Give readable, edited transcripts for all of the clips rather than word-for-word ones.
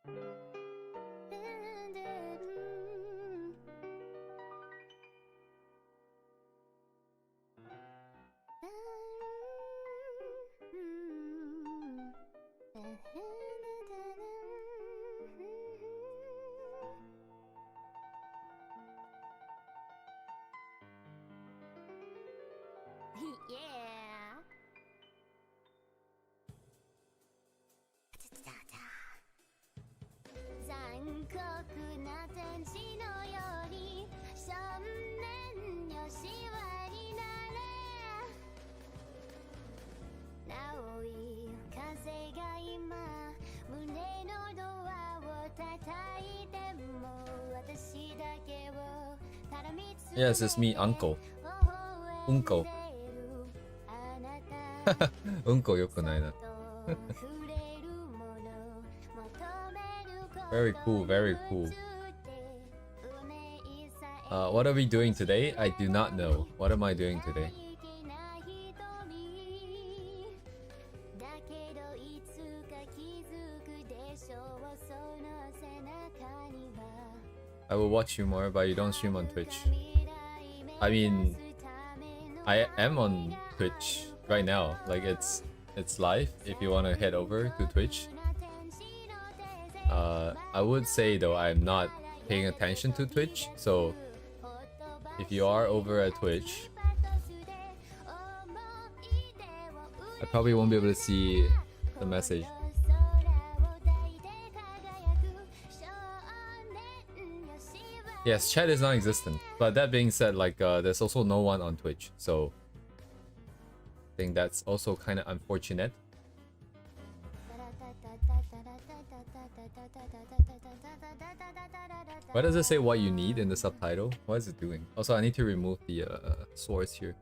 Yeah. Yes, it's me, Uncle. Uncle. Uncle よくないな。Very cool, very cool. What are we doing today? I do not know. What am I doing today? I will watch you more, but you don't stream on Twitch. I mean, I am on Twitch right now. Like it's live if you want to head over to Twitch. I would say though I'm not paying attention to Twitch, so if you are over at Twitch, I probably won't be able to see the message. Yes, chat is non-existent. But that being said, like there's also no one on Twitch, so I think that's also kind of unfortunate. Why does it say what you need in the subtitle? What is it doing? Also, I need to remove the source here.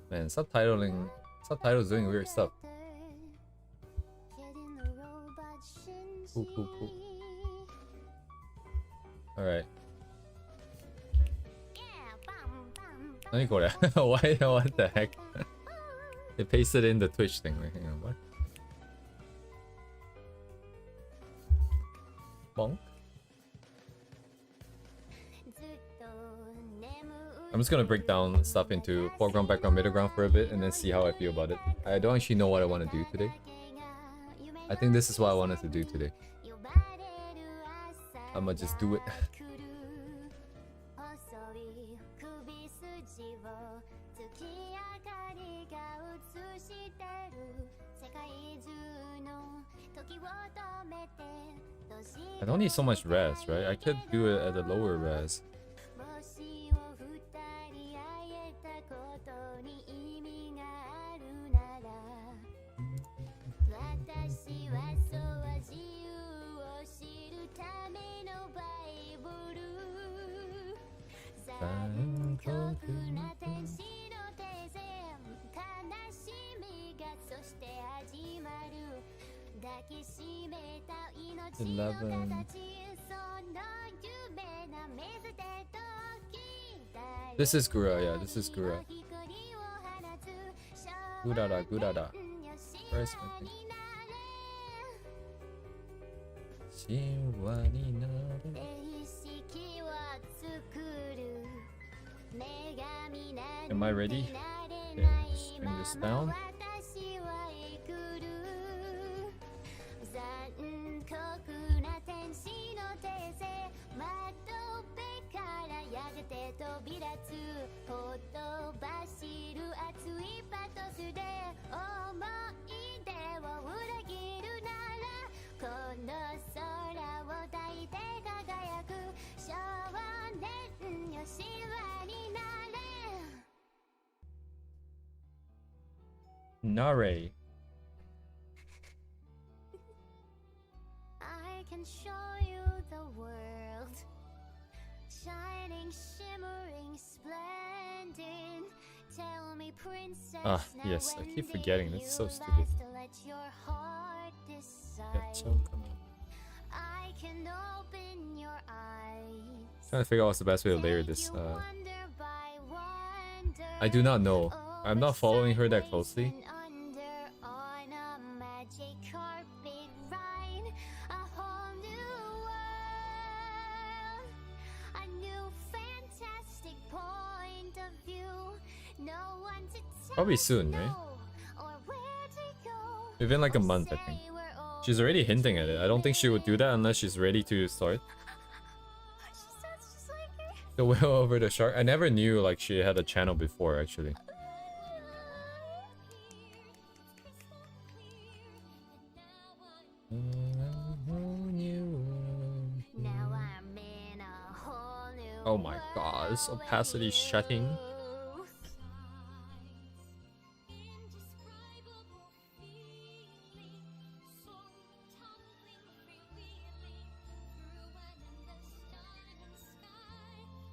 Man, subtitles doing weird stuff. Cool. Alright. Why? What the heck? They pasted in the Twitch thing. Wait, hang on, what? Bonk? I'm just gonna break down stuff into foreground, background, middle ground for a bit and then see how I feel about it. I don't actually know what I want to do today. I think this is what I wanted to do today. I'ma just do it. I don't need so much res, right? I could do it at a lower res. This is Gura, yeah, this is Gura. Gurara. Where's my thing? Am I ready? Okay, let's bring this down. Nare. I can show you the world, shining, shimmering, splendid. Tell me, princess. Yes, I keep forgetting. This is so stupid. I can open your eyes. Trying to figure out what's the best way to layer this. I do not know. I'm not following her that closely. me right. A whole new world, a new fantastic point of view. No one to tell Probably us soon, no, right? or where to go, Within like a or month, I say think. we're She's already hinting at it. I don't think she would do that unless she's ready to start. She sounds just like her. The whale over the shark. I never knew like she had a channel before, actually. Now I'm in a whole new Oh my god, this world opacity with shutting. you.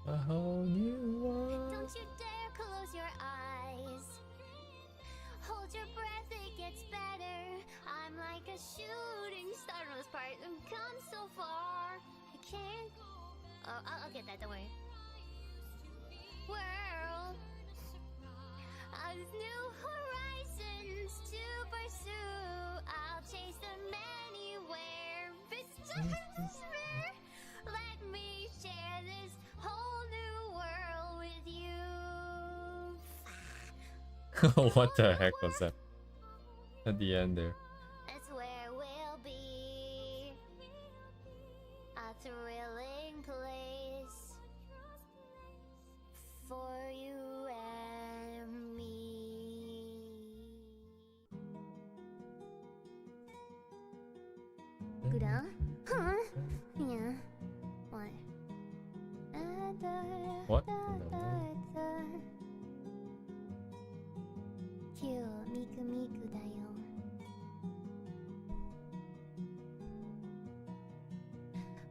A whole new world. Don't you dare close your eyes. Hold your breath, it gets better. I'm like a shooting star on this part. I've come so far. I can't. Oh, I'll get that, don't worry. World of new horizons to pursue. I'll chase them anywhere. This is rare. Let me share this whole new world with you. What the heck was that? At the end there. That's where we'll be. A thrilling place for you and me. Gura? Huh? Yeah. What? What? 今日ミクミクだよ。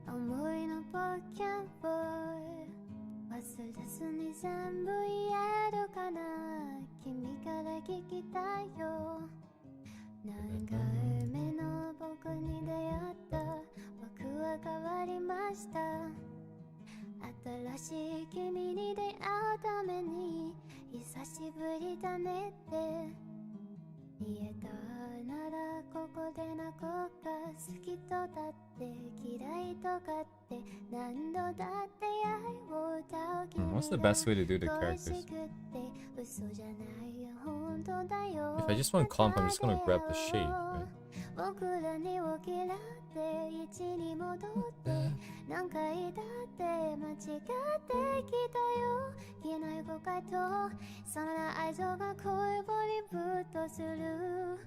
思いのポケット忘れずに全部言えるかな。君から聞きたいよ。何回目の僕に出会った僕は変わりました。新しい君に出会うために久しぶりだねって言えたならここで泣こうか。好きとだって嫌いとかって何度だって愛を歌う君が What's the best way to do the characters? 恋しくって嘘じゃないよ本当だよ。 If I just want comp, I'm just gonna grab the shade. Right? 僕らにを嫌って一に戻って何回だって間違ってきたよ。言えない誤解とそんな愛情が恋をリブートする。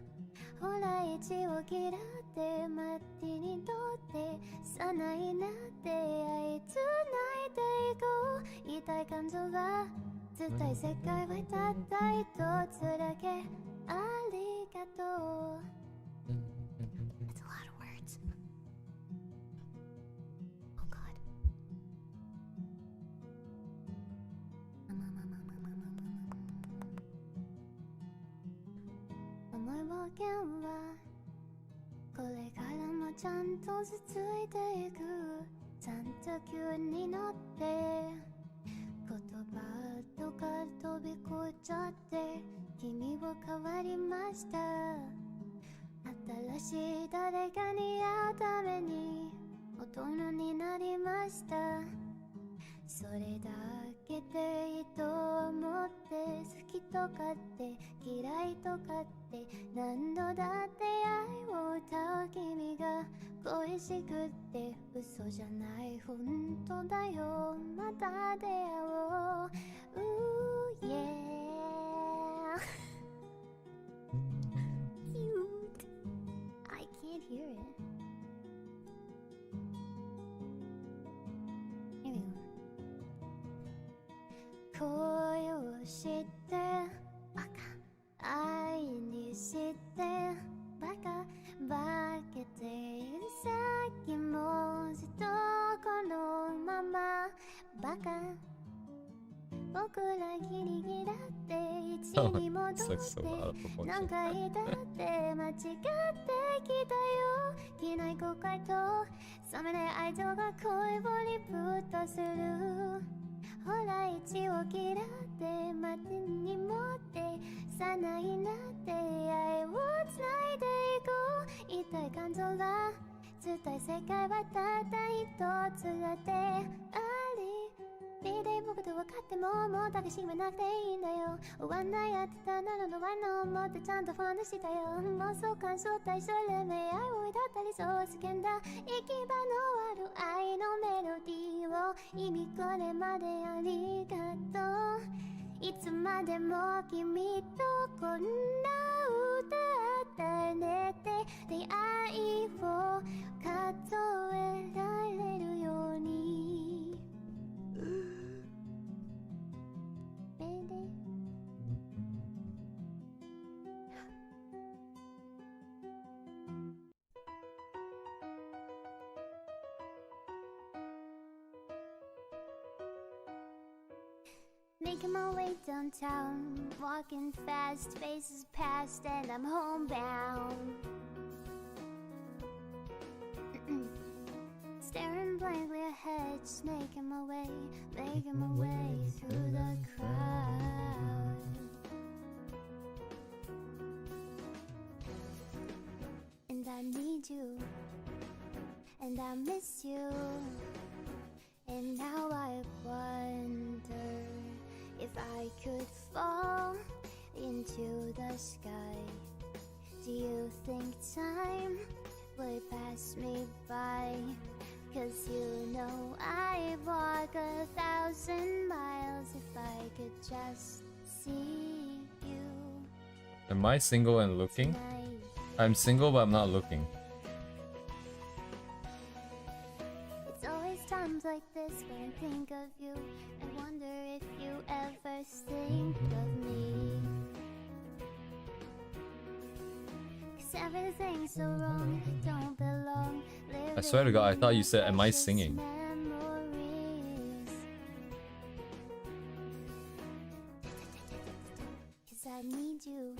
ほら一を嫌ってマッティにとってさないなって愛つないでいこう。言いたい感情は絶対世界はたった一つだけ。ありがとう。That's a lot of words. Oh god.思い冒険はこれからもちゃんと続いていく。ちゃんと急に乗って言葉とか飛び越えちゃって君は変わりました。新しい誰かに会うために大人になりました。それだけでいいと思って好きとかって嫌いとかって何度だって愛を歌う君が恋しくって嘘じゃない本当だよ。また出会おう。Ooh, yeah. Cute. I can't hear it. Here we go. 恋をしてバカ愛にしてバカ化けている先もずっとこのままバカ。僕らギリギリだって一に戻っ It's like so out of て proportion. 何回だって間違ってきたよ。言えない後悔と冷めない愛情が恋をリブートする。ほら一を嫌って待てに持ってさないなって愛を繋いでいこう言いたい感情は伝え世界はたった一つだってあり見て僕と分かってももう抱きしめなくていいんだよ終わんないやってたならのワの思ってちゃんとファンでしたよ妄想感想対象連盟愛を抱ったりそう叫んだ行き場のある愛のメロディーを意味これまでありがとういつまでも君とこんな歌ったねって出会いを数えられるようにMaking my way downtown, walking fast, faces past, and I'm homebound. Staring blankly ahead, just making my way through the crowd. And I need you, and I miss you, and now I wonder if I could fall into the sky. Do you think time would pass me by? 'Cause you know I'd walk 1,000 miles if I could just see you. Am I single and looking? Tonight. I'm single but I'm not looking. It's always times like this when I think of you. I wonder if you ever think of me. 'Cause everything's so wrong, don't belong. I swear to God, I thought you said, am I singing? Memories. 'Cause I need you,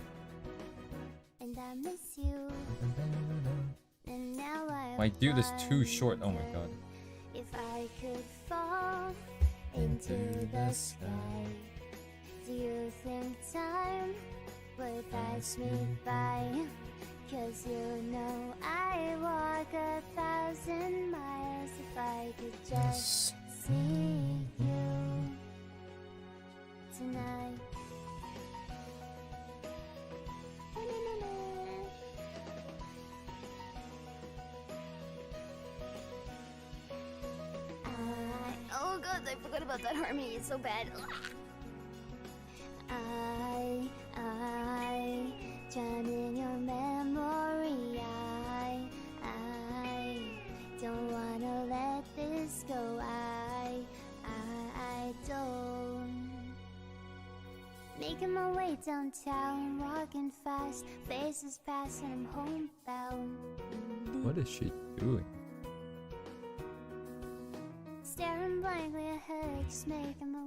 and I miss you, and now I My dude is too short, oh my wonder god. if I could fall into the sky. Do you think time would pass me by? 'Cause you know I walk 1,000 miles if I could just see you tonight. Oh god, I forgot about that harmony, it's so bad. I drown in your memory. I don't wanna let this go. I don't. Making my way downtown, walking fast, faces past, and I'm homebound. What is she doing? Staring blankly ahead, just making my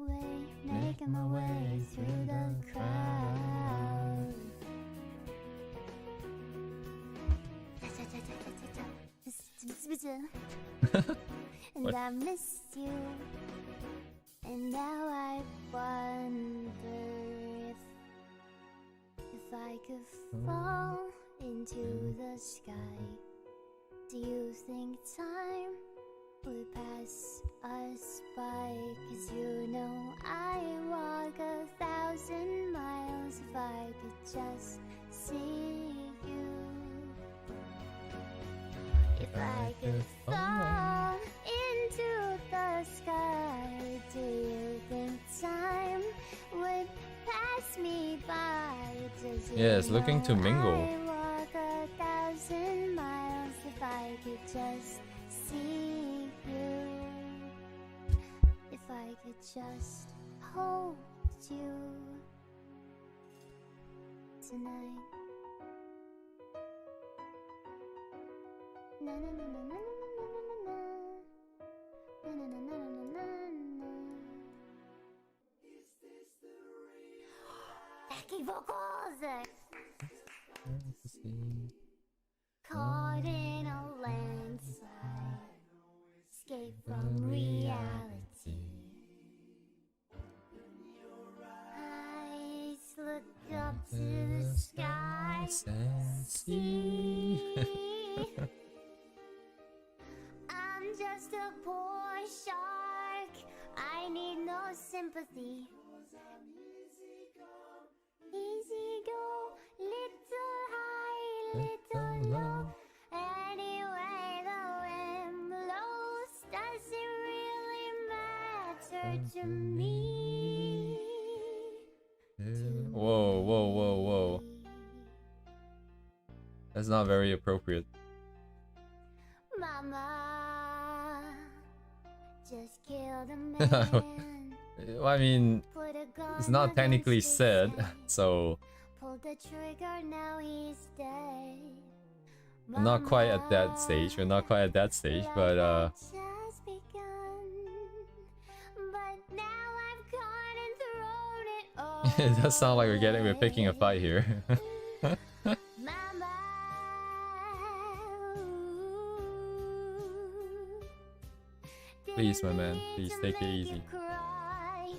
way through the crowd. And I miss you, and now I wonder if I could fall into the sky. Do you think time would pass us by? 'Cause you know I walk 1,000 miles if I could just see you. If I could fall into the sky, do you think time would pass me by? Does you Yeah, it's looking to know mingle. I walk 1,000 miles if I could just see you. If I could just hold you tonight. Na na na na na na na na na na na na na. Is this the real backing vocals? Caught in a landslide, escape from reality. Taste and see. I'm just a poor shark. I need no sympathy. Easy go, little high, little low. Anyway, the wind blows. Does it really matter to me? Whoa, whoa, whoa, whoa. That's not very appropriate. Mama, just kill the man. I mean, Put a gun it's not technically against his said, head. so Pull the trigger, now he's dead. I'm not quite at that stage. We're not quite at that stage, but Just begun. But now I've gone and thrown it all it does sound like we're picking a fight here. Mama, Please, my man, didn't please mean to take it make you easy. cry.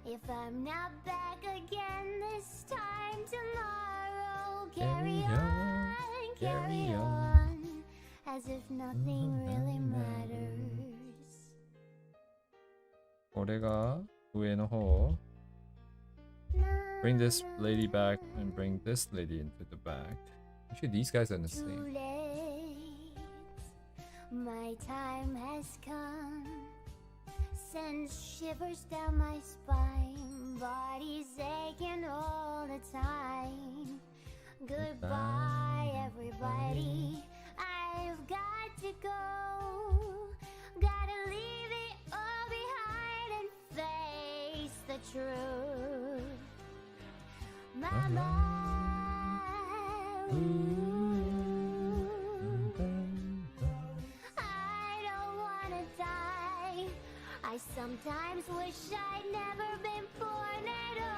If I'm not back again this time tomorrow, carry on, carry on, as if nothing really matters. これが上の方. Bring this lady back and bring this lady into the back. Actually, these guys are the Too same. late, my time has come. Sends shivers down my spine, body's aching all the time. Goodbye, everybody. I've got to go. Gotta leave it all behind and face the truth. Mama, I don't wanna die. I sometimes wish I'd never been born at all.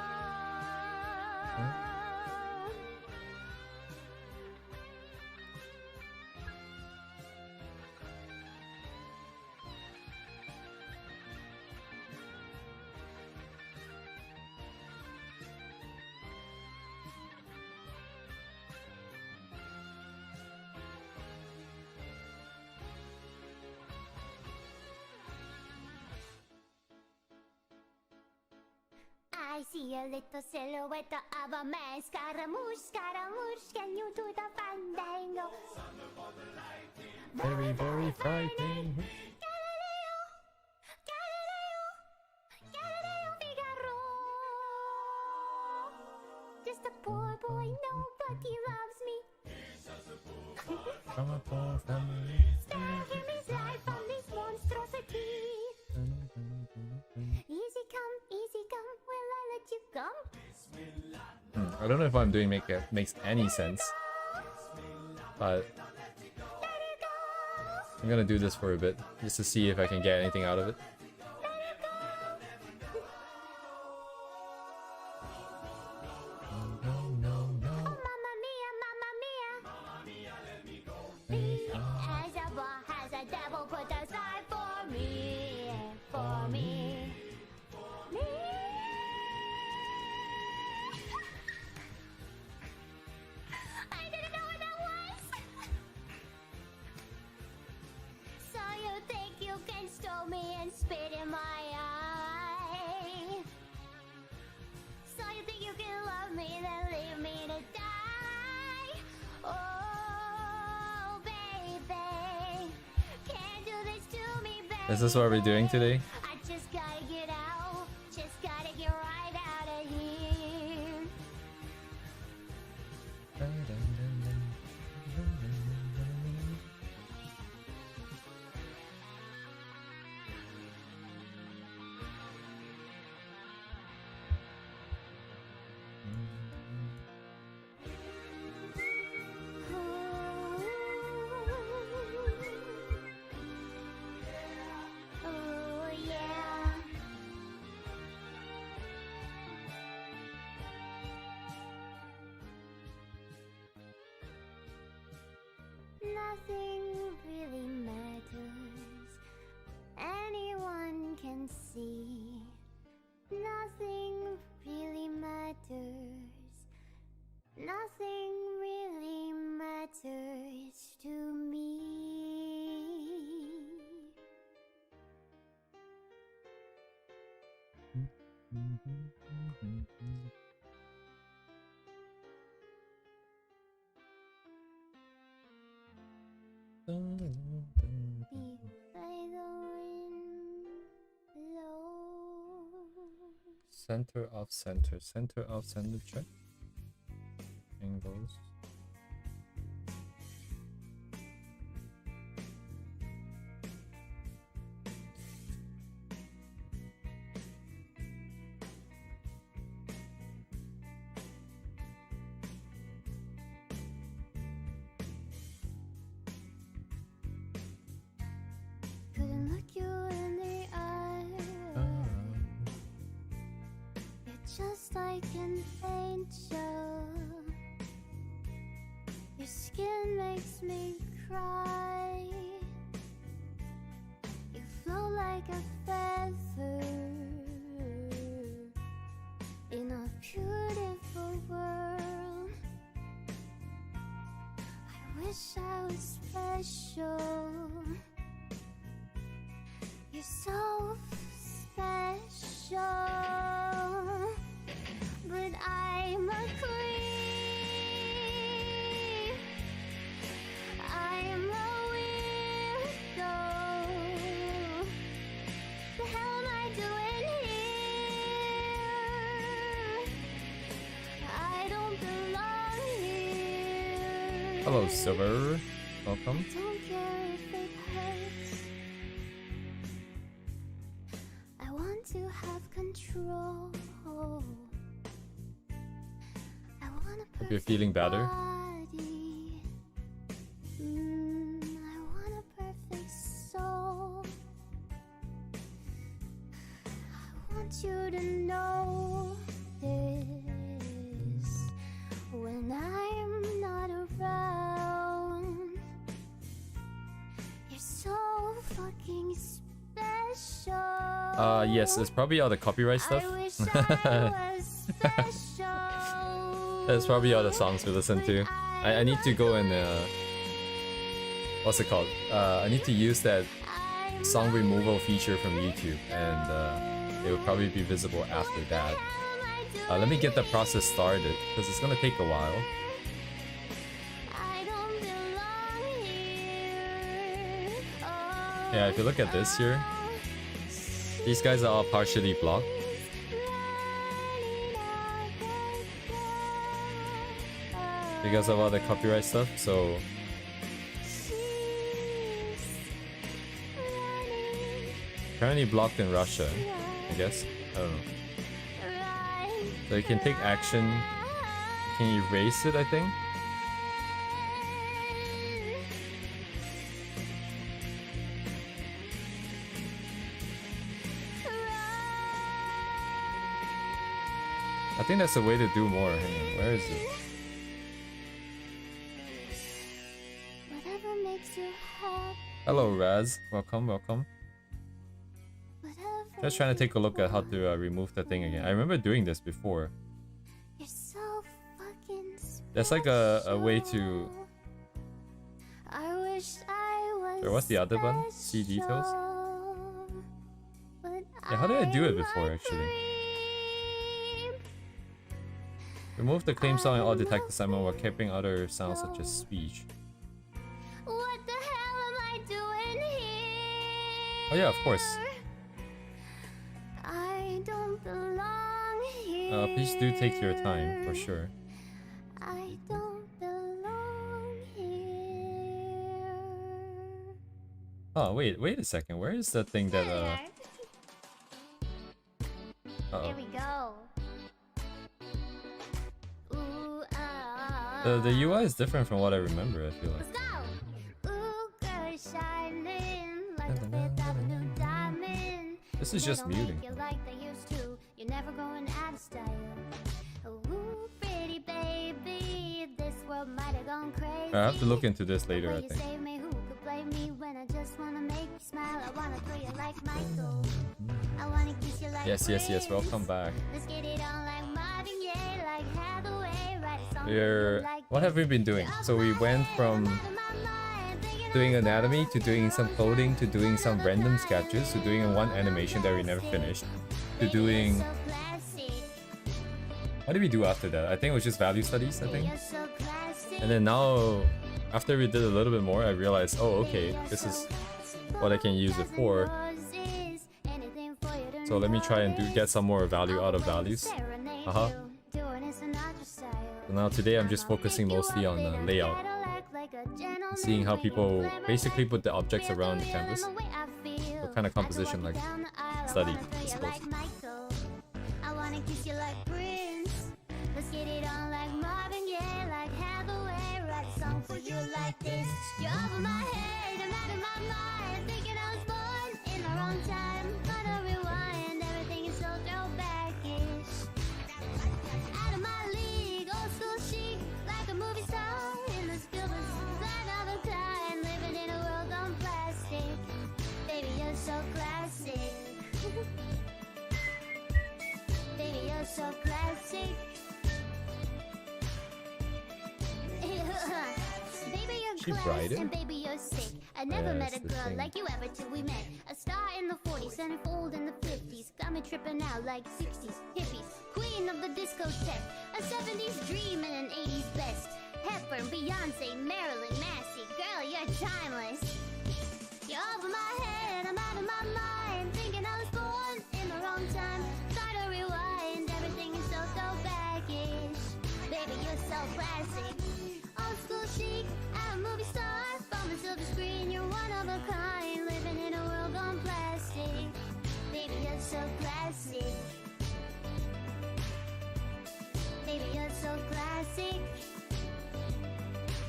I see a little silhouette of a man. Scaramouche, Scaramouche, can you do the fandango? Very, very frightening. Galileo, Galileo, Galileo Figaro. Just a poor boy, nobody loves me. From a poor family. Spare him his life from this monstrosity. Easy come, will I let you come? I don't know if what I'm doing makes any sense, but I'm gonna do this for a bit just to see if I can get anything out of it. Oh, mamma mia, mamma mia. Be as a boy, has a devil put aside for me, for me. Me. I didn't know what that was. So you think you can stole me and spit in my eye? So you think you can love me, then leave me to die? Oh, baby, can't do this to me, baby. Is this what we're doing today? I just gotta get out, just gotta get right out of here. Oh yeah. By the wind blows. Center of center. Center of center check. Angles. Couldn't look you in the eye. You're just like an angel. Your skin makes me cry. You flow like a feather in a beautiful world. I wish I was special. You're so special, but I'm a creep. I'm a weirdo. The hell am I doing here? I don't belong here. Hello, Silver. Welcome. I don't care if it hurts. I want to have control. I want a Hope you're feeling better. body. I want a perfect soul. I want you to know this when I'm not around. You're so fucking special. Yes, it's probably all the copyright stuff. I wish I was special. That's probably all the songs we listen to. I need to go and what's it called? I need to use that song removal feature from YouTube, and it will probably be visible after that. Let me get the process started because it's gonna take a while. I don't belong here. Oh, Yeah, if you look at this here, these guys are all partially blocked. Because of all the copyright stuff, so apparently blocked in Russia, I guess. I don't know. So you can take action. You can erase it, I think. I think that's a way to do more. Hang on, where is it? Whatever makes you happy. Hello, Raz. Welcome, welcome. Whatever Just trying to take a look at how to remove the thing again. I remember doing this before. You're so fucking There's like a way to... I wish I was Sorry, what's the other one? See details? special, but Yeah, how did I do it I'm before, a actually? creep. Remove the claim sound and all detect the sound while keeping other sounds such as speech. What the hell am I doing here? Oh yeah, of course. I don't belong here. Please do take your time, for sure. I don't belong here. Oh, wait a second. Where is the thing that, Here Uh-oh. we go. Ooh, The UI is different from what I remember, I feel like. Let's go. Ooh, girl, shining like a Fifth Avenue diamond. This is They just don't make muting. you like they used to. You're never going out of style. Ooh, pretty baby, this world might have gone crazy. I have to look into this later, Will I you think. save me? Who could blame me when I just wanna make you smile? I wanna throw you like Michael. I wanna kiss you like Yes. Welcome Prince. back. Let's get it on like Marvin Gaye, like Hathaway, write a song We're... like What have we been doing? So we went from doing anatomy to doing some coding to doing some random sketches to doing one animation that we never finished to doing What did we do after that? I think it was just value studies, I think. You're so classic. And then now, after we did a little bit more, I realized, oh, okay, this is what I can use it for. So let me try and get some more value out of values. Uh-huh. So now today I'm just focusing mostly on layout. Seeing how people basically put the objects around the canvas. What kind of composition like study, I suppose. I wanna kiss you like Prince. Let's get it on like Marvin Gaye, like Hathaway. Write a song for you like this. You're over my head, I'm out of my mind. Thinking I was born in the wrong time. Gotta rewind, everything is so throwback-ish. Out of my league, old school chic, like a movie star in the Spielberg. Sign of a kind, living in a world on plastic. Baby, you're so classic. Baby, you're so classic. Baby, you're She class brighter? and baby, you're sick. I never met a the girl thing. like you ever till we met. A star in the 40s and a fold in the 50s. Got me tripping out like 60s, hippies. Queen of the discotheque. A 70s dream and an 80s best. Hepburn, Beyonce, Marilyn, Massey. Girl, you're timeless. You're over my head, I'm out of my mind. Thinking I was born in the wrong time. Try to rewind, everything is so throwback-ish. Baby, you're so classic. Old school chic, I'm a movie star. From the silver screen, you're one of a kind. Living in a world gone plastic. Baby, you're so classic. Baby, you're so classic.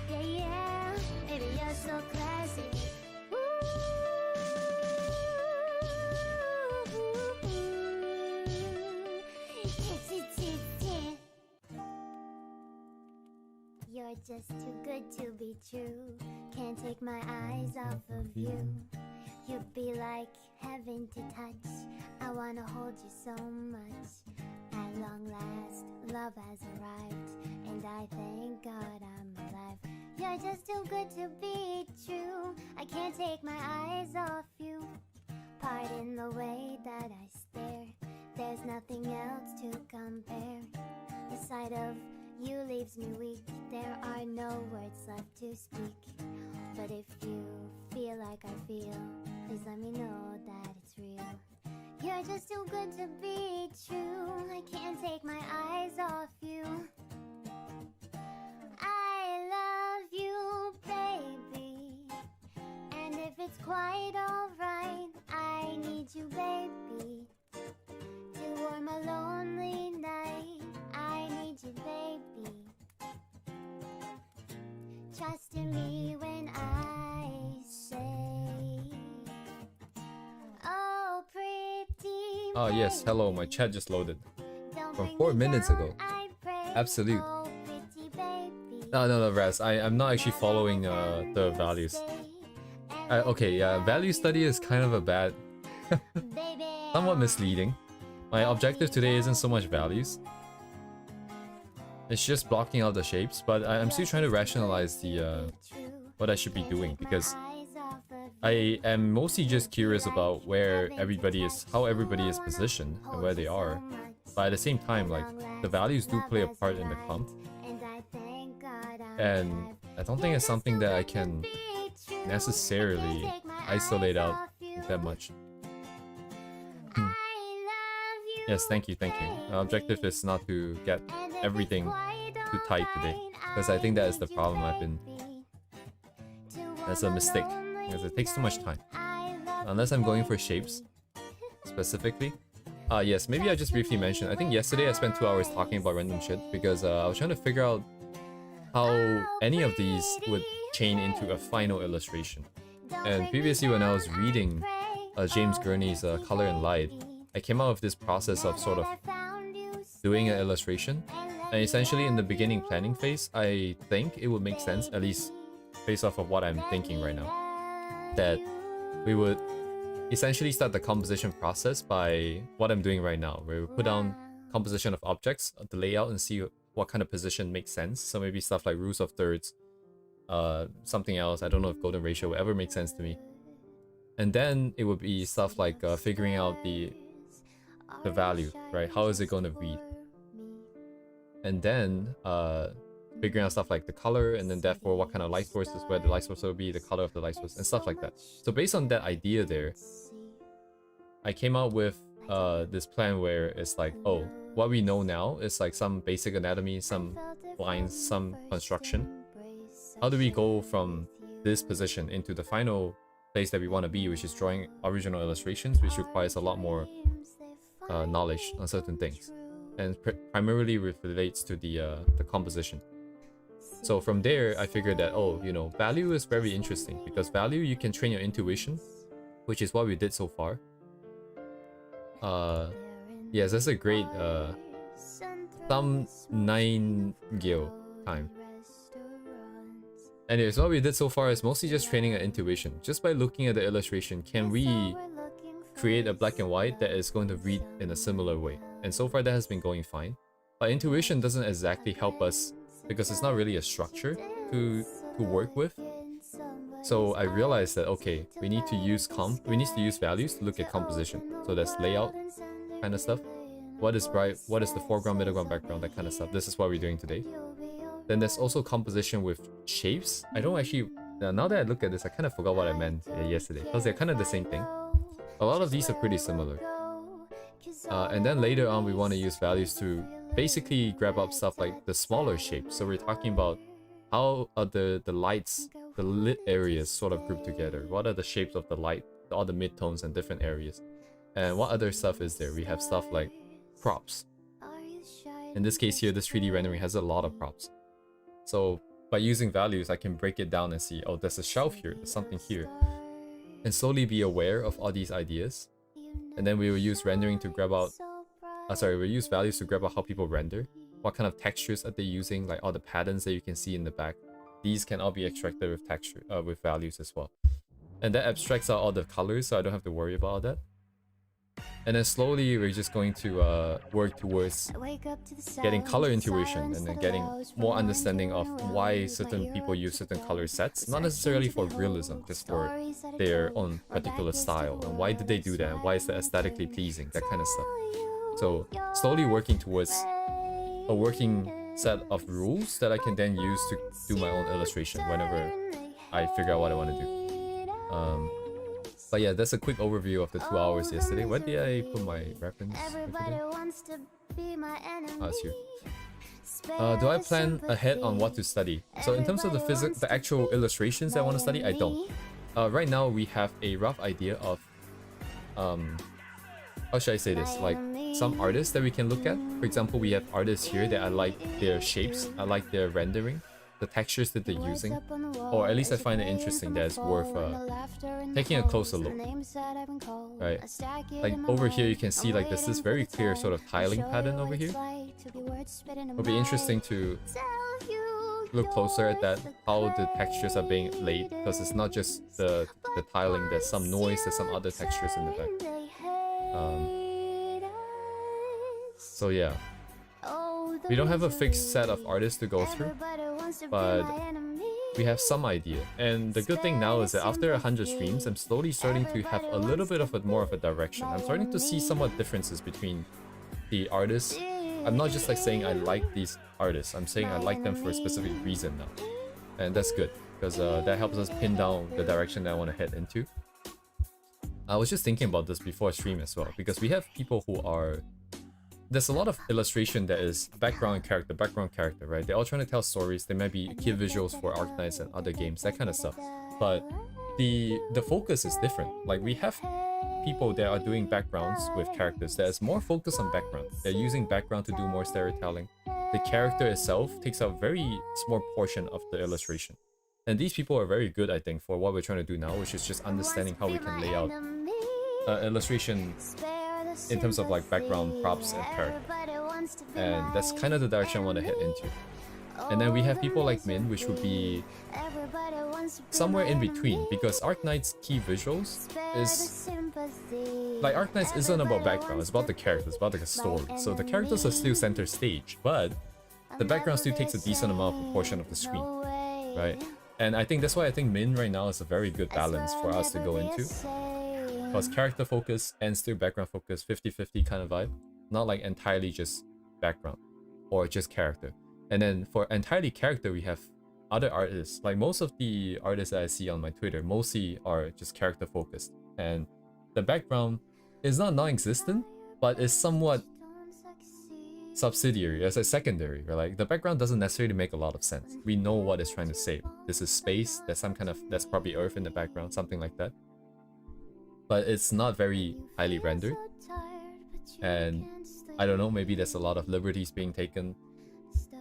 Yeah, yeah. Baby, you're so classic. You're just too good to be true. Can't take my eyes off of you. You'd be like heaven to touch. I wanna hold you so much. At long last, love has arrived, and I thank God I'm alive. You're just too good to be true. I can't take my eyes off you. Pardon the way that I stare. There's nothing else to compare. The sight of you leaves me weak. There are no words left to speak. But if you feel like I feel, please let me know that it's real. You're just too good to be true. I can't take my eyes off you. I love you, baby. And if it's quite alright, I need you, baby. To warm a lonely night, I need you, baby. Trust in me when I say, oh, pretty. Oh yes, hello, my chat just loaded. Don't From bring 4 me minutes down, ago. I pray. Absolute. Oh, pretty baby. No, Raz, I'm not actually following the values. Okay, yeah, value study is kind of a bad, somewhat misleading. My objective today isn't so much values. It's just blocking out the shapes, but I'm still trying to rationalize the what I should be doing, because I am mostly just curious about where everybody is, how everybody is positioned and where they are. But at the same time, like, the values do play a part in the comp, and I don't think it's something that I can necessarily isolate out that much. Yes, thank you. My objective is not to get everything too tight today, because I think that is the problem I've been... That's a mistake, because it takes too much time. Unless I'm going for shapes, specifically. Yes, maybe I just briefly mentioned, I think yesterday I spent 2 hours talking about random shit, because I was trying to figure out how any of these would chain into a final illustration. And previously when I was reading James Gurney's Color and Light, I came out of this process of sort of doing an illustration, and essentially in the beginning planning phase, I think it would make sense, at least based off of what I'm thinking right now, that we would essentially start the composition process by what I'm doing right now, where we put down composition of objects, the layout, and see what kind of position makes sense. So maybe stuff like rules of thirds, something else, I don't know if golden ratio, whatever makes sense to me. And then it would be stuff like figuring out the value, right? How is it going to read? and then figuring out stuff like the color, and then therefore what kind of light source is where the light source will be, the color of the light source, and stuff like that. So based on that idea there, I came out with this plan where it's like, oh, what we know now is like some basic anatomy, some lines, some construction. How do we go from this position into the final place that we want to be, which is drawing original illustrations, which requires a lot more knowledge on certain things, and primarily relates to the composition. So from there, I figured that, oh, you know, value is very interesting, because value, you can train your intuition, which is what we did so far. Yes, that's a great thumb 9 gil time. Anyways, what we did so far is mostly just training our intuition. Just by looking at the illustration, can we create a black and white that is going to read in a similar way? And so far that has been going fine. But intuition doesn't exactly help us because it's not really a structure to work with. So I realized that, okay, we need to use values to look at composition. So that's layout kind of stuff. What is bright, what is the foreground, middle ground, background, that kind of stuff. This is what we're doing today. Then there's also composition with shapes. I don't actually, now that I look at this, I kind of forgot what I meant yesterday, because they're kind of the same thing. A lot of these are pretty similar. And then later on, we want to use values to basically grab up stuff like the smaller shapes. So we're talking about how are the lights, the lit areas sort of grouped together. What are the shapes of the light, all the midtones and different areas. And what other stuff is there? We have stuff like props. In this case here, this 3D rendering has a lot of props. So by using values, I can break it down and see, oh, there's a shelf here, there's something here. And slowly be aware of all these ideas. And then we will use rendering to grab out, we'll use values to grab out how people render. What kind of textures are they using, like all the patterns that you can see in the back. These can all be extracted with texture, with values as well. And that abstracts out all the colors, so I don't have to worry about all that. And then slowly we're just going to work towards getting color intuition, and then getting more understanding of why certain people use certain color sets. Not necessarily for realism, just for their own particular style. And why did they do that? And why is that aesthetically pleasing? That kind of stuff. So slowly working towards a working set of rules that I can then use to do my own illustration whenever I figure out what I want to do. But yeah, that's a quick overview of the 2 hours yesterday. Where did I put my reference? It's here. Do I plan ahead on what to study? So in terms of the actual illustrations that I want to study, I don't. Right now we have a rough idea of how should I say this? Like some artists that we can look at. For example, we have artists here that I like their shapes, I like their rendering, the textures that they're using, or at least I find it interesting that it's worth taking a closer look. Right, like over here you can see like there's this very clear sort of tiling pattern over here. It'll be interesting to look closer at that, how the textures are being laid, because it's not just the tiling, there's some noise, there's some other textures in the back. So yeah, we don't have a fixed set of artists to go through, but we have some idea. And the good thing now is that after 100 streams, I'm slowly starting to have a little bit of more of a direction. I'm starting to see somewhat differences between the artists. I'm not just like saying I like these artists, I'm saying I like them for a specific reason now. And that's good, because that helps us pin down the direction that I want to head into. I was just thinking about this before stream as well, because we have people who are... There's a lot of illustration that is background character, right? They're all trying to tell stories. They might be key visuals for Arknights and other games, that kind of stuff. But the focus is different. Like we have people that are doing backgrounds with characters that is more focused on background. They're using background to do more storytelling. The character itself takes up a very small portion of the illustration. And these people are very good, I think, for what we're trying to do now, which is just understanding how we can lay out illustration in terms of like background, props, and character. And that's kind of the direction I want to head into. And then we have people like Min, which would be somewhere in between, because Arknight's key visuals is... Like Arknights isn't about background, it's about the characters, it's about the story. So the characters are still center stage, but the background still takes a decent amount of proportion of the screen, right? And I think that's why I think Min right now is a very good balance for us to go into. Because character focus and still background focus, 50-50 kind of vibe. Not like entirely just background. or just character. And then for entirely character, we have other artists. Like most of the artists that I see on my Twitter mostly are just character focused, and the background is not non-existent, but is somewhat subsidiary, as a secondary, right? Like the background doesn't necessarily make a lot of sense. We know what it's trying to say. This is space, there's some kind of, that's probably Earth in the background, something like that. But it's not very highly rendered. And I don't know, maybe there's a lot of liberties being taken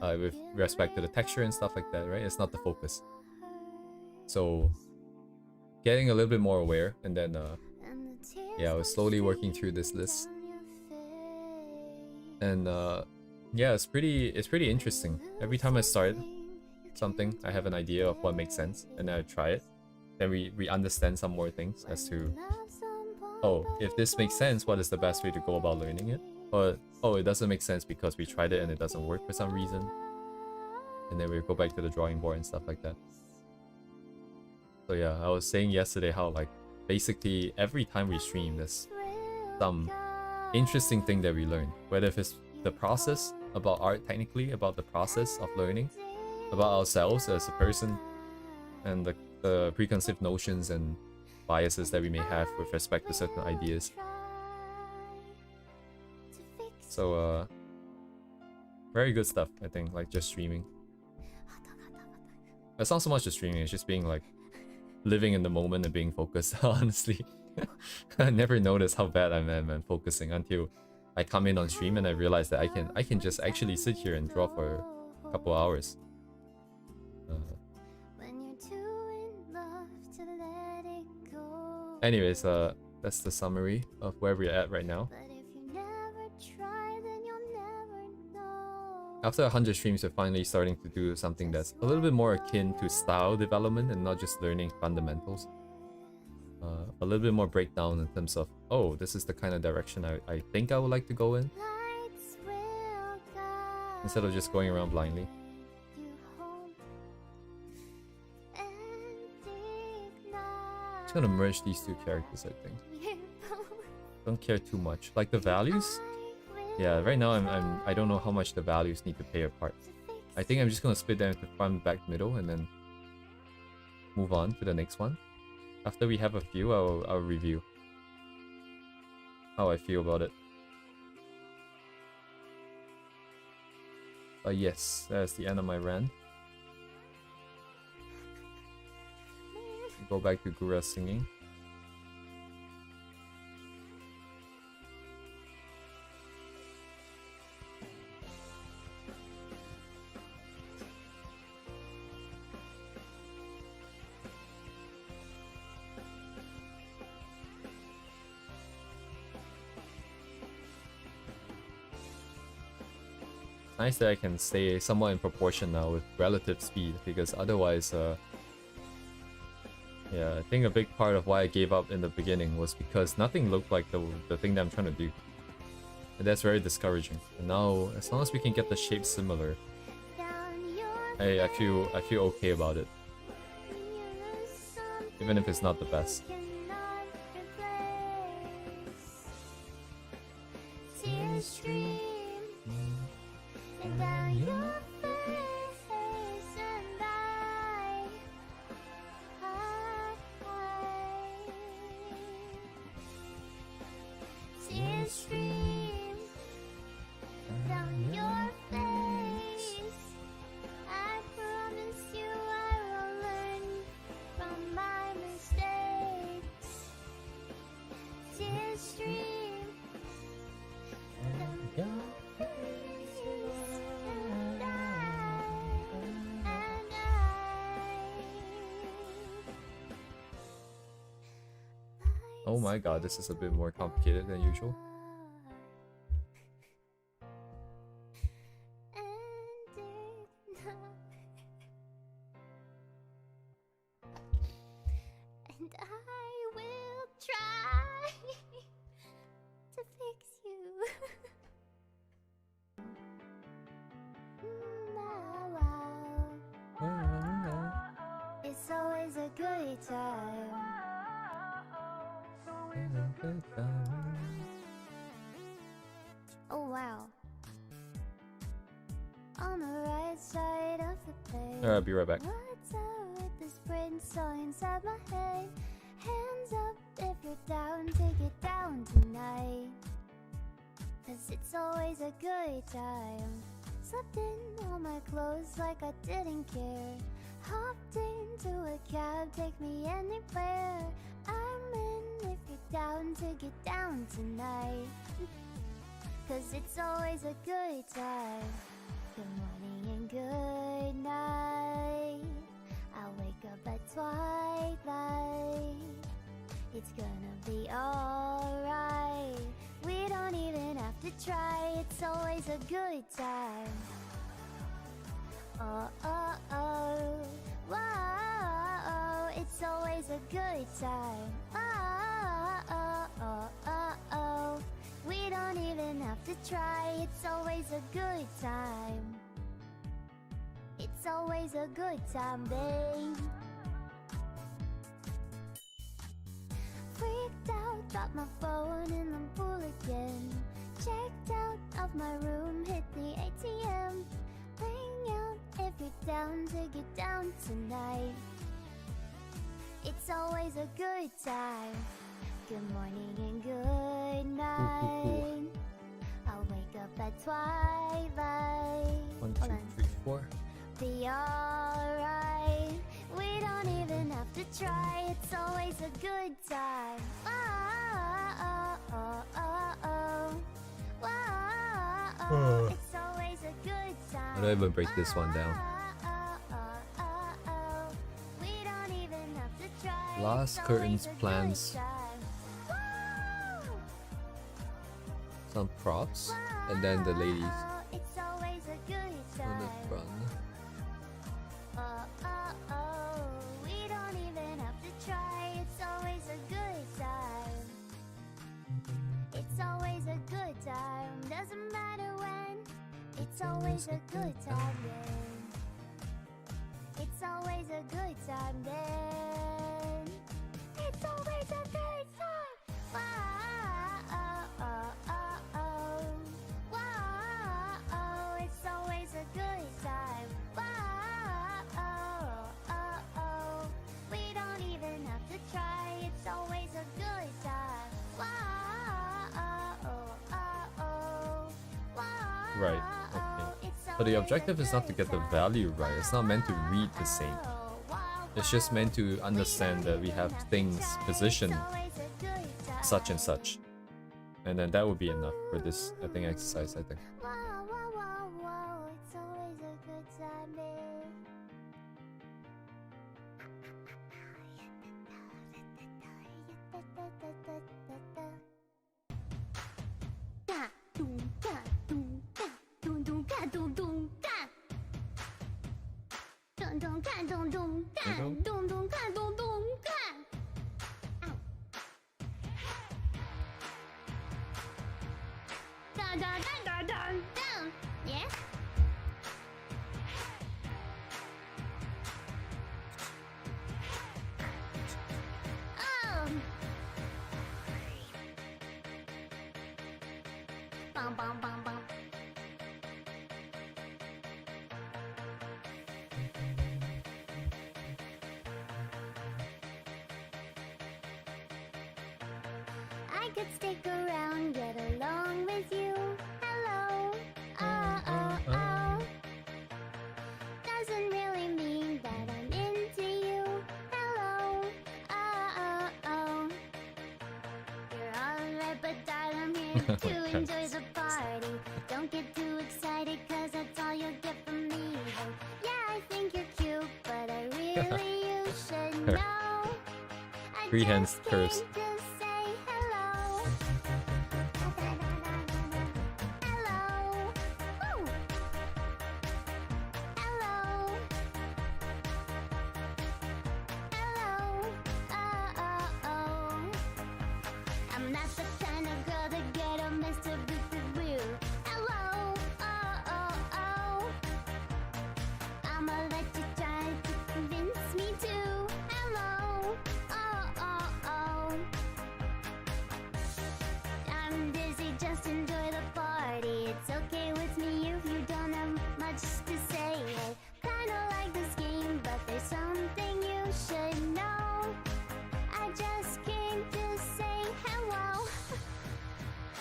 with respect to the texture and stuff like that, right? It's not the focus. So getting a little bit more aware, and then yeah, I was slowly working through this list. And yeah, it's pretty interesting. Every time I start something, I have an idea of what makes sense, and then I try it. Then we understand some more things as to, oh, if this makes sense, what is the best way to go about learning it? Or, oh, it doesn't make sense because we tried it and it doesn't work for some reason. And then we go back to the drawing board and stuff like that. So yeah, I was saying yesterday how, like, basically every time we stream, there's some interesting thing that we learn. Whether if it's the process about art technically, about the process of learning, about ourselves as a person, and the preconceived notions and biases that we may have with respect to certain ideas. So very good stuff, I think, like just streaming. It's not so much just streaming, it's just being like living in the moment and being focused, honestly. I never noticed how bad I am at focusing until I come in on stream and I realize that I can just actually sit here and draw for a couple hours. Anyways, that's the summary of where we're at right now. After 100 streams, we're finally starting to do something that's a little bit more akin to style development and not just learning fundamentals. A little bit more breakdown in terms of, oh, this is the kind of direction I think I would like to go in, instead of just going around blindly. Just gonna merge these two characters, I think. Don't care too much. Like the values, yeah, right now I don't know how much the values need to play a part. I think I'm just gonna split them into front, back, middle, and then move on to the next one. After we have a few, I'll review how I feel about it. But yes, that's the end of my rant. Go back to Gura singing. Nice that I can stay somewhat in proportion now with relative speed, because otherwise, yeah, I think a big part of why I gave up in the beginning was because nothing looked like the thing that I'm trying to do. And that's very discouraging. And now, as long as we can get the shape similar, I feel okay about it. Even if it's not the best. Oh my god, this is a bit more complicated than usual. And I will try to fix you. It's always a good time. Oh wow. on the right side of the page. Alright, I'll be right back. What's up with the sprint song inside my head? Hands up if you're down to get down tonight. Cause it's always a good time. Slipped in all my clothes like I didn't care. Hopped into a cab, take me anywhere. I'm in if you're down to get down tonight. Cause it's always a good time. Good morning and good night. I'll wake up at twilight. It's gonna be alright. We don't even have to try. It's always a good time. Oh, oh, oh. Whoa, it's always a good time. Oh, oh, oh, oh, oh. We don't even have to try. It's always a good time. It's always a good time, babe. Freaked out, dropped my phone in the pool again. Checked out of my room, hit the ATM. Ring out if you're down to get down tonight. It's always a good time. Good morning and good night. I'll wake up at twilight. 1, 2, 3, 4. Be alright. We don't even have to try. It's always a good time. Oh, oh, oh, oh, oh. Whoa, oh, it's always a good time. How do I even break this one down? We don't even have to try. Last It's curtains, always a good plans, time. some props, and then the ladies It's always a good on the time. front. Oh, oh, oh. We don't even have to try. It's always a good time. It's always a good time. Doesn't matter when. It's always a good time then. It's always a good time then. It's always a good time. Whoa, oh, oh, oh, oh. Whoa, oh, it's always a good time. Whoa, oh, oh, oh. We don't even have to try. It's always a good time. Whoa, oh, oh, oh. Whoa, Right, okay. But the objective is not to get the value right. It's not meant to read the same. It's just meant to understand that we have things positioned such and such. And then that would be enough for this, I think, exercise, I think. Whoa, whoa, whoa, whoa. It's always a good time, babe. Yeah? Oh! Bum, bum, bum, bum. I could stick around, get along with you. Hello. Oh, oh, oh. Doesn't really mean that I'm into you. Hello. Oh, oh, oh. You're alright, but darling, I'm here to enjoy the party. Don't get too excited, cause that's all you'll get from me. And yeah, I think you're cute, but I really you should know. I Three hands just curse. came to say hello. Hello. Woo. Hello. Hello. Oh, oh, oh. I'm not the kind of girl to get a Mr. Boo. Hello. Oh, oh, oh. I'ma let you try to convince me to. Hello. Oh, oh, oh.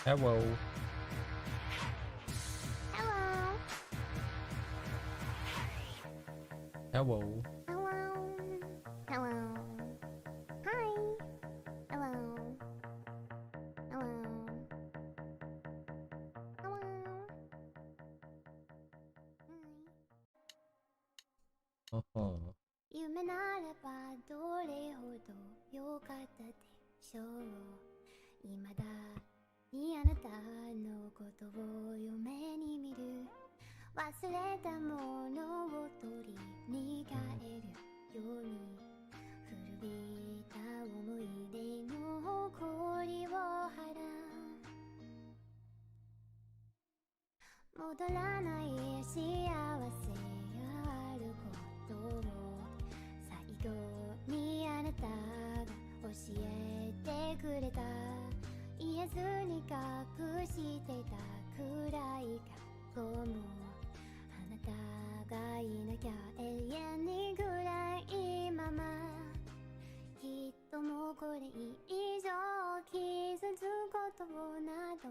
Hello. Hello. Hello. Hello. Hello. Hi. Hello. Hello. Hello. Hi. Uh-huh. 夢ならばどれほど良かったでしょう。未だにあなたのことを夢に見る。忘れたものを取りに帰るように、古びた思い出の誇りを払う。戻らない幸せがあることを最後にあなたが教えてくれた。言えずに隠してた暗い過去も、あなたがいなきゃ永遠に暗いまま。きっともうこれ以上傷つくことなど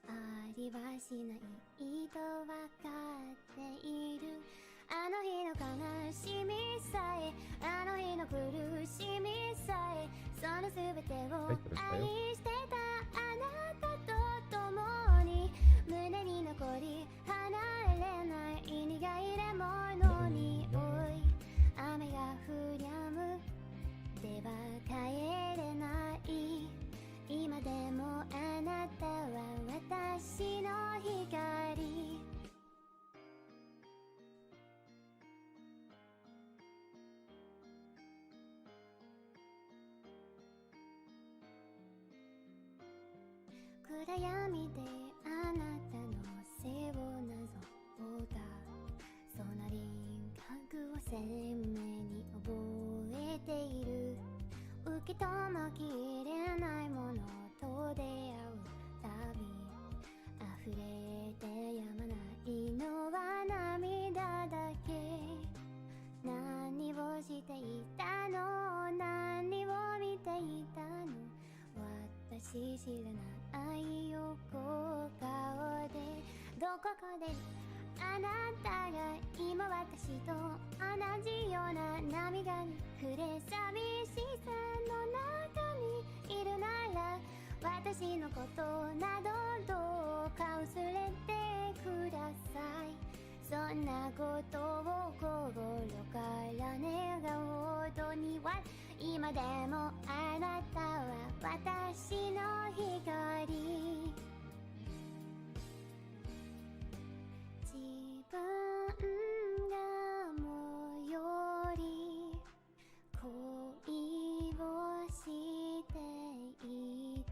ありはしないとわかっている。あの日の悲しみさえ、あの日の苦しみさえ、その全てを愛してたあなたと共に、胸に残り離れない苦いレモンの匂い。雨が降りゃむでは帰れない。今でもあなたは私の光。暗闇であなたの背をなぞったその輪郭を鮮明に覚えている。受け止まきれないものと出会うたび、溢れてやまないのは涙だけ。何をしていたの、何を見ていたの、私知らない横顔で。どこかであなたが今私と同じような涙に触れ、寂しさの中にいるなら、私のことなどどうか忘れてください。そんなことを心から願うほどには、今でもあなたは私の光。自分がもより恋をしていた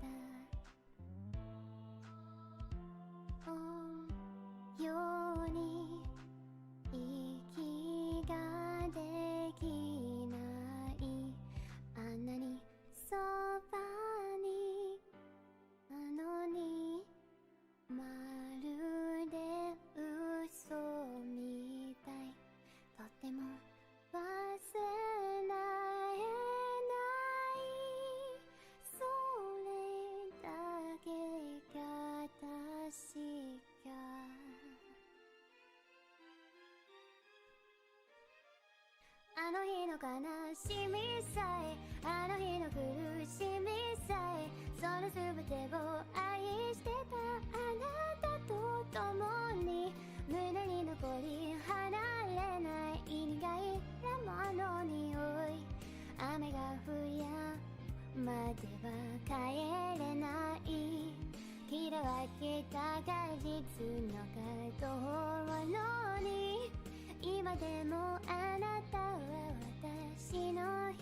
ように息ができない。あんなにそばにあのに、まるで嘘みたい。とても忘れられない。それだけが確か。あの日の悲しみさえ、あの日の苦しみさえ、その全てを愛してたあなたと共に、胸に残り離れない苦いレモンの匂い。雨が降りゃまでは帰れない。嫌われた果実の角のに、今でもあなたは私の光。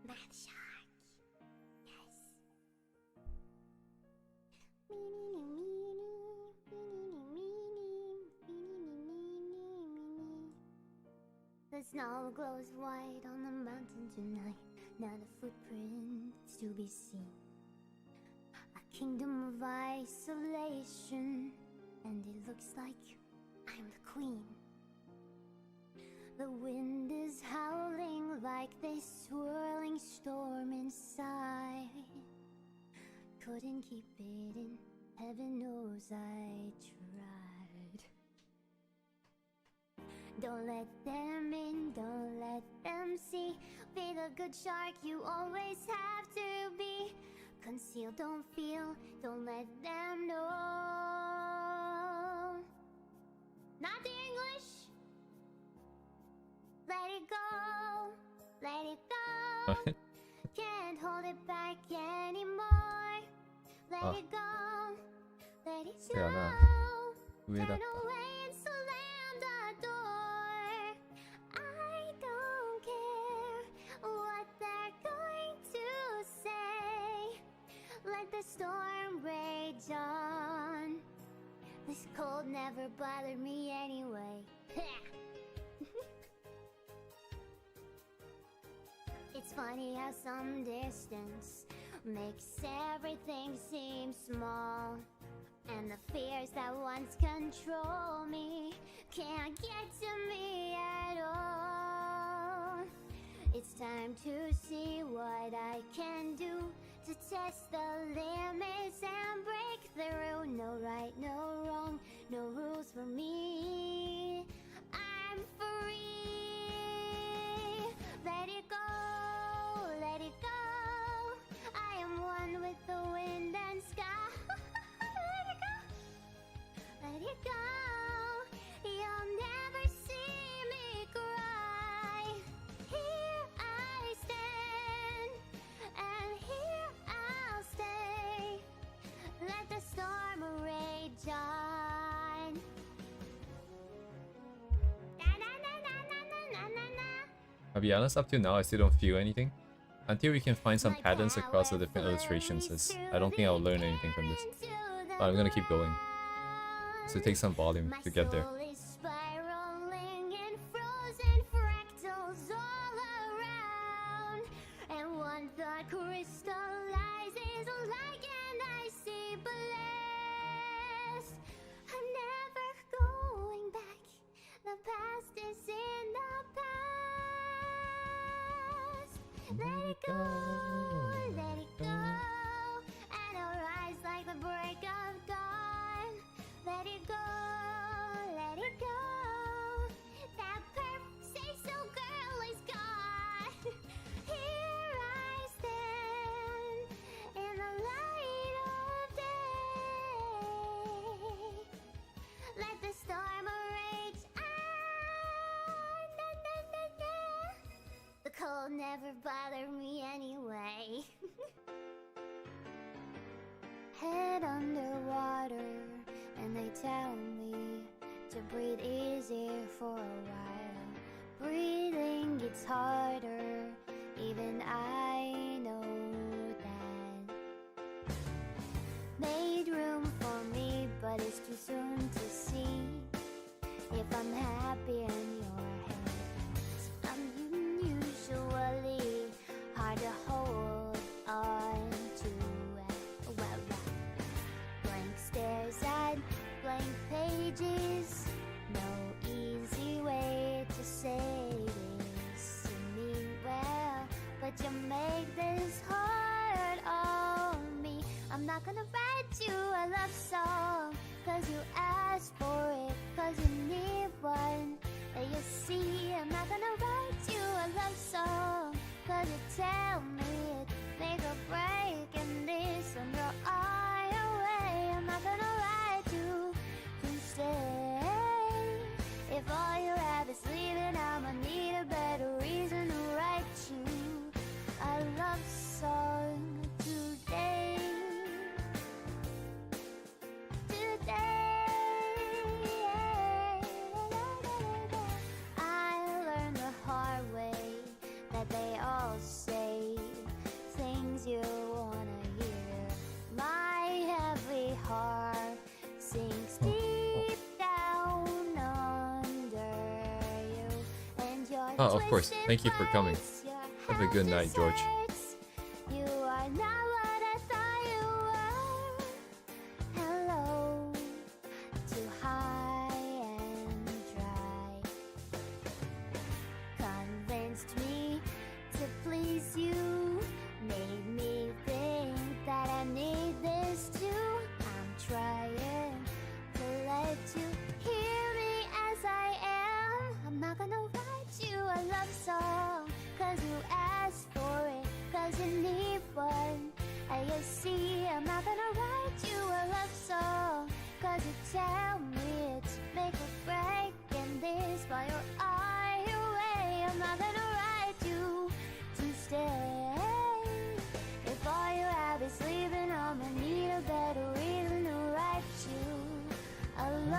Mad Shark. Yes. The snow glows white on the mountain tonight. Not a footprint to be seen. A kingdom of isolation, and it looks like I'm the queen. The wind is howling like this swirling storm inside. Couldn't keep it in, heaven knows I tried. Don't let them in, don't let them see. Be the good shark you always have to be. Conceal, don't feel, don't let them know. Not the English. Let it go, let it go. Can't hold it back anymore. Let it go, let it go. Turn away and slam the door. I don't care what they're going to say. Let the storm rage on. This cold never bothered me anyway. It's funny how some distance makes everything seem small. And the fears that once control me can't get to me at all. It's time to see what I can do to test the limits and break through. No right, no wrong, no rules for me. I'm free. Let it go, let it go. I am one with the wind and sky. Let it go. You'll never see me cry. Here I stand, and here I'll stay. Let the storm rage on. Na na na na na na na na. I'll be honest, up to now I still don't feel anything. Until we can find some patterns across the different illustrations, I don't think I'll learn anything from this. But I'm gonna keep going. So take some volume to get there. My soul is spiraling in frozen fractals all around. And one thought crystallizes like an icy blast. I'm never going back. The past is in the past. Let it go, let it go. And I'll rise like the break of dawn. Let it go, let it go. That perfect say-so girl is gone. Here I stand in the light of day. Let the storm rage on. Na, na, na, na. The cold never bothered me anyway. Head underwater, and they tell me to breathe easier for a while. Breathing gets harder, even I know that. Made room for me, but it's too soon to see if I'm happy in your head. I'm usually hard to hold on to. Blank stares at blank pages. No easy way to say this. You mean well, but you make this hard on me. I'm not gonna write you a love song, cause you asked for it, cause you need one. And you see, I'm not gonna write you a love song, cause you tell me it make a break in this on your eye away. I'm not gonna write you to say, if all you have is leaving, I'ma need a better reason to write you a love song today. I learned the hard way that they all say things you wanna hear. My heavy heart sinks deep down under you, and your Oh, of course. Thank you for coming. twisted words, your Have a good night, George. deserts. You are not what I thought you were. Hello to high and dry.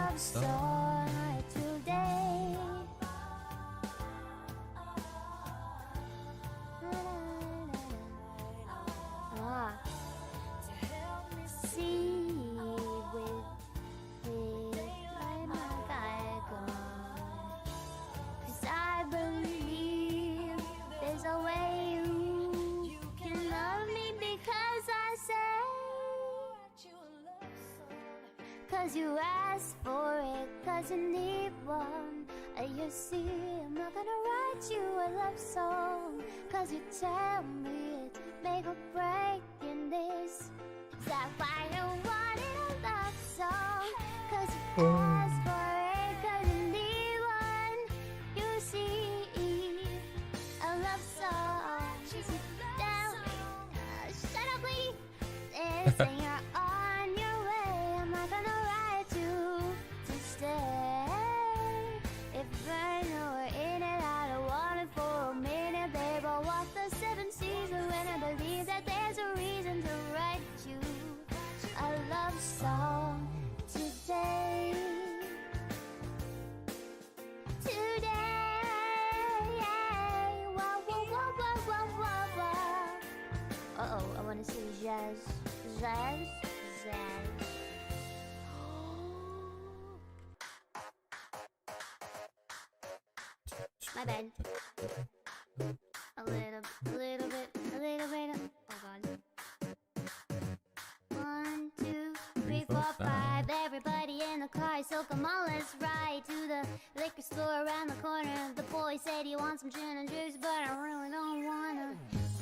love song today. See with my guy gone. 'Cause I believe there's a way you can love me because I say. 'Cause you asked for it, 'cause you need one. You see, I'm not gonna write you a love song, 'cause you tell me it's make or break in this. That's why you wanted a love song, 'cause you asked for it, 'cause you need one. You see, a love song. Down, shut up, please. Listen, you're on your way. I'm not gonna write you to stay. If I know we're in and out, I want it for a minute, babe. I'll walk the 7 seasons when I believe that there's a reason to write you a love song today. Today, whoa, whoa, whoa, whoa, whoa, whoa, whoa. Uh-oh, I wanna see jazz. Jazz? Jazz. My bad. A little bit. Oh god. 1, 2, 3, 4, 5. Everybody in the car, so come on, let's ride to the liquor store around the corner. The boy said he wants some gin and juice, but I really don't wanna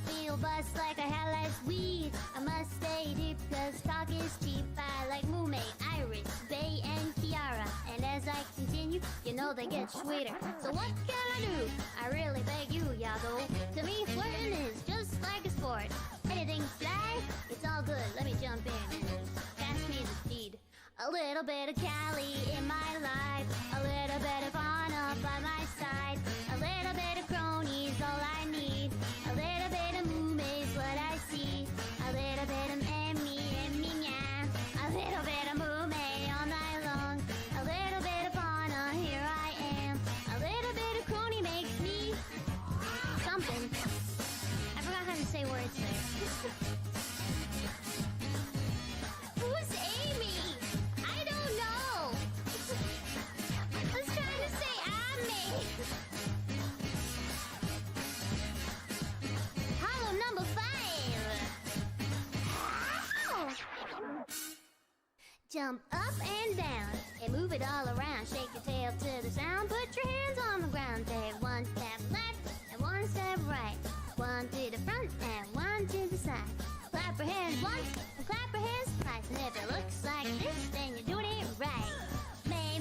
feel bust like I had last week. I must stay deep, 'cause talk is cheap. I like Mume, Iris, Bay, and Kiara. And as I continue, you know they get sweeter. So what can I do? I really beg you, Yago. To me, flirting is just like a sport. Anything's fly, it's all good. Let me jump in and pass me the speed. A little bit of Cali in my life, a little bit of Anna by my side, a little bit of cronies, all I need. A little bit of Mume's what I see. A little bit of Emmy, yeah. A little bit of Mume all night long. A little bit of Anna, here I am. A little bit of crony makes me something. I forgot how to say words there. Who's Amy? I don't know. I was trying to say Ame. Hollow number 5. Jump up and down and move it all around. Shake your tail to the sound. Put your hands on the ground. Take 1 step left and 1 step right. 1 to the front and 1 to the side. Clap your hands once and clap your hands twice. And if it looks like this, then you're doing it right. May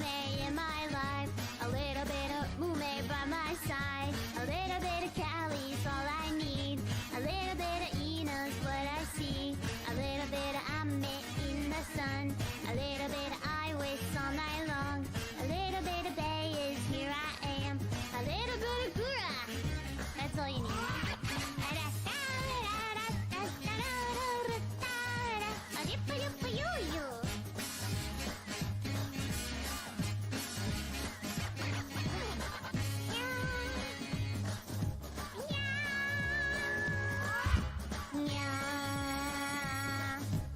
in my life, a little bit of Mume by my side. A little bit of Cali's all I need. A little bit of Ina's what I see. A little bit of Ame in the sun. A little bit of Iwis all night long. A little bit of Bay is here I am. A little bit of Gura. That's all you need.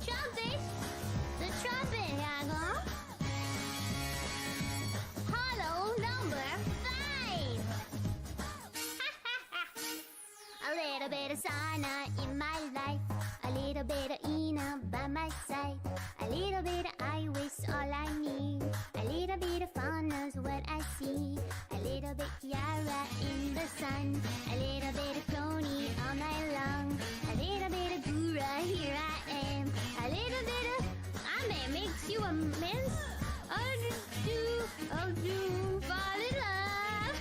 Trumpet! The trumpet, Yago! Hollow number 5! A little bit of Sana in my life. A little bit of Ina by my side. A little bit of Iwis, all I need. A little bit of Fauna's what I see. A little bit Kiara in the sun. A little bit of Crony all night long. A little bit of Gura, here I am. A little bit of Ame makes you a mess. Oh do, fall in love.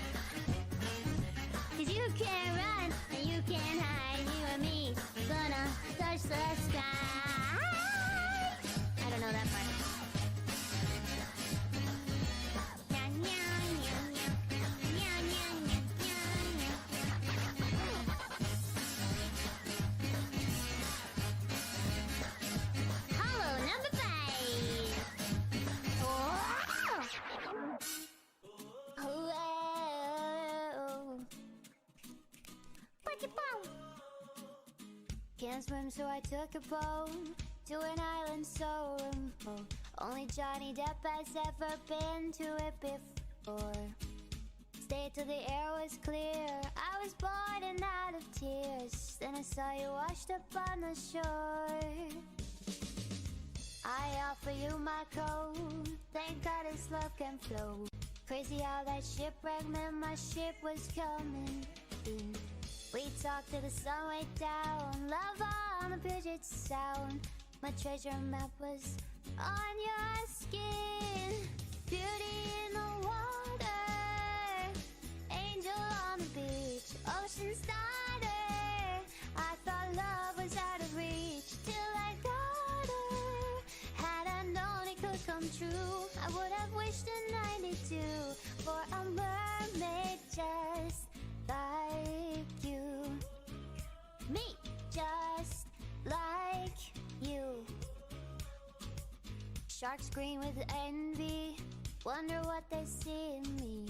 'Cause you can't run and you can't hide. You and me gonna touch the sky. I don't know that part. Hollow number 5. Can't swim, so I took a boat to an island so remote. Only Johnny Depp has ever been to it before. Stayed till the air was clear. I was bored and out of tears. Then I saw you washed up on the shore. I offer you my coat. Thank God his love can float. Crazy how that shipwreck meant my ship was coming in. We talked till the sun went down. Love on the Puget Sound. My treasure map was on your skin. Beauty in the water. Angel on the beach. Ocean starter. I thought love was out of reach till I got her. Had I known it could come true, I would have wished in 92 for a mermaid just like you. Me, just like you. Sharks green with envy, wonder what they see in me.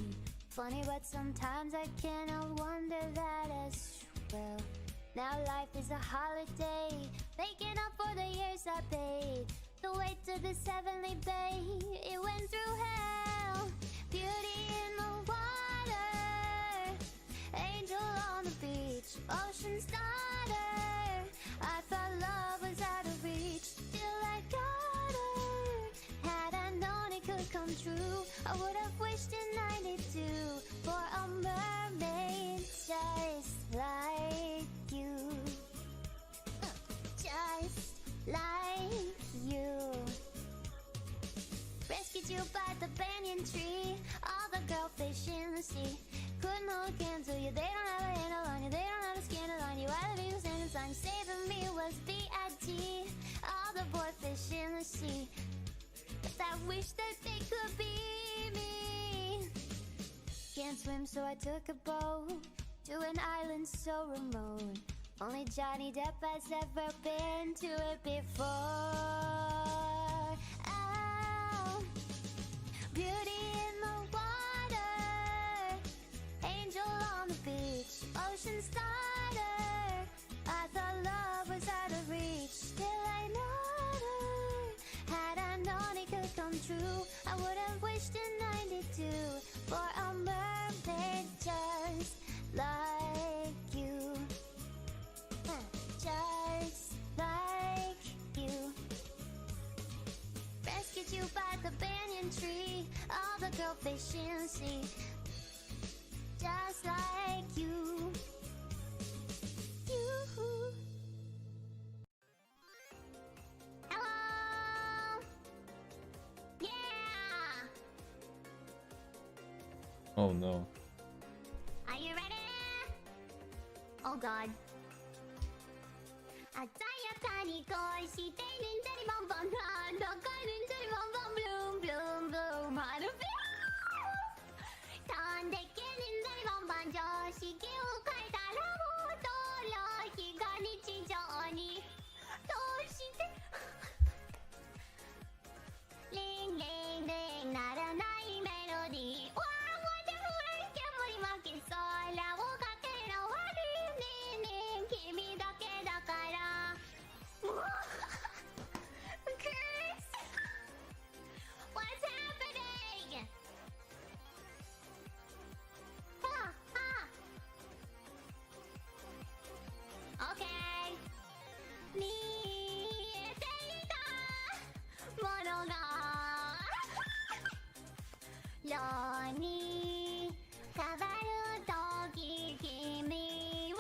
Funny, but sometimes I cannot wonder that as well. Now life is a holiday, making up for the years I paid. The way to this heavenly bay, it went through hell. Beauty in the water, angel on the beach, ocean starter. I thought love was out of reach till I got her. Had I known it could come true, I would have wished in 92 for a mermaid just like you. Just like you. Rescued you by the banyan tree. All the girlfish in the sea couldn't hold a candle to you. They don't have a handle on you. They don't have a scandal on you. I love you, standing sign. Saving me was B.I.T. All the boyfish in the sea, but I wish that they could be me. Can't swim, so I took a boat to an island so remote. Only Johnny Depp has ever been to it before. Oh, beauty in the water, angel on the beach, ocean starter. I thought love was out of reach till I know her. Had I known it could come true, I would have wished in 92 for a mermaid just like you. Just like you. Rescued you by the banyan tree. All the girlfish in the sea, just like you. You. Hello. Yeah. Oh no. Are you ready? Oh God. 鮮やかに恋してるんじゃりボンボンなんだかるんじゃりボンボンブルーンブルーンブルーンマルビュー飛んでけるんじゃりボンボン常識を変えたらもうとろ日が日常にどうしてリンリンリンならないメロディーわーわでも煙巻き空をかけろわリンリンリン君だけだからChris! What's happening? Okay. 見えていたものが色に変わるとき君は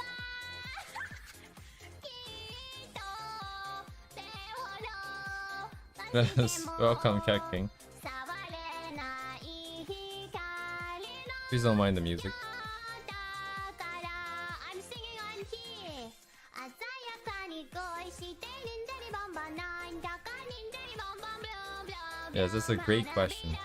Yes, welcome, Cat King. Please don't mind the music. Yes, that's a great question.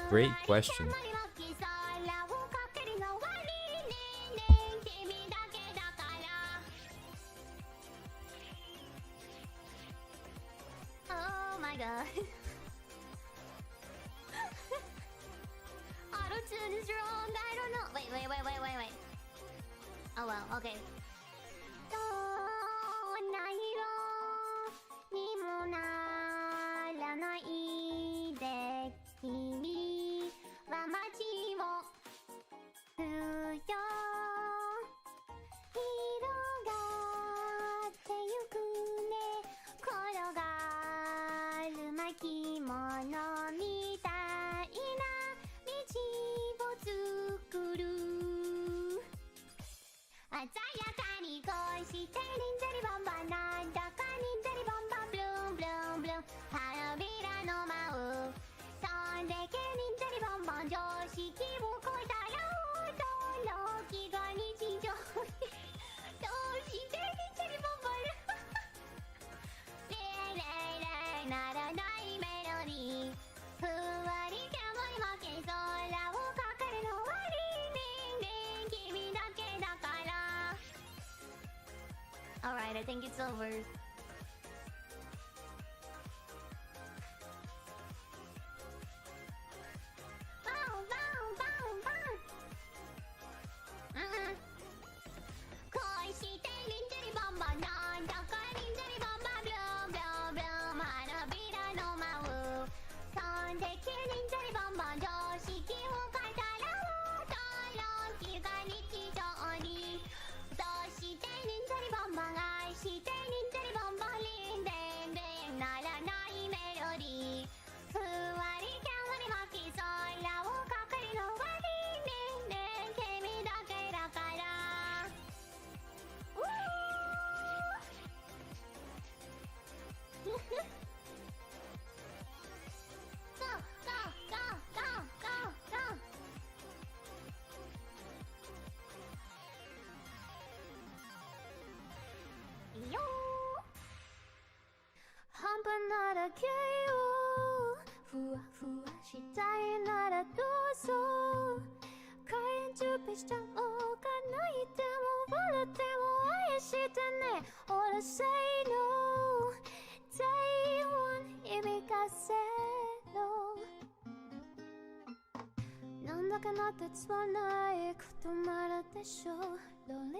Great question. Oh well, okay. どんな色にもならないで君は街をふよ広がってゆくね転がる巻物みたいな道を作る鮮やかに恋してリンザリボンバなんだかリンザリボンバブルーンブルーンブルーン花びらの舞うそんでけリンザリボンバン常識を超えたら驚きが日常どうしてリンザリボンバレイレイレイならないメロディーふわりキャモリ負け空をかかるのはリンリンリン君だけだから Alright, I think it's over. Bow, bow, bow, bow. 恋してリンジリボンボンなんだかリンジリボンボンブルーンブルーンブルーン花びらの舞うそんでけリンジリボンボン常識を変えたら驚きが日常にどうしてリンジリボンボン愛してリンジリボンボンリンデンデンならないメロディーふわりキャモリ巻き空をかかるのはリンデンデン君だけだからウーGo, go, go, go, go, go. いいよ半端ならけよふわふわしたいならどうぞ開演準備しちゃおうか泣いても笑っても愛してね All I say no Day one 響かせろなんだかなってつまないこともあるでしょロリロ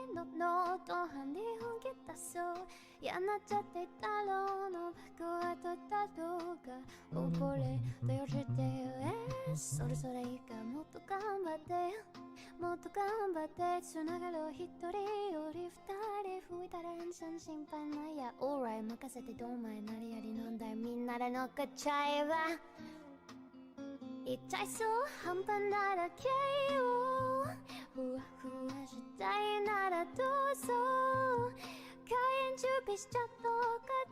リのノートハンディ本気出そう嫌なっちゃっていたろうの僕はどうだろうが溺れとよしてそれぞれいいかもっと頑張ってもっと頑張ってつながる一人より二人吹いたら全然心配ないや Alright 任せてどんまいなりやり飲んだみんなで乗っかっちゃえば言っちゃいそう半端ならけよふわふわしたいならどうぞ開演準備しちゃったか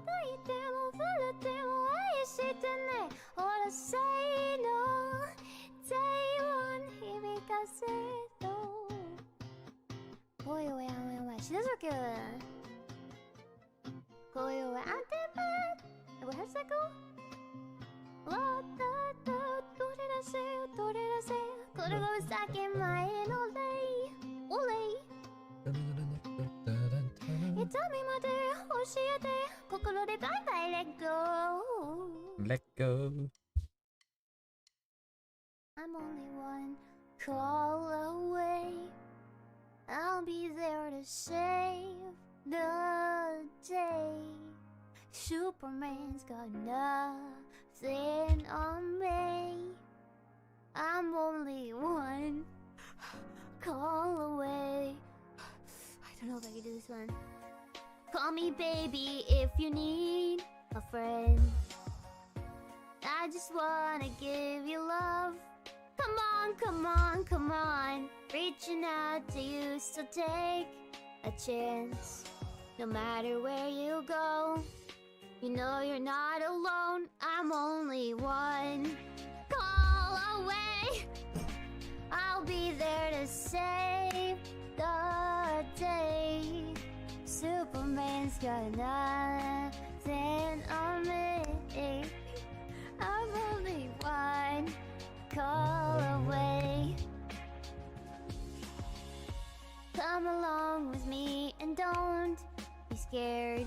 泣いても笑っても愛してね All I say no Day one 響かせろ恋をやめましだぞきゅ恋をやってばWhere's that go? わったと取り出せよ取り出せこれが先前のレイオレイ痛みまで教えて心でバイバイ Let go Let go. I'm only one call away I'll be there to save the day Superman's got nothing on me I'm only one call away I don't know if I can do this one Call me baby if you need a friend I just wanna give you love Come on, come on, come on Reaching out to you so take a chance No matter where you go You know you're not alone I'm only one call away I'll be there to save the day Superman's got nothing on me I'm only one call away Come along with me and don't be scared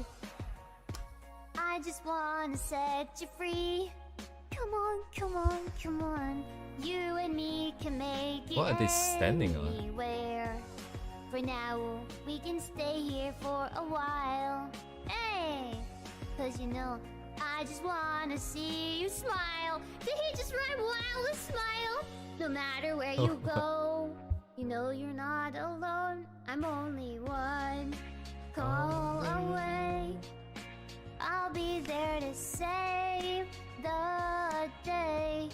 I just wanna set you free Come on, come on, come on You and me can make it What are they standing on? anywhere for now, we can stay here for a while. Hey, 'cause you know, I just wanna see you smile. Did he just rhyme wild with smile? No matter where you go, you know you're not alone. I'm only one call away. I'll be there to save the day.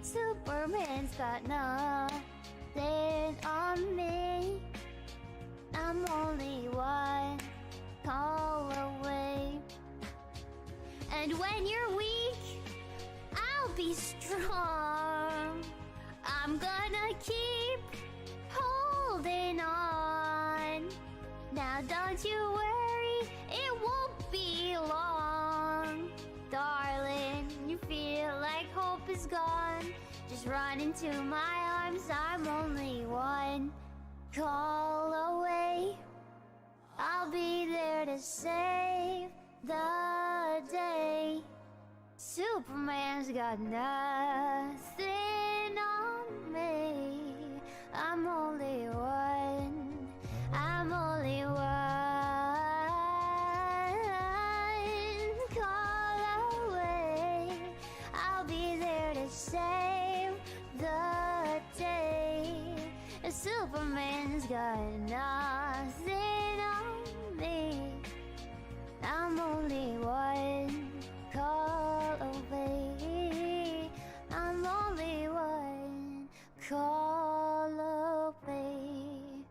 Superman's got nothing on me. I'm only one call away. And when you're weak, I'll be strong. I'm gonna keep holding on. Now don't you worry, it won't be long. Darling, you feel like hope is gone. Just run into my arms, I'm only one call away. I'll be there to save the day. Superman's got nothing on me. I'm only one. I'm only one call away. I'll be there to save the day. Superman's got nothing on me. I'm only one call away. I'm only one call away.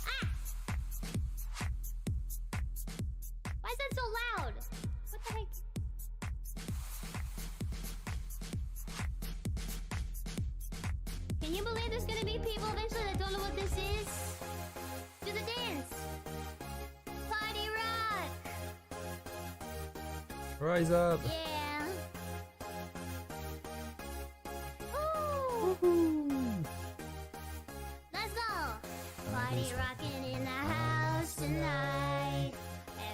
Ah! Why is that so loud? What the heck? Can you believe there's gonna be people eventually that don't know what this is? Do the dance! Party rock! Rise up. Yeah! Woo! Let's go! Party rocking in the house tonight.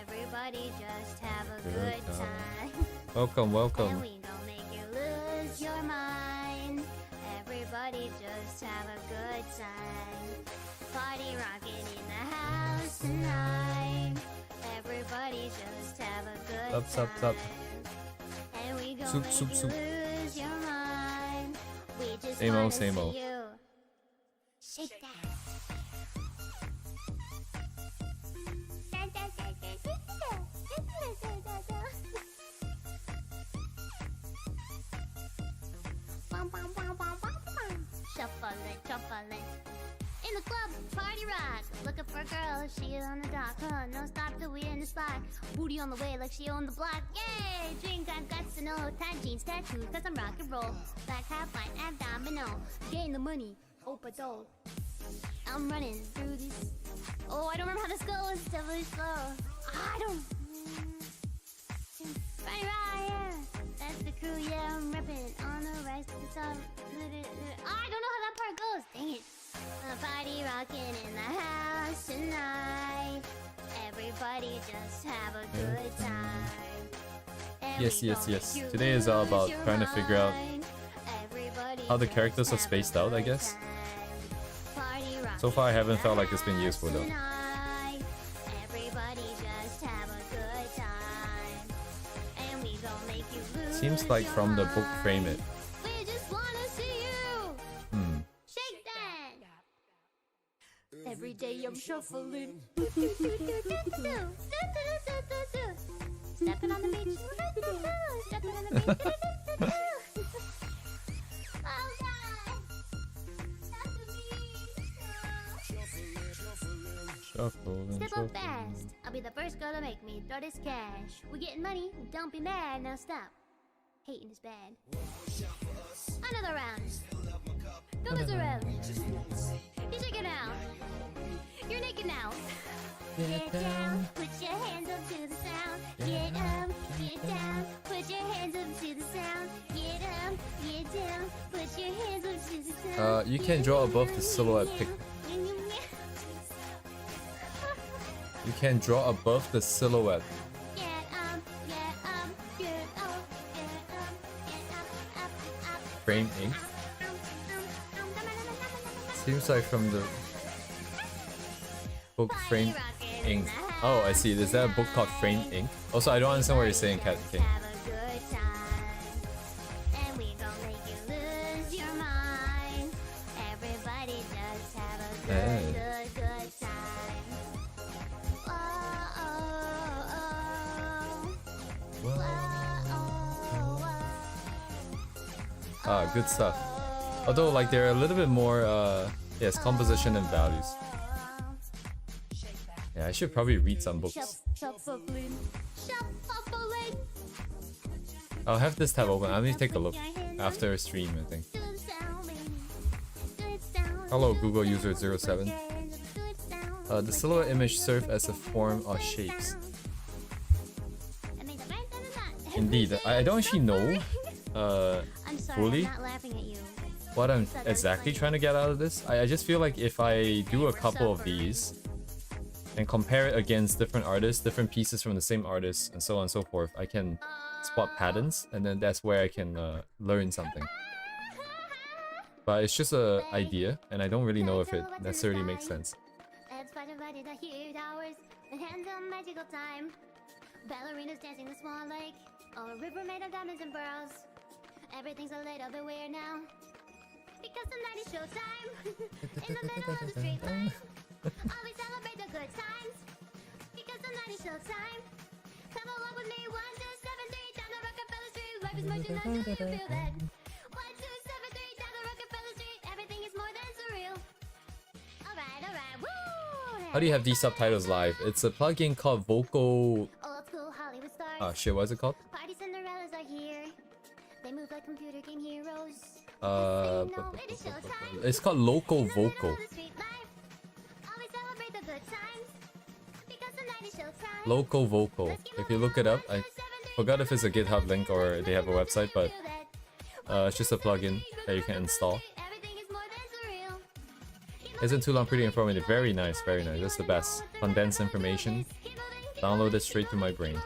Everybody just have a good time. Welcome, And welcome. we gon' make you lose your mind. Everybody just have a good time. Party rocking in the house tonight. Everybody just have a good Sup, time. sup, sup. And we gon' Soup, make soup, you soup. lose your mind. We just Same wanna old, same see old. you shake that. Shuffling, shuffling. In the club, party rock. Looking for a girl, she on the dock, huh? No stop till we in the spot. Booty on the way like she on the block. Yay! Drink, I've got to know. Tight jeans, tattoos, cause I'm rock and roll. Black hat, white abdominal. Getting the money, opa-do. I'm running through this. Oh, I don't remember how this goes. It's definitely slow. I don't. Right, yeah. That's the crew, yeah. I'm reppin' on the rise to the top. I don't know how that part goes. Dang it. A party rockin' in the house tonight. Everybody just have a good time. And Yes, we yes, gon' yes. make you Today is all lose about your trying to figure out mind. Everybody how the just characters are have a spaced out, I good guess. time. Party So far, I rockin' haven't in felt the like it's been useful though. house tonight. Everybody just have a good time. And we gon' make you lose Seems like your from the book Frame It. mind. We just wanna see you Hmm. shake that. Every day I'm shuffling. Stepping on the beach. Stepping on the beach. Oh God. That's the beach. Shuffle and Step shuffle. up fast. I'll be the first girl to make me throw this cash. We're getting money. Don't be mad. Now stop. Hating is bad. Another round. Go mess around. You shake it out. You're naked now. Get down. Put your hands up to the sound. Get up. Get down. Put your hands up to the sound. Get up. Get down. Put your hands up to the sound. You can draw above the silhouette pic. You can draw above the silhouette. Get up, get up, get up, get up, get up, up, up. Frame Ink. Seems like from the Book Frame Ink. Oh, I see. Is that a book called Frame Ink? Also, I don't understand what you're saying, Cat King. Ah, good stuff. Although, like, they're a little bit more, yes, composition and values. Yeah, I should probably read some books. I'll have this tab open. I need to take a look after stream, I think. Hello, Google user 07. The silhouette image serves as a form of shapes. Indeed, I don't actually know fully what I'm exactly trying to get out of this. I just feel like if I do a couple of these and compare it against different artists, different pieces from the same artist, and so on and so forth, I can spot patterns, and then that's where I can learn something. But it's just an idea, and I don't really know if it necessarily makes sense. Ballerinas dancing the small lake, or a river made of diamonds and pearls. Everything's a little bit weird now, because tonight is showtime. In the middle of the street light, always celebrate the good times, because tonight is showtime. Come along with me, 1, 2, 7, 3, down the Rockefeller Street. Life is marching on, do you feel that? 1, 2, 7, 3, down the Rockefeller Street. Everything is more than surreal. Alright, woo! How do you have these subtitles live? It's a plugin called Vocal. Oh shit, what is it called? Party Cinderellas are here. They move like computer game heroes. It's called Local Vocal. Local Vocal. If you look it up, I forgot if it's a GitHub link or they have a website, but it's just a plugin that you can install. Isn't too long, pretty informative. Very nice, very nice. That's the best. Condensed information. Download it straight to my brain.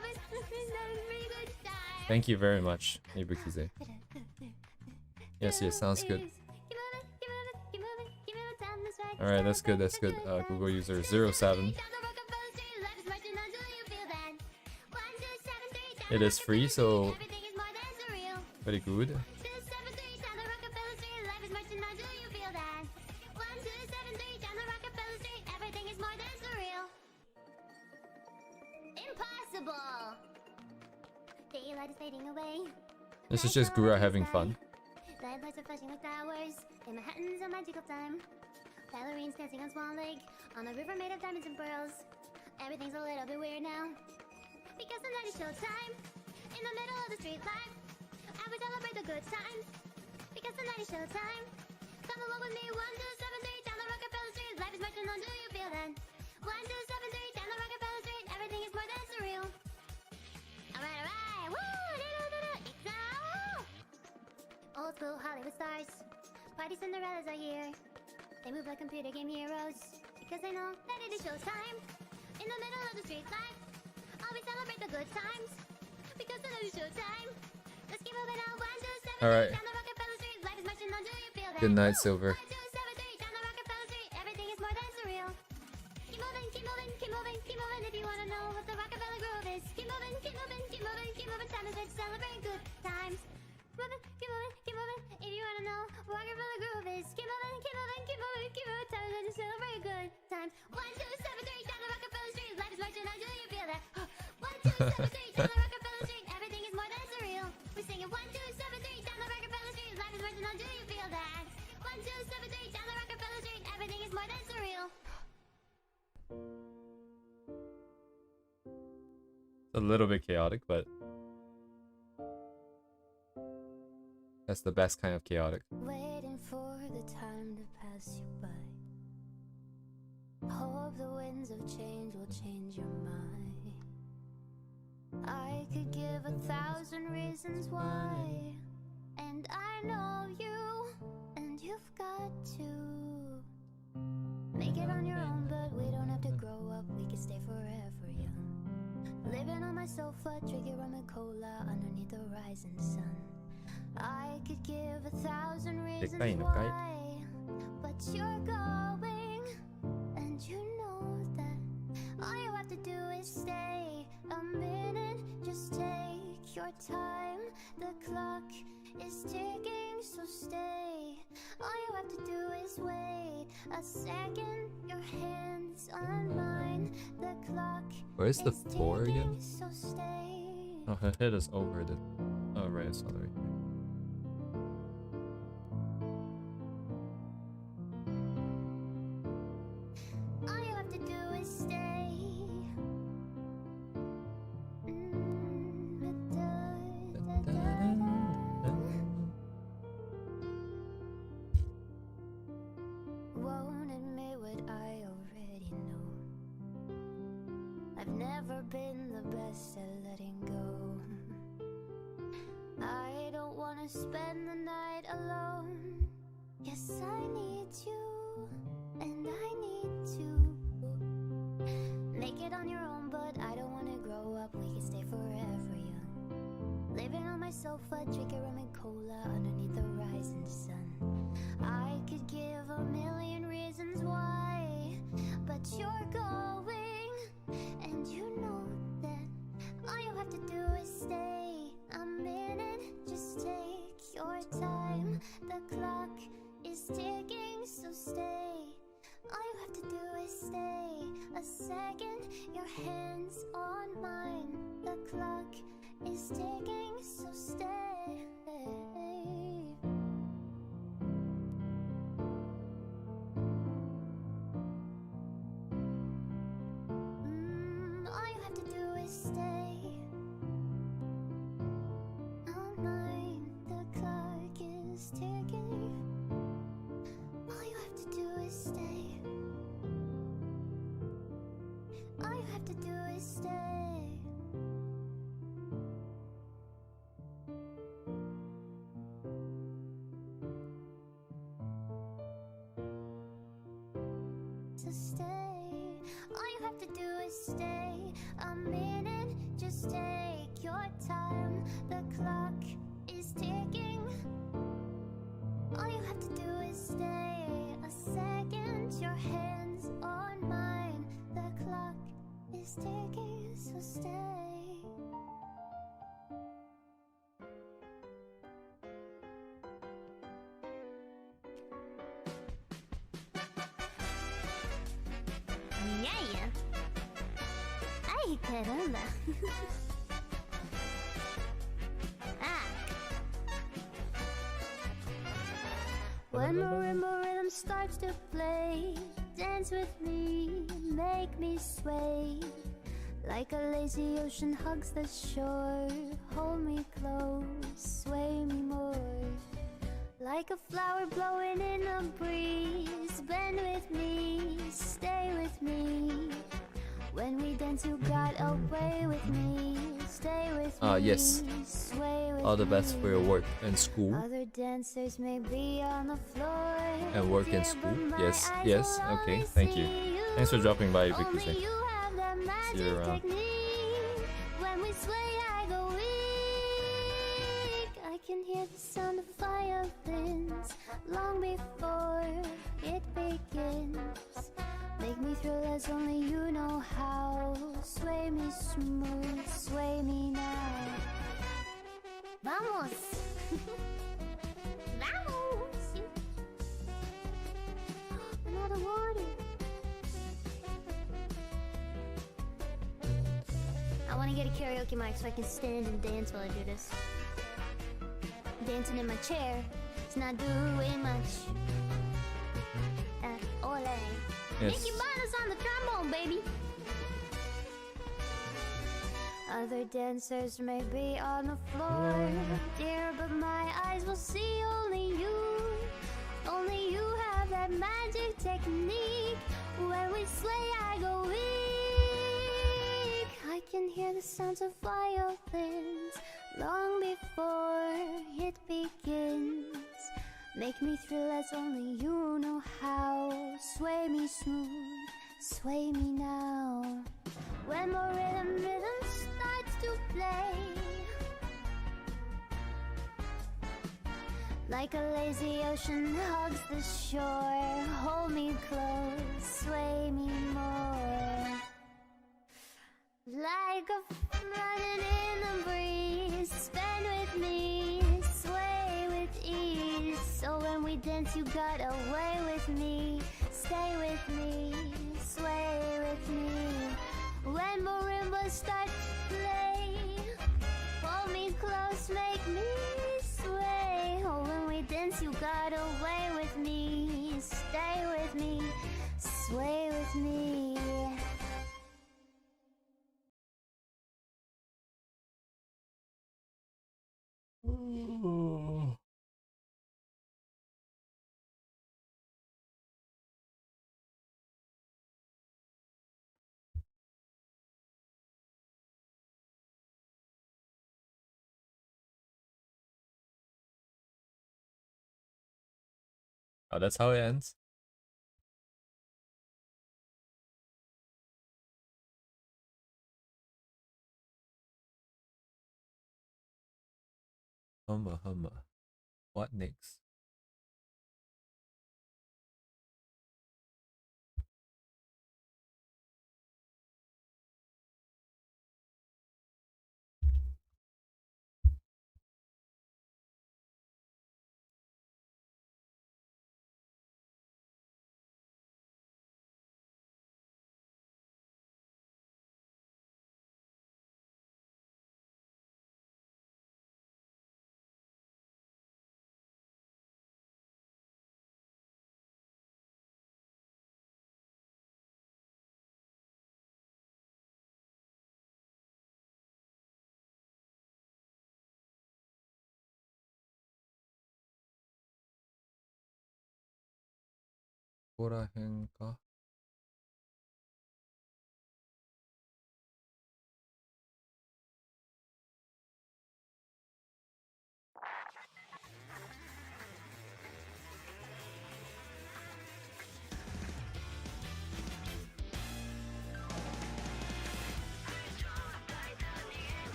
Thank you very much, Ibukize. Yes, sounds good. Alright, that's good, that's good. Google user 07. It is free, so very good. This is just Gura having fun. Lights are flashing like flowers. In Manhattan's a magical time. Ballerines dancing on Swan Lake, on a river made of diamonds and pearls. Everything's a little bit weird now, because tonight is showtime. In the middle of the street light, I will celebrate the good times, because tonight is showtime. Come along with me, 1, 2, 7, 3, down the Rockefeller Street. Life is marching on, do you feel that? 1, 2, 7, 3, down the Rockefeller Street. Everything is more than surreal. Alright, woo! Old school Hollywood stars, party Cinderellas are here. They move like computer game heroes, because they know that it is showtime. In the middle of the street light, always celebrate the good times, because it is showtime. Let's keep moving on. 1, 2, 7, Alright. down the Rockefeller Street. Life is marching on, do you feel that? Good night, Silver. 1, 2, 7, 3, down the Rockefeller Street. Everything is more than surreal. Keep moving, keep moving, keep moving, keep moving. If you wanna know what the Rockefeller groove is, keep moving, keep moving, keep moving, keep moving. Time is right to celebrate good times. Keep moving, keep moving. If you wanna know what Rockefeller groove is, keep moving, keep moving, keep moving, keep moving. Time is right to celebrate good times. 1, 2, 7, 3, down the Rockefeller Street. Life is marching on, do you feel that? 1, 2, 7, 3, down the Rockefeller Street. Everything is more than surreal. We sing it. 1, 2, 7, 3, down the Rockefeller Street. Life is marching on, do you feel that? 1, 2, 7, 3, down the Rockefeller Street. Everything is more than surreal. It's a little bit chaotic, but that's the best kind of chaotic. Waiting for the time to pass you by. Hope the winds of change will change your mind. I could give 1,000 reasons why, and I know you, and you've got to make it on your own, but we don't have to grow up, we can stay forever young. Living on my sofa, drinking rum and cola underneath the rising sun. I could give 1,000 reasons why, but you're going, and you know that a minute, just take your time. The clock is ticking, so stay. All you have to do is wait a second. Your hands on mine. The clock. Where's the floor again? So stay. Oh, her head is over the. Oh, right, it's not right here. All you have to do is stay. Won't admit what I already know. I've never been the best at letting go. I don't wanna spend the night alone. Yes, I need you, and I need to make it on your own, but I don't wanna grow up. We can stay forever young. Living on my sofa, drinking rum and cola underneath the rising sun. I could give a million reasons why, but you're going, and you know that all you have to do is stay a minute. Just take your time. The clock is ticking, so stay. All you have to do is stay a second. Your hands on mine. The clock is ticking, so stay. All you have to do is stay. On mine, the clock is ticking. All you have to do is stay. All you have to do is stay. So stay. All you have to do is stay a minute. Just take your time. The clock is ticking. All you have to do is stay a second. Your hands on mine. The clock is ticking, so stay. Yeah. Ay, caramba. When marimba rhythm starts to play, dance with me, make me sway. Like a lazy ocean hugs the shore, hold me close, sway me more. Like a flower blowing in a breeze, bend with me, stay with me. When we dance you got away with me, stay with me, yes. sway with All the best me. for your work and school. Other dancers may be on the floor And work in school. Yes, yes, okay, thank you. Thanks for dropping by, Vicky. Only you have that magic See you around. technique. When we sway, I go weak. I can hear the sound of violins long before it begins. Make me thrill as only you know how. Sway me smooth, sway me now. Vamos! Vamos! I'm out of water. I want to get a karaoke mic so I can stand and dance while I do this. Dancing in my chair, it's not doing much. Ole. Yes. Nicky Bonus on the trombone, baby. Other dancers may be on the floor, dear, but my eyes will see only you. Only you have that magic technique. When we sway, I go weak. I can hear the sounds of violins long before it begins. Make me thrill as only you know how. Sway me smooth, sway me now. When more rhythm starts to play, like a lazy ocean hugs the shore, hold me close, sway me more. Like a running in the breeze. Spend with me, sway with ease. So when we dance, you got away with me. Stay with me, sway with me. When marimba starts to play, hold me close, make me sway. Oh, when we dance, you got away with me. Stay with me, sway with me. Oh, that's how it ends? Humma, humma. What next?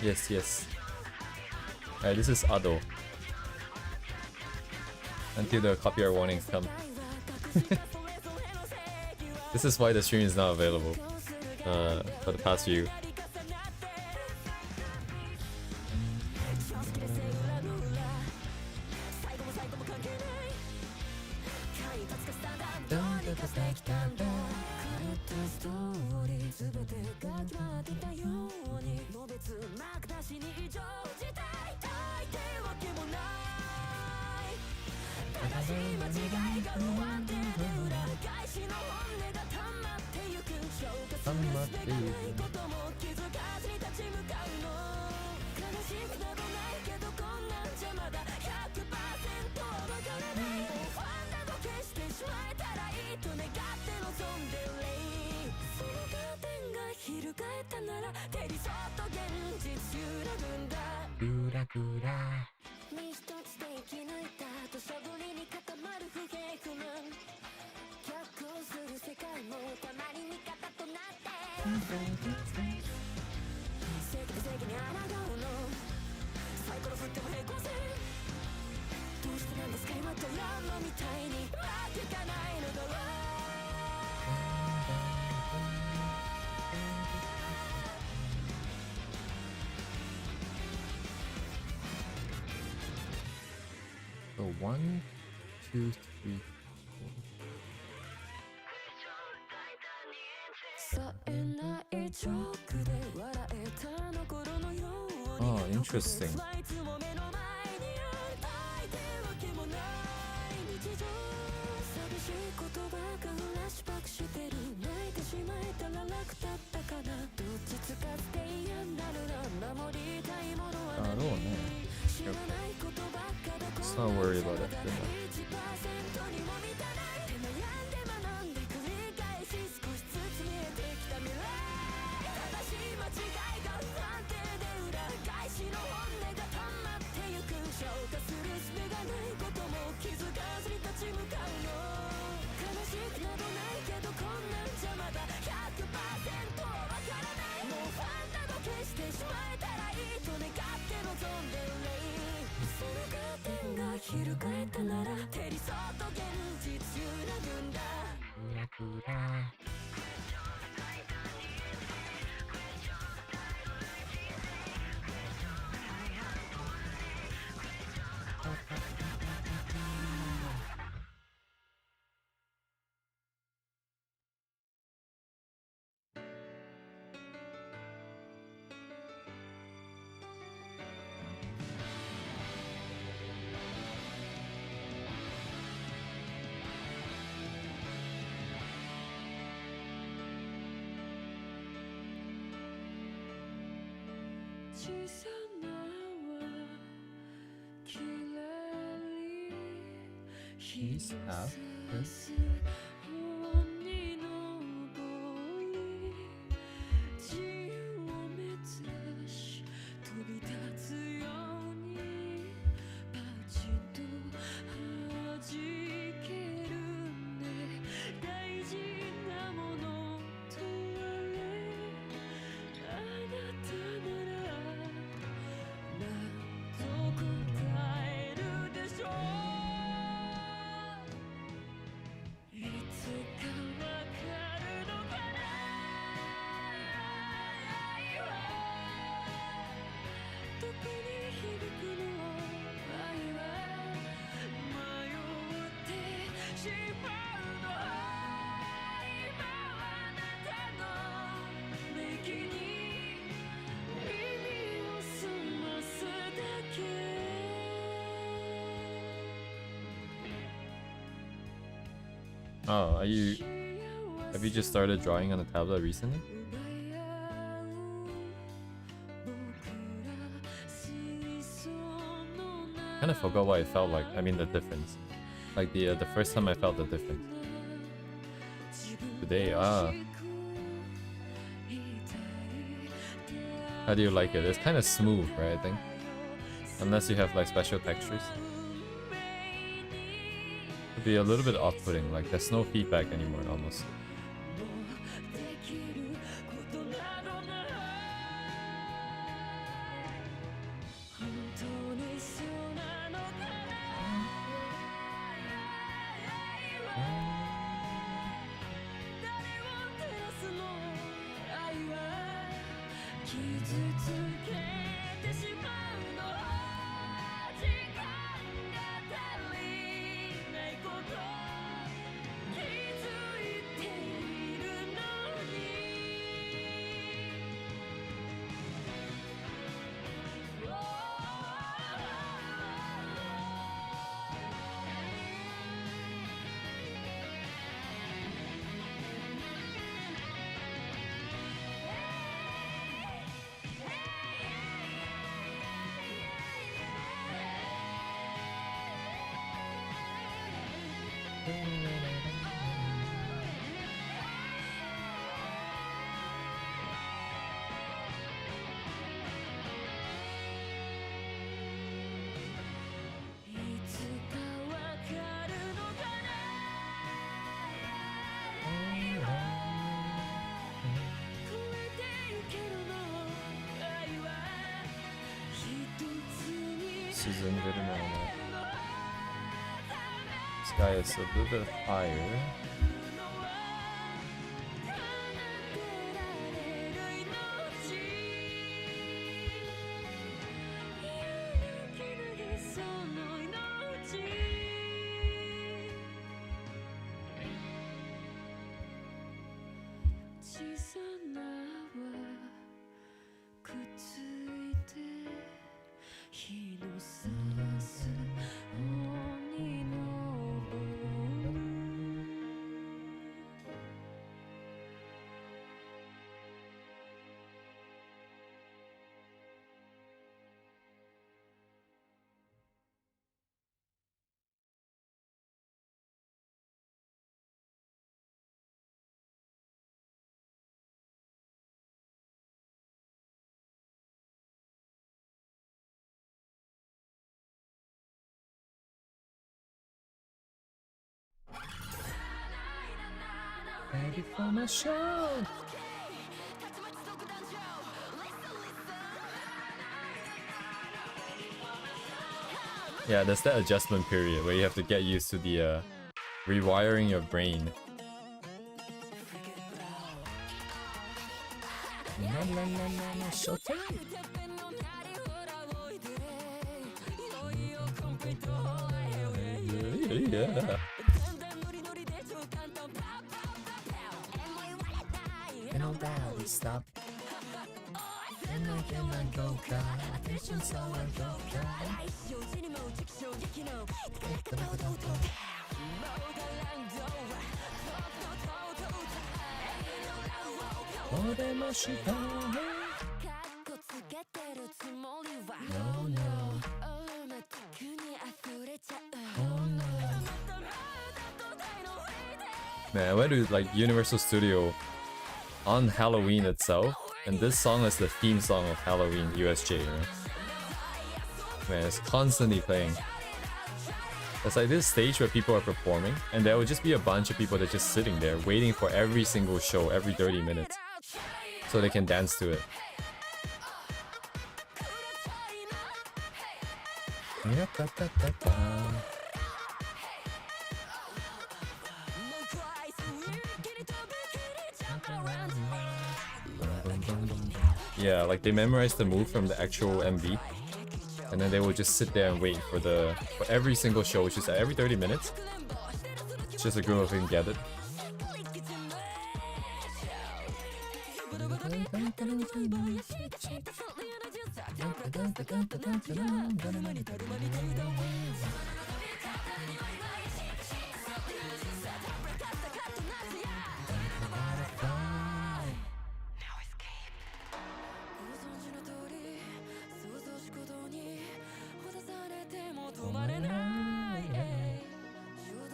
Yes, yes. Alright, this is Ado. Until the copyright warnings come. This is why the stream is not available for the past few. So 1, 2, 3, 4. Oh, interesting. Let's not worry about it for now. Peace out. Oh, have you just started drawing on a tablet recently? Kind of forgot what it felt like. I mean, the difference. Like the first time I felt the difference. Today, how do you like it? It's kind of smooth, right? I think, unless you have like special textures. It'd be a little bit off-putting. Like there's no feedback anymore, almost. Season good amount. Sky is a little bit higher. Ready for my show. Yeah, there's that adjustment period where you have to get used to the rewiring your brain. Showtime. Yeah. Nobody stop. Can I go cry? Attention, so I go cry. Man, I went to like Universal Studio on Halloween itself, and this song is the theme song of Halloween USJ, right? Man, it's constantly playing. It's like this stage where people are performing, and there will just be a bunch of people that are just sitting there waiting for every single show every 30 minutes so they can dance to it. Yeah, like they memorize the move from the actual MV, and then they will just sit there and wait for every single show, which is every 30 minutes. It's just a group of them gathered.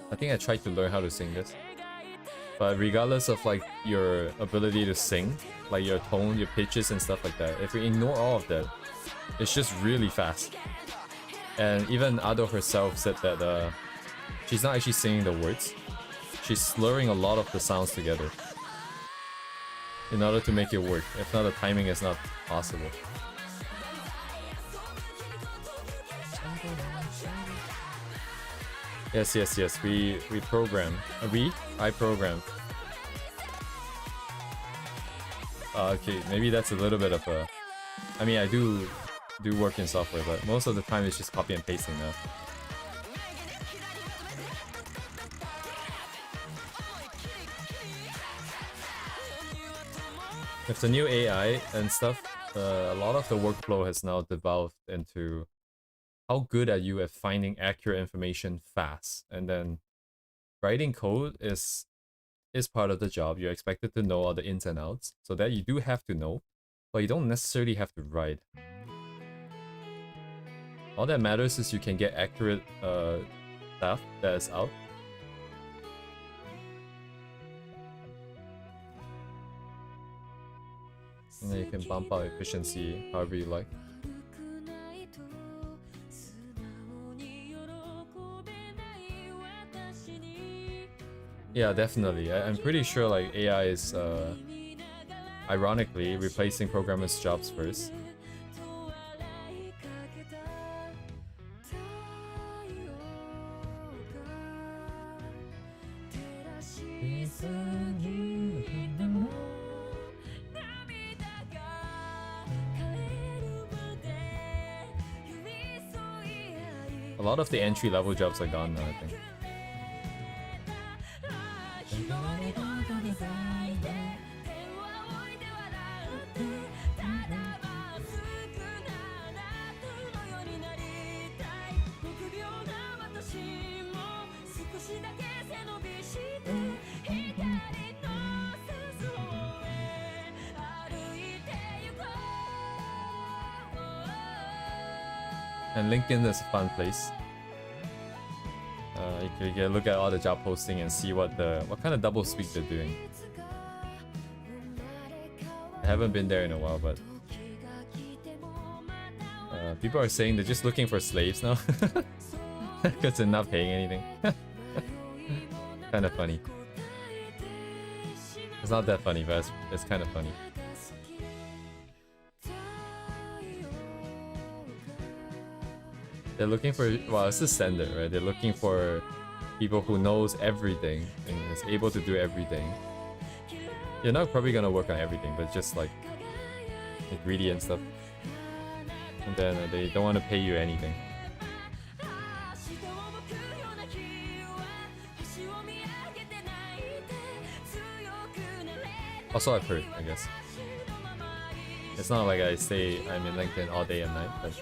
I think I tried to learn how to sing this, but regardless of like your ability to sing, like your tone, your pitches and stuff like that, if we ignore all of that, it's just really fast. And even Ado herself said that she's not actually singing the words, she's slurring a lot of the sounds together in order to make it work. If not, the timing is not possible. Yes, we program. I program. Okay, maybe that's a little bit of a... I mean, I do work in software, but most of the time it's just copy and pasting now. With the new AI and stuff, a lot of the workflow has now devolved into how good are you at finding accurate information fast, and then writing code is part of the job. You're expected to know all the ins and outs, so that you do have to know, but you don't necessarily have to write. All that matters is you can get accurate stuff that is out. And then you can bump out efficiency however you like. Yeah, definitely. I'm pretty sure like AI is ironically replacing programmers' jobs first. A lot of the entry-level jobs are gone now, I think. And LinkedIn is a fun place. You can look at all the job posting and see what kind of double speak they're doing. I haven't been there in a while, but people are saying they're just looking for slaves now because they're not paying anything. Kind of funny. It's not that funny, but it's kind of funny. They're looking for, well, it's a sender, right? They're looking for people who knows everything and is able to do everything. You're not probably gonna work on everything, but just like greedy and stuff. And then they don't want to pay you anything. Also, I've heard, I guess. It's not like I say I'm in LinkedIn all day and night, but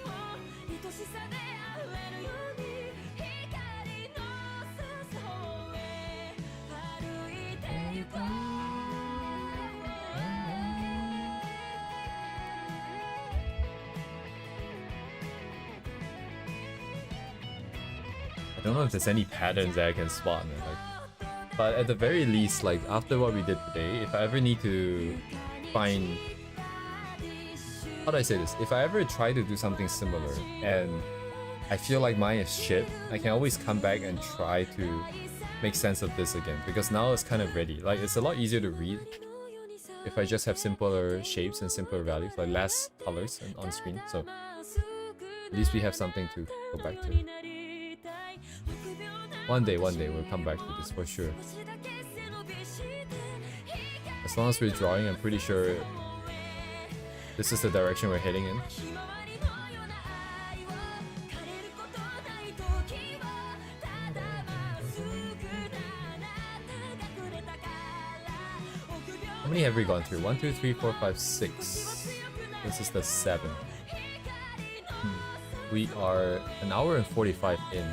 I don't know if there's any patterns that I can spot. Like, But at the very least, like after what we did today, if I ever need to find, how do I say this? If I ever try to do something similar and I feel like mine is shit, I can always come back and try to make sense of this again, because now it's kind of ready. Like it's a lot easier to read if I just have simpler shapes and simpler values, like less colors on screen. So at least we have something to go back to. One day we'll come back to this for sure. As long as we're drawing, I'm pretty sure this is the direction we're heading in. How many have we gone through? 1, 2, 3, 4, 5, 6. This is the 7. We are an hour and 45 in.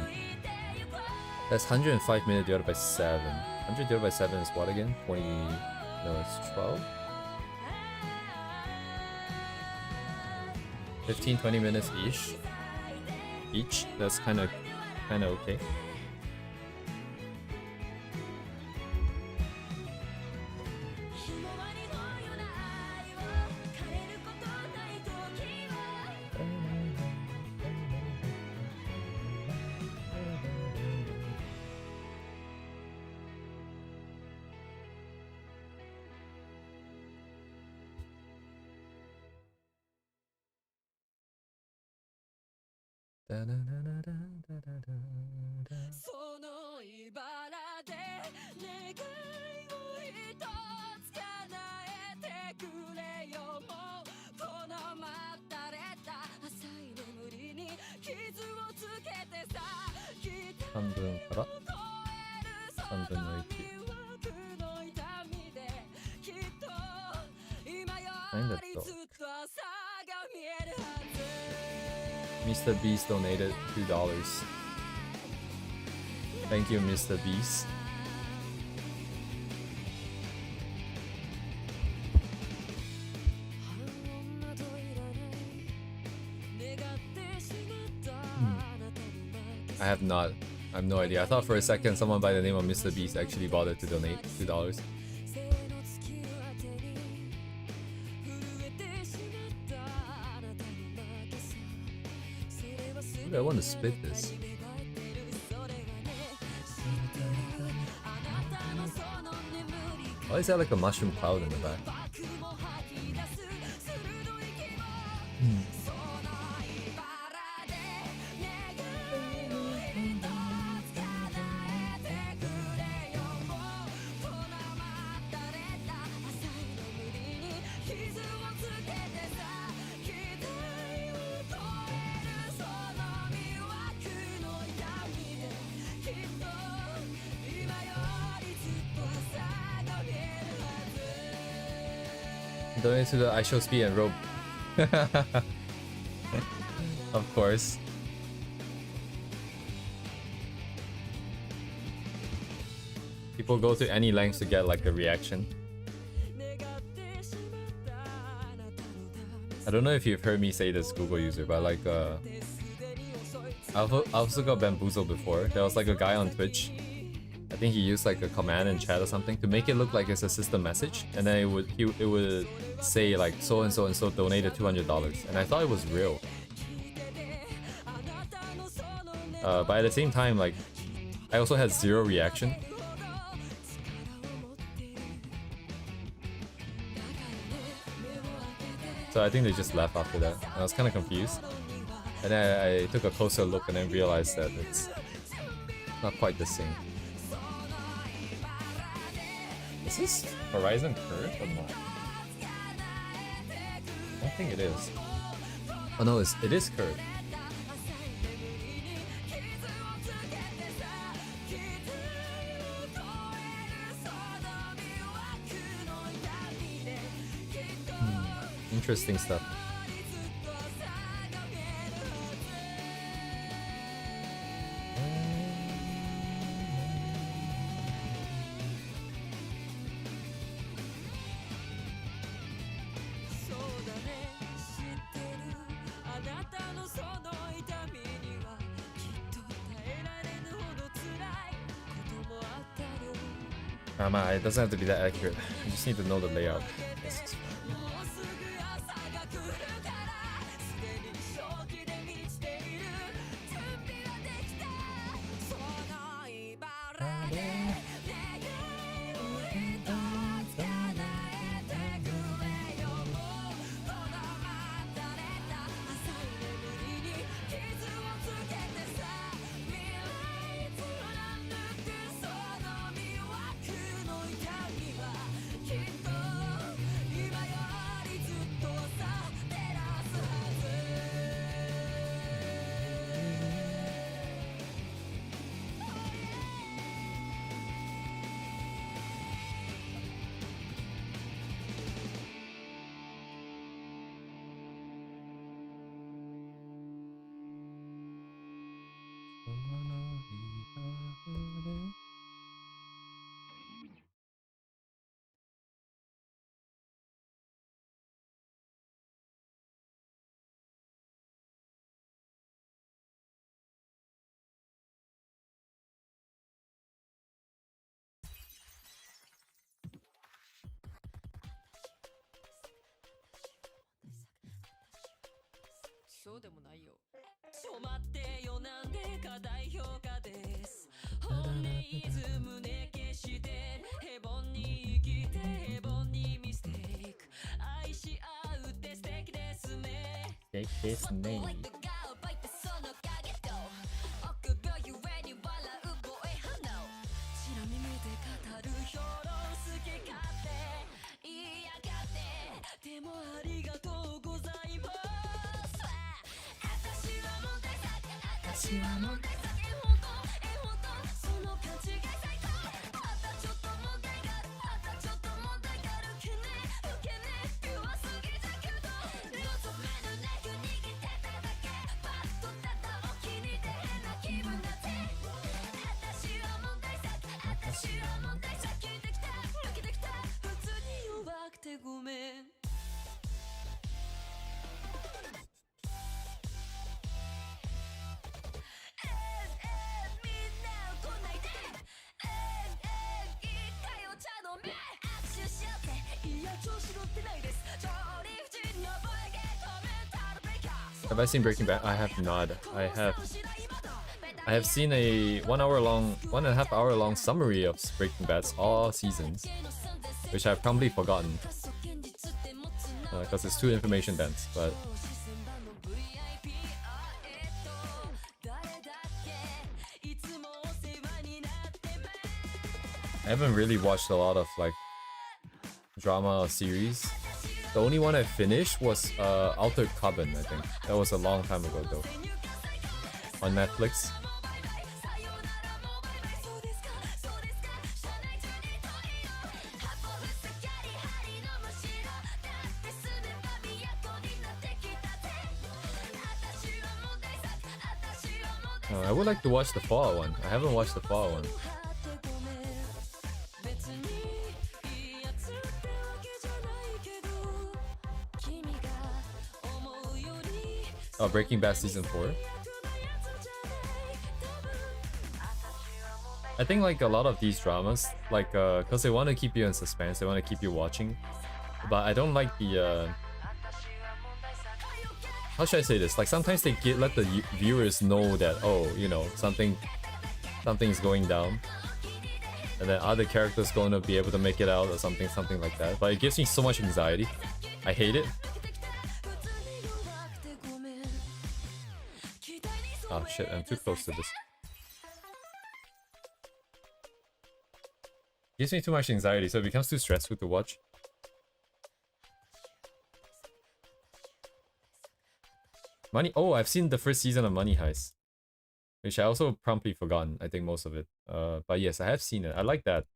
That's 105 minutes divided by 7. 100 divided by 7 is what again? 20... No, it's 12? 15, 20 minutes each. That's kind of okay. Mr. Beast donated $2. Thank you, Mr. Beast. I have no idea. I thought for a second someone by the name of Mr. Beast actually bothered to donate $2. I want to split this. Why is that like a mushroom cloud in the back? Donate to the I Show Speed and Rope. Of course. People go to any lengths to get like a reaction. I don't know if you've heard me say this, Google user, but like I also got bamboozled before. There was like a guy on Twitch. I think he used like a command in chat or something to make it look like it's a system message, and then it would say like so and so and so donated $200, and I thought it was real. But at the same time, like I also had zero reaction. So I think they just left after that. I was kind of confused, and then I took a closer look and then realized that it's not quite the same. Is this Horizon curved or not? I don't think it is. Oh no, it is curved. Interesting stuff. It doesn't have to be that accurate. You just need to know the layout. Yes. Take his name. Have I seen Breaking Bad? I have not. I have seen a 1.5 hour long summary of Breaking Bad's all seasons, which I've probably forgotten because it's too information dense. But I haven't really watched a lot of like drama or series. The only one I finished was Altered Carbon, I think. That was a long time ago though. On Netflix. I would like to watch the Fallout one. I haven't watched the Fallout one. Oh, Breaking Bad Season 4. I think like a lot of these dramas, like cause they want to keep you in suspense, they want to keep you watching. But I don't like the how should I say this? Like sometimes they let the viewers know that, oh, you know, something's going down, and then other characters going to be able to make it out or something like that. But it gives me so much anxiety. I hate it. Oh shit, I'm too close to this. Gives me too much anxiety, so it becomes too stressful to watch. Money. Oh, I've seen the first season of Money Heist, which I also promptly forgotten. I think most of it. But yes, I have seen it. I like that.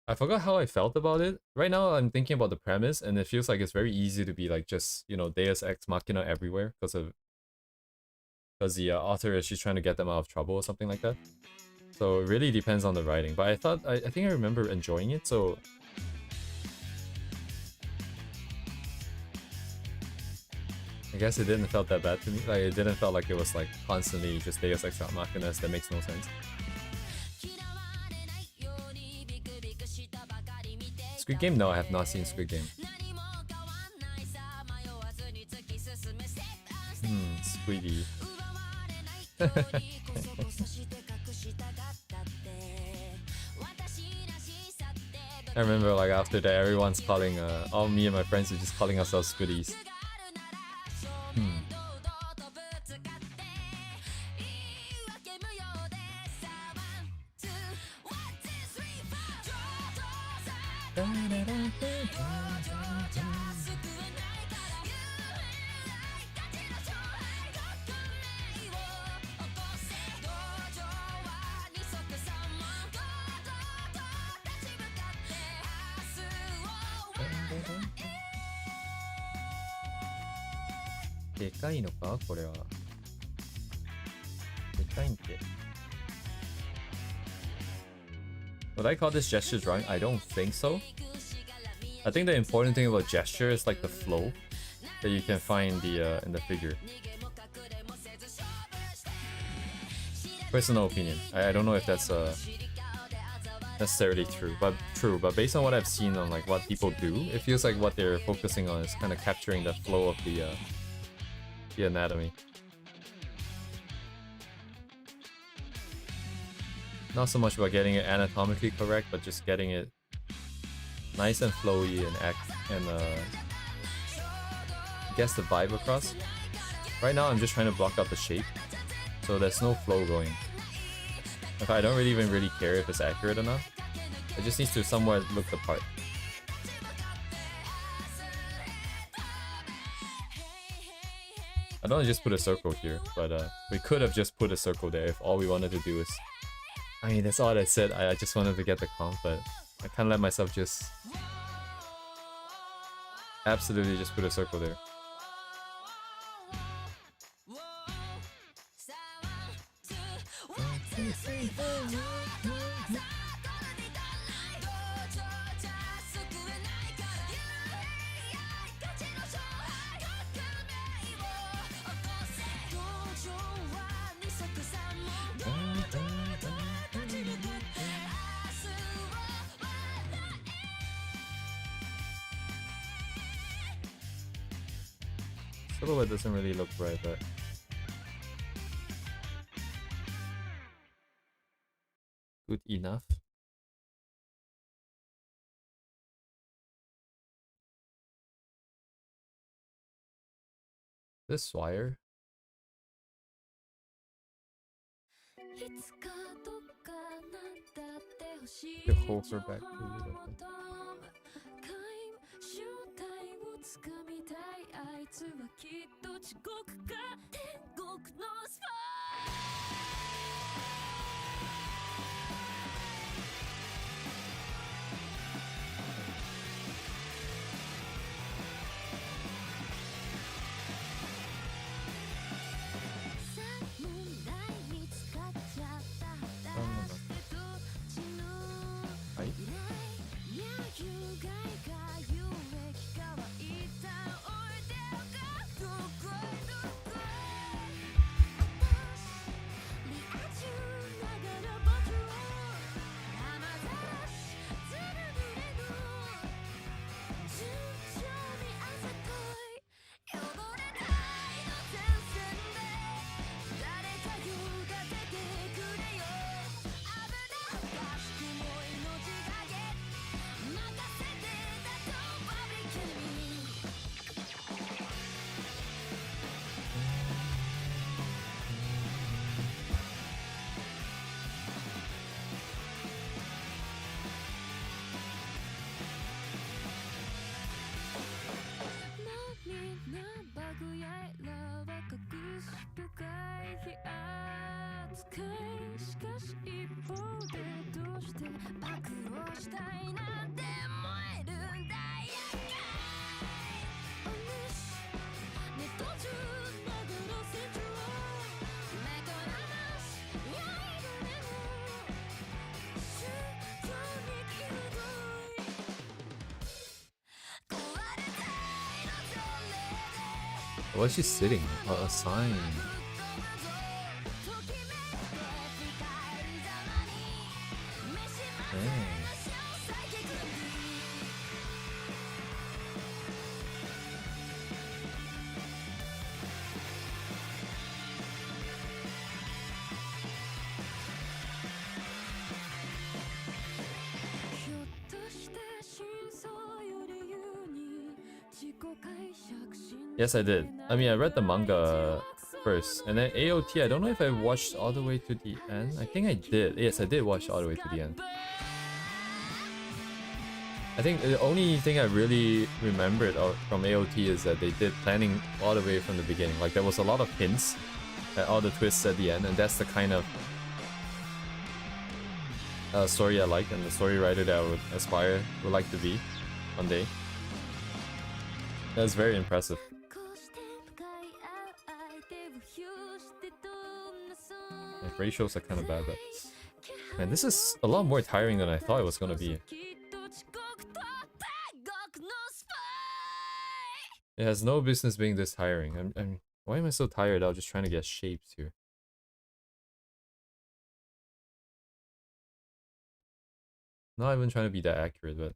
I forgot how I felt about it. Right now, I'm thinking about the premise, and it feels like it's very easy to be like just, you know, Deus Ex Machina everywhere because the author is just trying to get them out of trouble or something like that. So it really depends on the writing. But I think I remember enjoying it. So I guess it didn't felt that bad to me. Like it didn't felt like it was like constantly just Deus Ex Machina. That makes no sense. Squid Game? No, I have not seen Squid Game. Squiddy. I remember like after that everyone's calling all me and my friends are just calling ourselves Squiddies. Hmm. でかいのかこれは。でかいんって。Would I call this gesture drawing? I don't think so. I think the important thing about gesture is like the flow that you can find in the figure. Personal opinion. I don't know if that's necessarily true, but based on what I've seen on like what people do, it feels like what they're focusing on is kind of capturing the flow of the anatomy. Not so much about getting it anatomically correct, but just getting it nice and flowy and I guess the vibe across. Right now I'm just trying to block out the shape, so there's no flow going. I don't even really care if it's accurate or not. It just needs to somewhat look the part. I don't want to just put a circle here, but we could have just put a circle there if all we wanted to do is... I mean, that's all I said. I just wanted to get the comp, but I can't let myself just... absolutely just put a circle there. Silhouette doesn't really look right, but good enough. This wire. You hold her back a little bit. What's she sitting? A sign. Dang. Yes, I did. I mean, I read the manga first, and then AOT, I don't know if I watched all the way to the end. I think I did. Yes, I did watch all the way to the end. I think the only thing I really remembered from AOT is that they did planning all the way from the beginning. Like, there was a lot of hints at all the twists at the end, and that's the kind of story I like, and the story writer that I would like to be one day. That's very impressive. Like, ratios are kind of bad, but man, this is a lot more tiring than I thought it was gonna be. It has no business being this tiring. Why am I so tired? I was just trying to get shapes here. Not even trying to be that accurate, but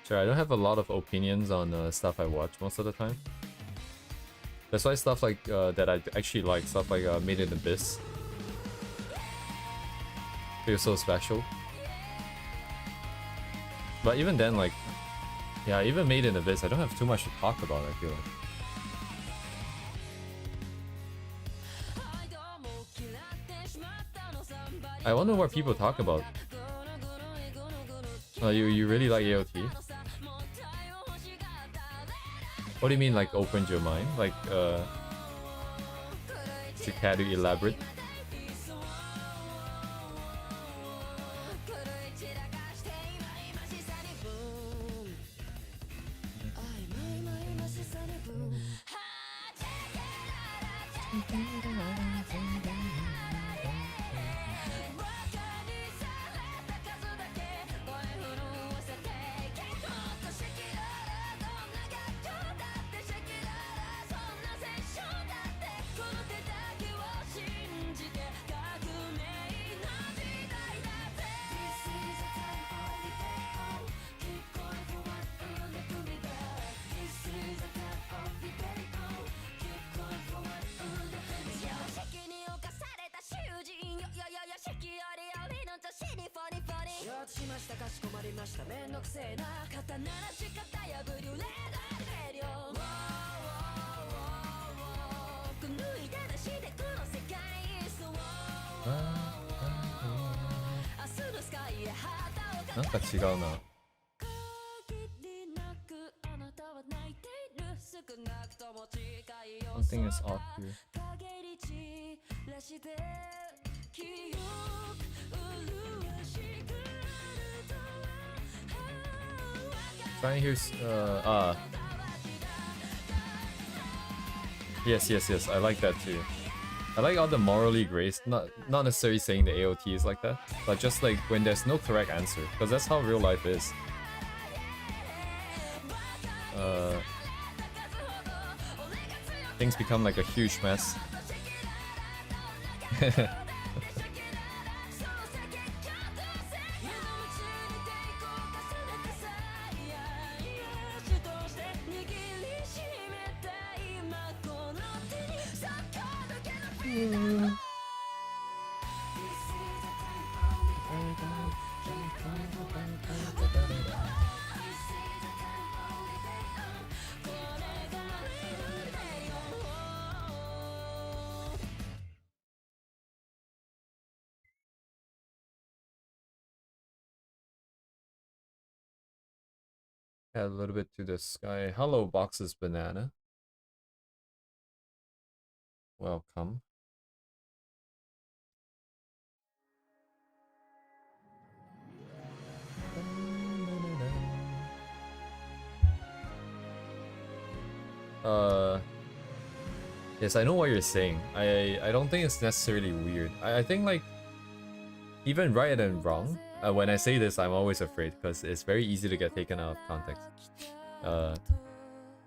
sure, I don't have a lot of opinions on stuff I watch most of the time. That's why stuff like that I actually like, stuff like Made in Abyss, feels so special. But even then, like, yeah, even Made in Abyss, I don't have too much to talk about, I feel like. I wonder what people talk about. Oh, you really like AOT? What do you mean, like, opened your mind? Like, do you care to elaborate? Something is off here. Trying here. Yes. I like that too. I like all the morally gray. Not necessarily saying the AOT is like that, but just like when there's no correct answer, because that's how real life is. Things become like a huge mess. Add a little bit to the sky. Hello, Boxes Banana. Welcome. Yes, I know what you're saying. I don't think it's necessarily weird. I think, like, even right and wrong, when I say this, I'm always afraid because it's very easy to get taken out of context.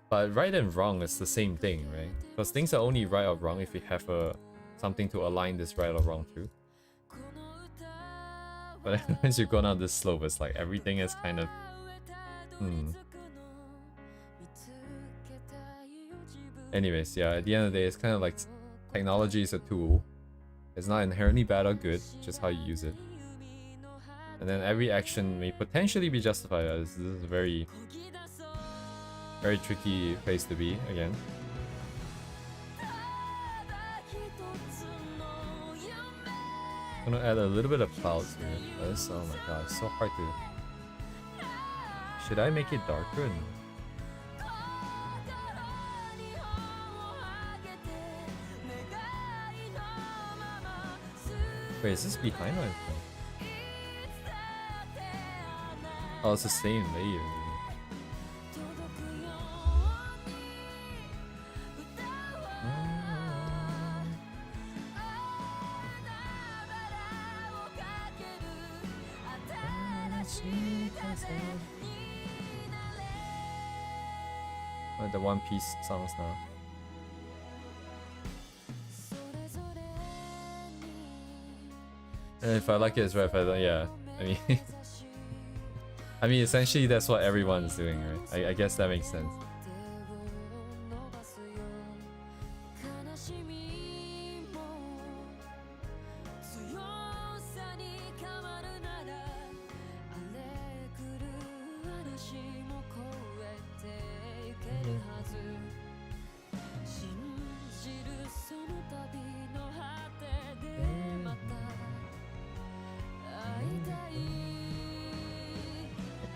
But right and wrong is the same thing, right? Because things are only right or wrong if you have something to align this right or wrong to. But once you've gone on this slope, it's like everything is kind of... Anyways, yeah, at the end of the day, it's kind of like technology is a tool. It's not inherently bad or good, just how you use it. And then every action may potentially be justified. This is a very, very tricky place to be again. I'm gonna add a little bit of clouds here. This, oh my god, it's so hard to. Should I make it darker? Wait, is this behind or in front? Oh, it's the same layer. Oh, the One Piece songs now. And if I like it, it's right. If I don't, yeah. I mean, I mean, essentially that's what everyone is doing, right? I guess that makes sense.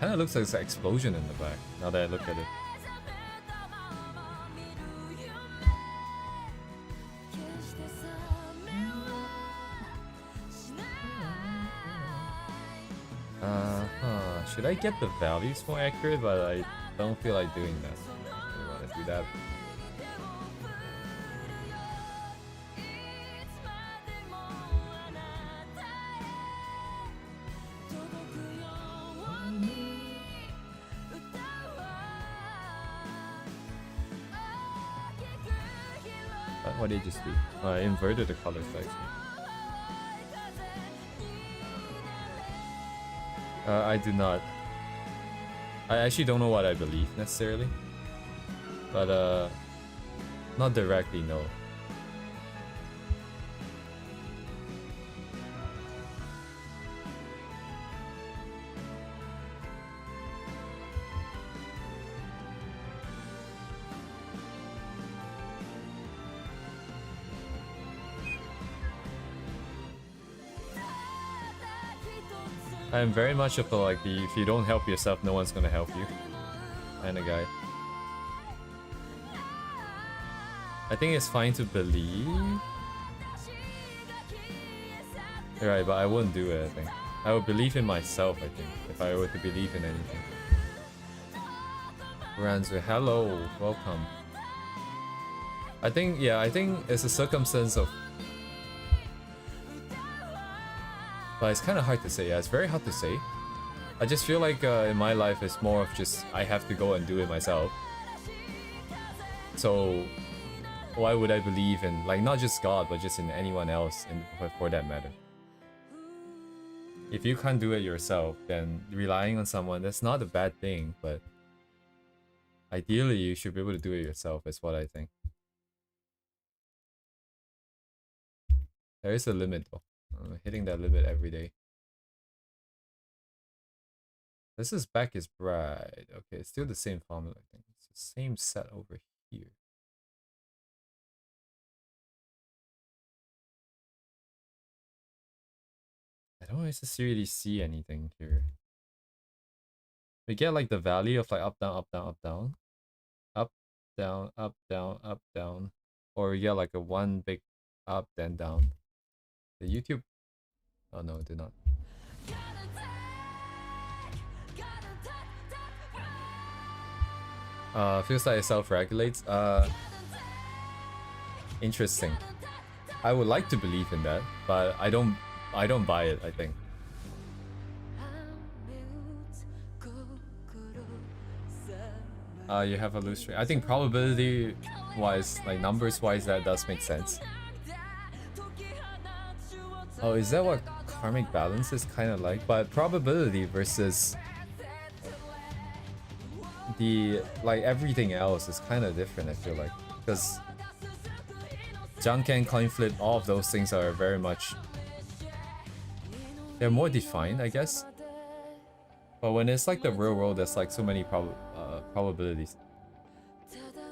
Kinda looks like it's an explosion in the back, now that I look at it. Should I get the values more accurate? But I don't feel like doing that. I don't want to do that. What did you just do? I inverted the color selection. I do not. I actually don't know what I believe necessarily. But not directly, no. I'm very much of the like the if you don't help yourself, no one's gonna help you kind of guy. I think it's fine to believe. Right, but I wouldn't do it, I think. I would believe in myself, I think, if I were to believe in anything. Ranzu, hello, welcome. I think, yeah, I think it's a circumstance of... But it's kind of hard to say, yeah, it's very hard to say. I just feel like in my life it's more of just, I have to go and do it myself. So, why would I believe in, like, not just God, but just in anyone else for that matter? If you can't do it yourself, then relying on someone, that's not a bad thing, but ideally you should be able to do it yourself, is what I think. There is a limit though. Hitting that limit every day. This back is bright. Okay, it's still the same formula, I think. It's the same set over here. I don't necessarily see anything here. We get like the value of like up, down, up, down, up, down. Up, down, up, down, up, down. Or we get like a one big up, then down. The YouTube... Oh no, it did not. Feels like it self-regulates. Interesting. I would like to believe in that, but I don't buy it, I think. You have a loose string. I think probability wise, like numbers wise, that does make sense. Oh, is that what karmic balance is kind of like? But probability versus the like everything else is kind of different, I feel like, because Janken, coin flip, all of those things are very much... They're more defined, I guess. But when it's like the real world, there's like so many probabilities.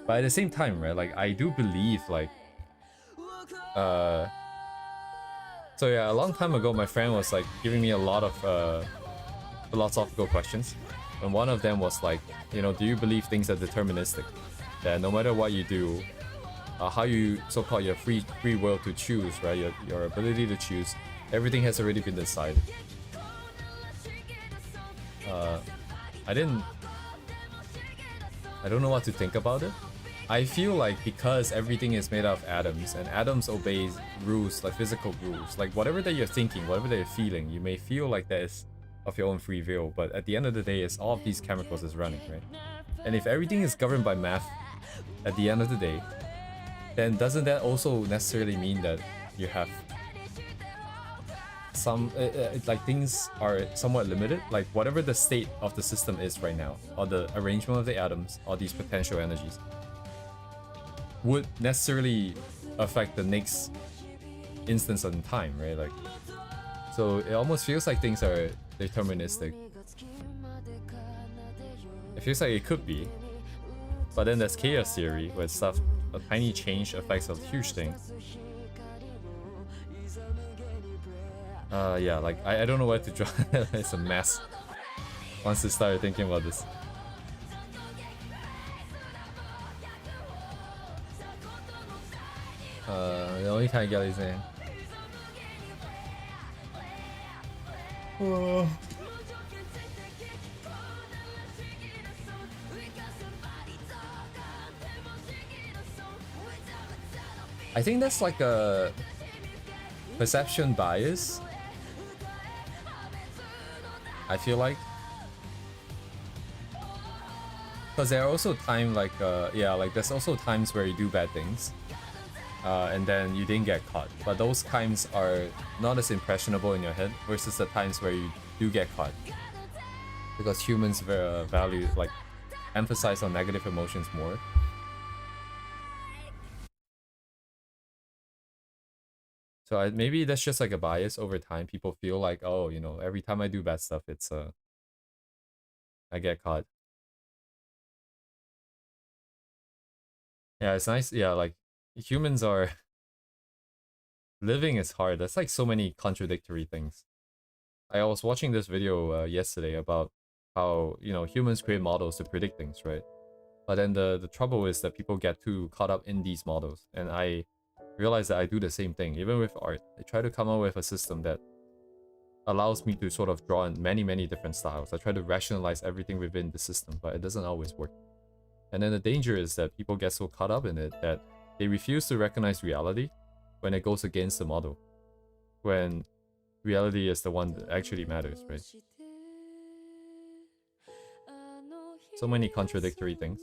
But at the same time, right, like I do believe like... So yeah, a long time ago, my friend was like giving me a lot of philosophical questions. And one of them was like, you know, do you believe things are deterministic? That no matter what you do, how you so-called your free will to choose, right? Your ability to choose, everything has already been decided. I don't know what to think about it. I feel like because everything is made out of atoms and atoms obeys rules, like physical rules, like whatever that you're thinking, whatever that you're feeling, you may feel like that is of your own free will, but at the end of the day, it's all of these chemicals is running, right? And if everything is governed by math at the end of the day, then doesn't that also necessarily mean that you have some like things are somewhat limited, like whatever the state of the system is right now, or the arrangement of the atoms, or these potential energies, would necessarily affect the next instance in time, right? Like, so it almost feels like things are deterministic. It feels like it could be, but then there's chaos theory, where stuff, a tiny change affects a huge thing. Yeah, like I don't know where to draw. It's a mess once you start thinking about this. The only time I get is in. I think that's like a perception bias. I feel like, because there are also times like yeah, like there's also times where you do bad things, and then you didn't get caught. But those times are not as impressionable in your head versus the times where you do get caught, because humans value, like, emphasize on negative emotions more. So maybe that's just like a bias over time. People feel like, oh, you know, every time I do bad stuff, it's I get caught. Yeah, it's nice. Yeah, like humans are living is hard. That's like so many contradictory things. I was watching this video yesterday about how, you know, humans create models to predict things, right? But then the trouble is that people get too caught up in these models, and I realize that I do the same thing. Even with art, I try to come up with a system that allows me to sort of draw in many different styles. I try to rationalize everything within the system, but it doesn't always work. And then the danger is that people get so caught up in it that they refuse to recognize reality when it goes against the model, when reality is the one that actually matters, right? So many contradictory things.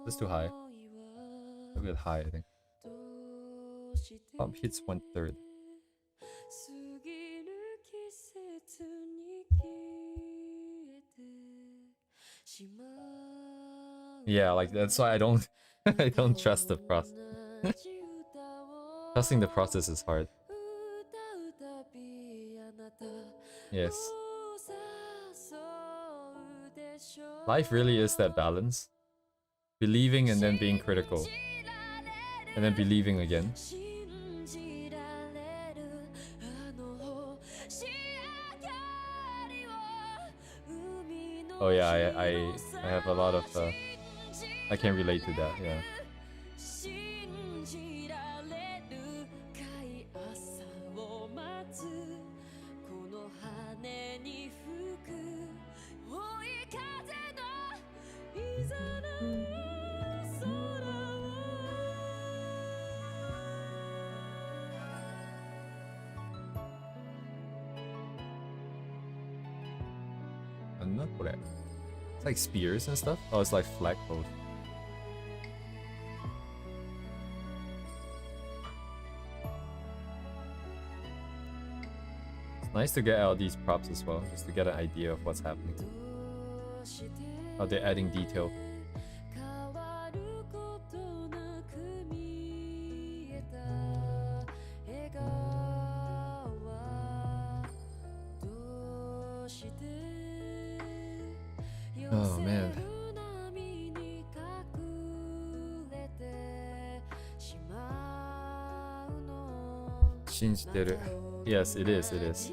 That's too high. A bit high, I think. Bump hits 1/3. Yeah, like that's why I don't I don't trust the process. Trusting the process is hard. Yes. Life really is that balance. Believing and then being critical. And then believing again. Oh yeah, I have a lot of I can relate to that, yeah. It's like spears and stuff? Oh, it's like flagpoles. It's nice to get out these props as well, just to get an idea of what's happening. How they're adding detail. Oh man. Shinjiteru. Yes, it is, it is.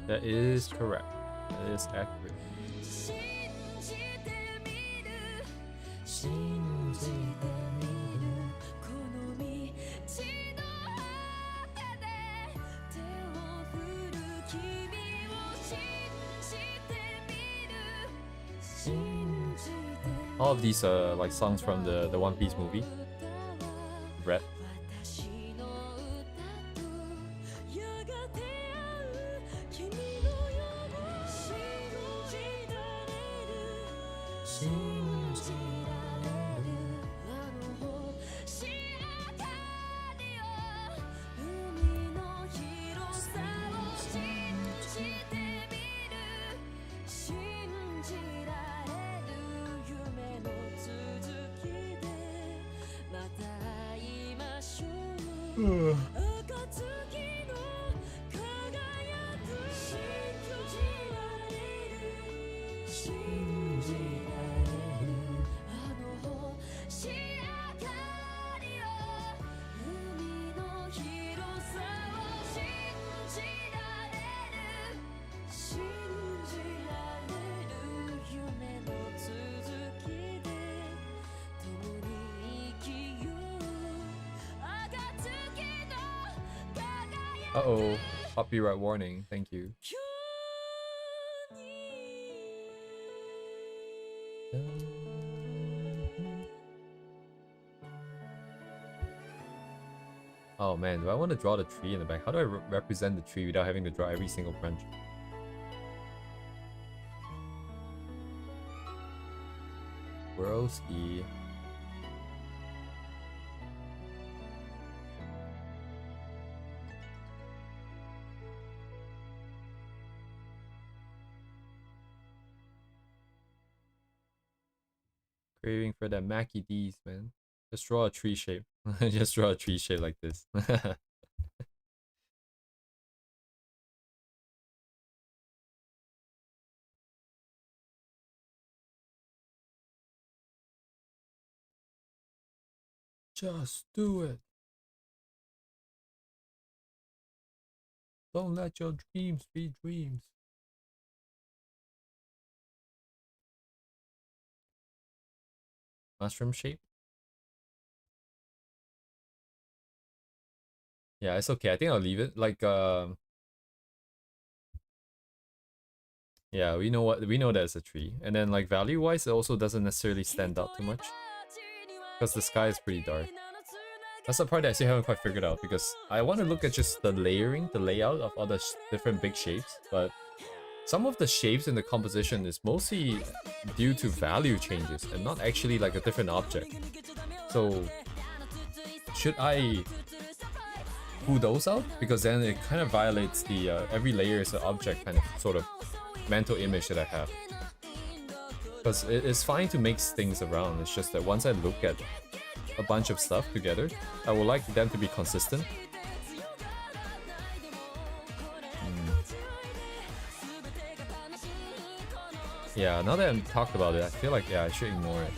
That is correct. That is accurate. All of these are like songs from the One Piece movie. Red. Uh-oh, copyright warning, thank you. Oh man, do I want to draw the tree in the back? How do I represent the tree without having to draw every single branch? Broski. Craving for that Mackie D's, man. Just draw a tree shape. Just draw a tree shape like this. Just do it. Don't let your dreams be dreams. Mushroom shape? Yeah, it's okay. I think I'll leave it. Like, yeah, we know that it's a tree. And then like value-wise, it also doesn't necessarily stand out too much. Because the sky is pretty dark. That's the part that I still haven't quite figured out, because I want to look at just the layering, the layout of all the different big shapes, but some of the shapes in the composition is mostly due to value changes and not actually like a different object. So should I pull those out? Because then it kind of violates the every layer is an object kind of sort of mental image that I have. Because it's fine to mix things around, it's just that once I look at a bunch of stuff together, I would like them to be consistent. Yeah, now that I've talked about it, I feel like, yeah, I should ignore it.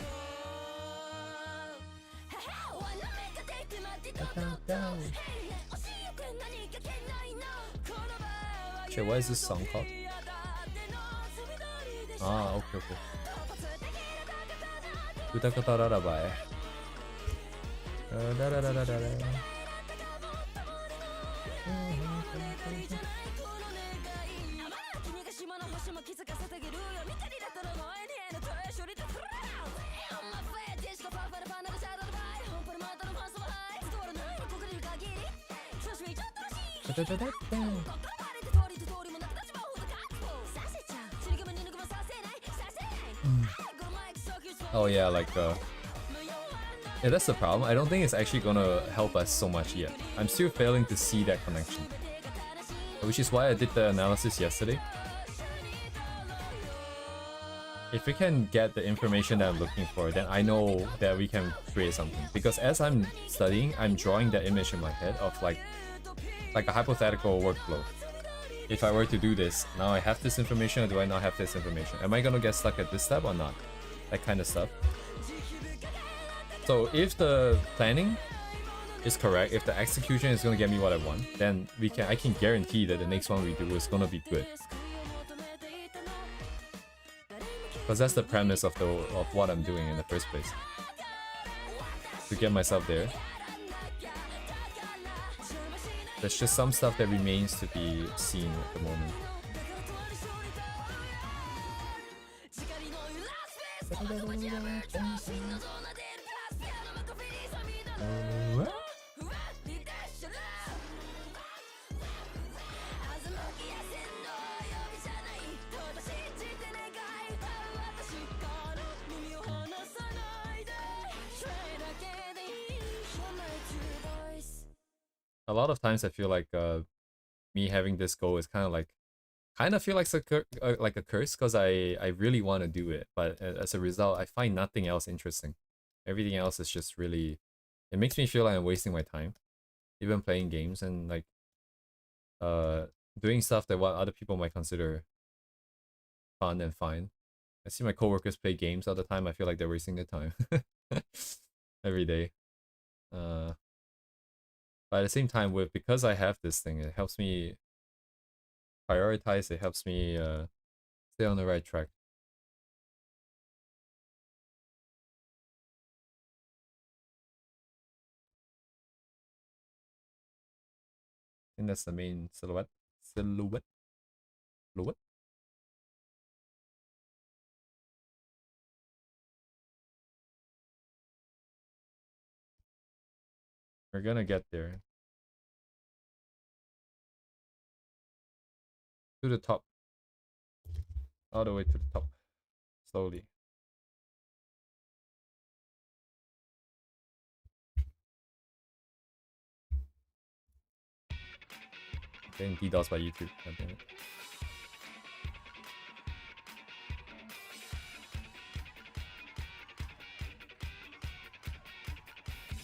Shit, what is this song called? Ah, okay, okay. Utakata Rarabai. Oh yeah, like yeah, that's the problem. I don't think it's actually gonna help us so much yet. I'm still failing to see that connection, which is why I did the analysis yesterday. if we can get the information that I'm looking for, then I know that we can create something. Because as I'm studying, I'm drawing that image in my head of like a hypothetical workflow. If I were to do this, now I have this information, or do I not have this information? Am I gonna get stuck at this step or not? That kind of stuff. So if the planning is correct, if the execution is gonna get me what I want, then I can guarantee that the next one we do is gonna be good. Because that's the premise of what I'm doing in the first place. To get myself there. There's just some stuff that remains to be seen at the moment. A lot of times I feel like me having this goal is kind of feel like a curse, because I really want to do it, but as a result I find nothing else interesting. Everything else is just really, it makes me feel like I'm wasting my time, even playing games and like doing stuff that what other people might consider fun and fine. I see my coworkers play games all the time. I feel like they're wasting their time every day. But at the same time, because I have this thing, it helps me prioritize. It helps me stay on the right track. I think that's the main silhouette. Silhouette. We're gonna get there. To the top. All the way to the top. Slowly. Getting DDoS by YouTube. God damn it.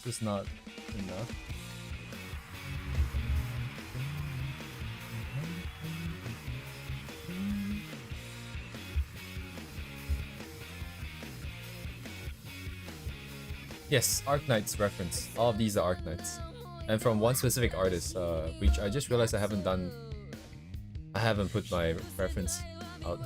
This is not enough. Yes, Arknights reference. All of these are Arknights. And from one specific artist, which I just realized I haven't put my reference out.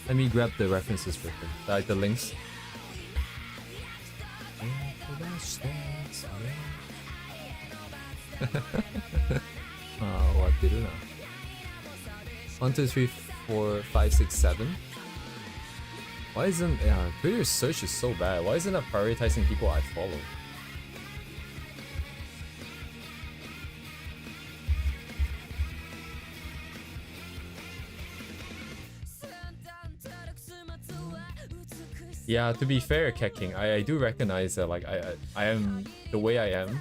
Let me grab the references for him, like the links. What did it? 1, 2, 3, 4, 5, 6, 7. Why isn't Twitter search is so bad? Why isn't it prioritizing people I follow? Yeah, to be fair, Keking, I do recognize that like I am the way I am.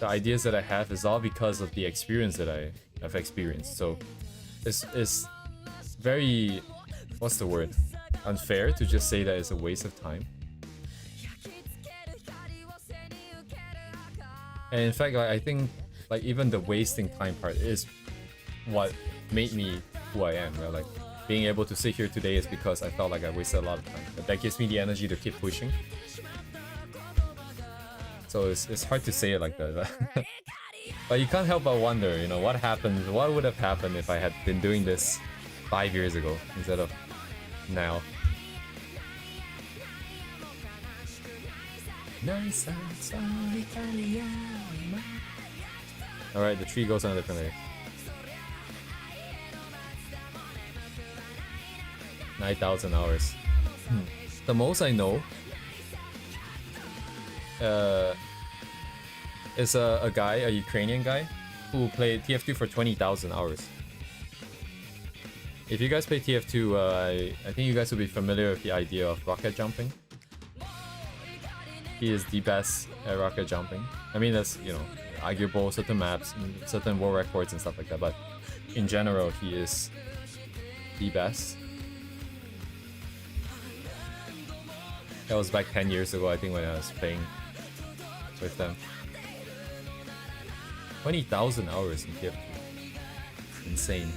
The ideas that I have is all because of the experience that I have experienced. So it's very, what's the word? Unfair to just say that it's a waste of time. And in fact, I think like even the wasting time part is what made me who I am, right? Like being able to sit here today is because I felt like I wasted a lot of time. But that gives me the energy to keep pushing. So it's hard to say it like that. But you can't help but wonder, you know, what would have happened if I had been doing this 5 years ago instead of now. Alright, the tree goes on a different way. 9,000 hours. The most I know is a guy, a Ukrainian guy, who played TF2 for 20,000 hours. If you guys play TF2, I think you guys will be familiar with the idea of rocket jumping. He is the best at rocket jumping. I mean, that's, you know, arguable, certain maps, certain world records and stuff like that, but in general, he is the best. That was back 10 years ago, I think, when I was playing with them. 20,000 hours in TF2. Insane.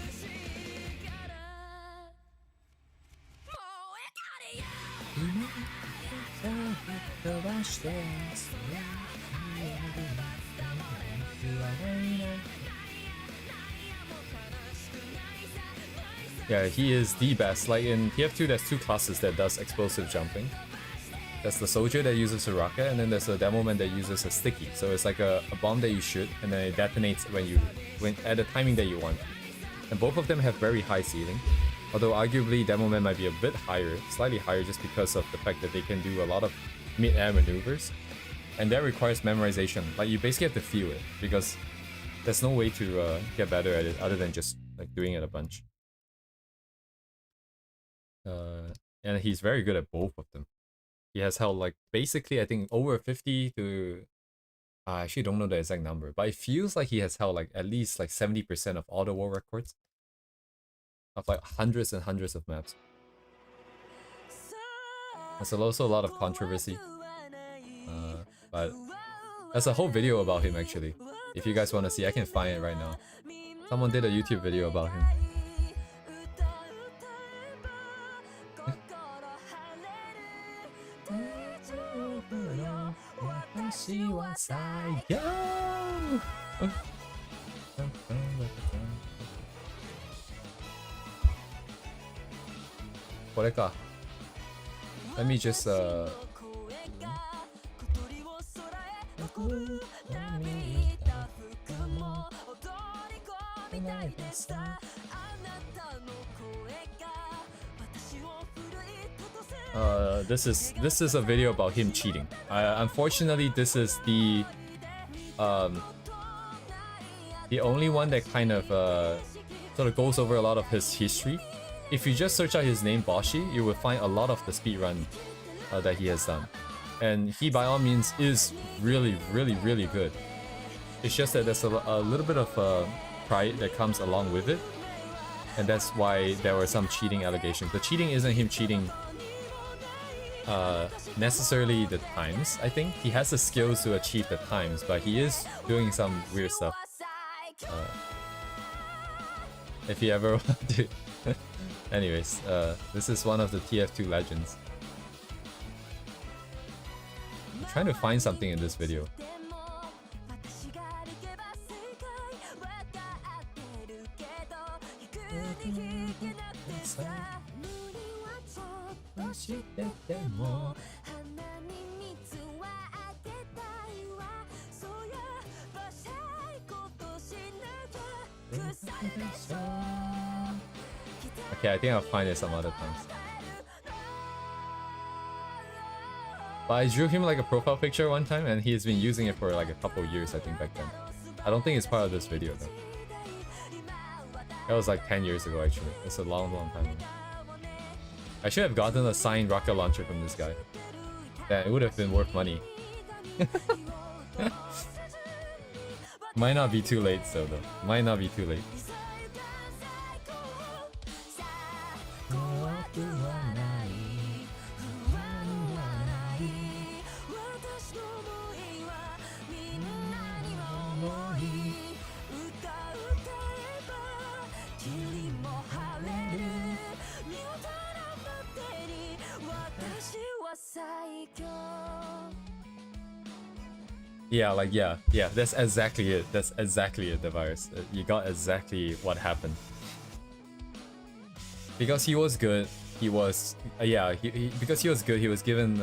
Yeah, he is the best. Like in TF2, there's two classes that does explosive jumping. There's the soldier that uses a rocket, and then there's a demo man that uses a sticky. So it's like a bomb that you shoot, and then it detonates when at the timing that you want. And both of them have very high ceiling. Although arguably demo man might be a bit higher, slightly higher, just because of the fact that they can do a lot of mid-air maneuvers, and that requires memorization. Like you basically have to feel it, because there's no way to get better at it other than just like doing it a bunch. And he's very good at both of them. He has held like basically I think over 50 to I actually don't know the exact number, but it feels like he has held like at least like 70% of all the world records of like hundreds and hundreds of maps. There's also a lot of controversy, but there's a whole video about him actually. If you guys want to see, I can find it right now. Someone did a YouTube video about him. See what I go. Let me just this is a video about him cheating. Unfortunately, this is the only one that kind of sort of goes over a lot of his history. If you just search out his name, Boshi, you will find a lot of the speedrun that he has done. And he, by all means, is really, really, really good. It's just that there's a little bit of pride that comes along with it. And that's why there were some cheating allegations. The cheating isn't him cheating necessarily the times. I think he has the skills to achieve the times, but he is doing some weird stuff. If you ever want to... Anyways, this is one of the TF2 legends. I'm trying to find something in this video. Okay, I think I'll find it some other times. But I drew him like a profile picture one time, and he's been using it for like a couple years, I think, back then. I don't think it's part of this video though. That was like 10 years ago actually. It's a long, long time ago. I should have gotten a signed rocket launcher from this guy. Yeah, it would have been worth money. Might not be too late though. Might not be too late. Yeah, that's exactly it. That's exactly it, the virus. You got exactly what happened. Because he was good, he was... because he was good, he was given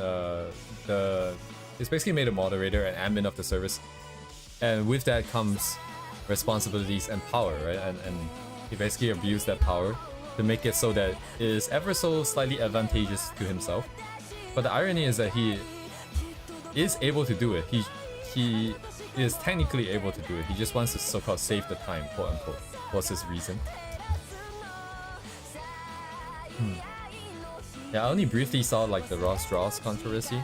he's basically made a moderator and admin of the service. And with that comes responsibilities and power, right? And he basically abused that power to make it so that it is ever so slightly advantageous to himself. But the irony is that he is able to do it. he is technically able to do it. He just wants to so-called save the time, quote unquote. What's his reason? Yeah, I only briefly saw like the Ross Strauss controversy.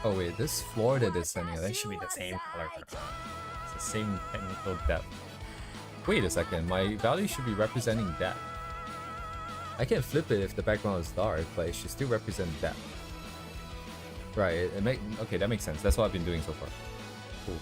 Oh wait, this floor that is sending, that should be the same color. It's the same technical depth. Wait a second, my value should be representing depth. I can flip it if the background is dark, but it should still represent depth. Right, okay, that makes sense. That's what I've been doing so far. Cool.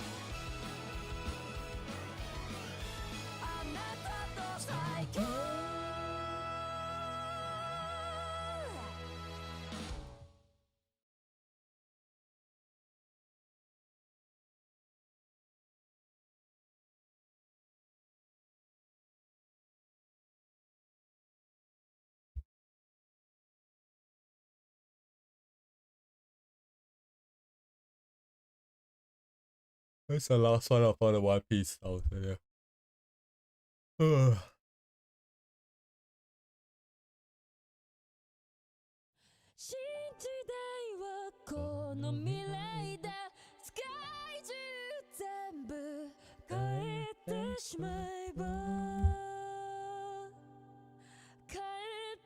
That's the last one of all the One Piece songs, yeah. Ugh. 新時代はこの未来だ世界中全部変えてしまえば変え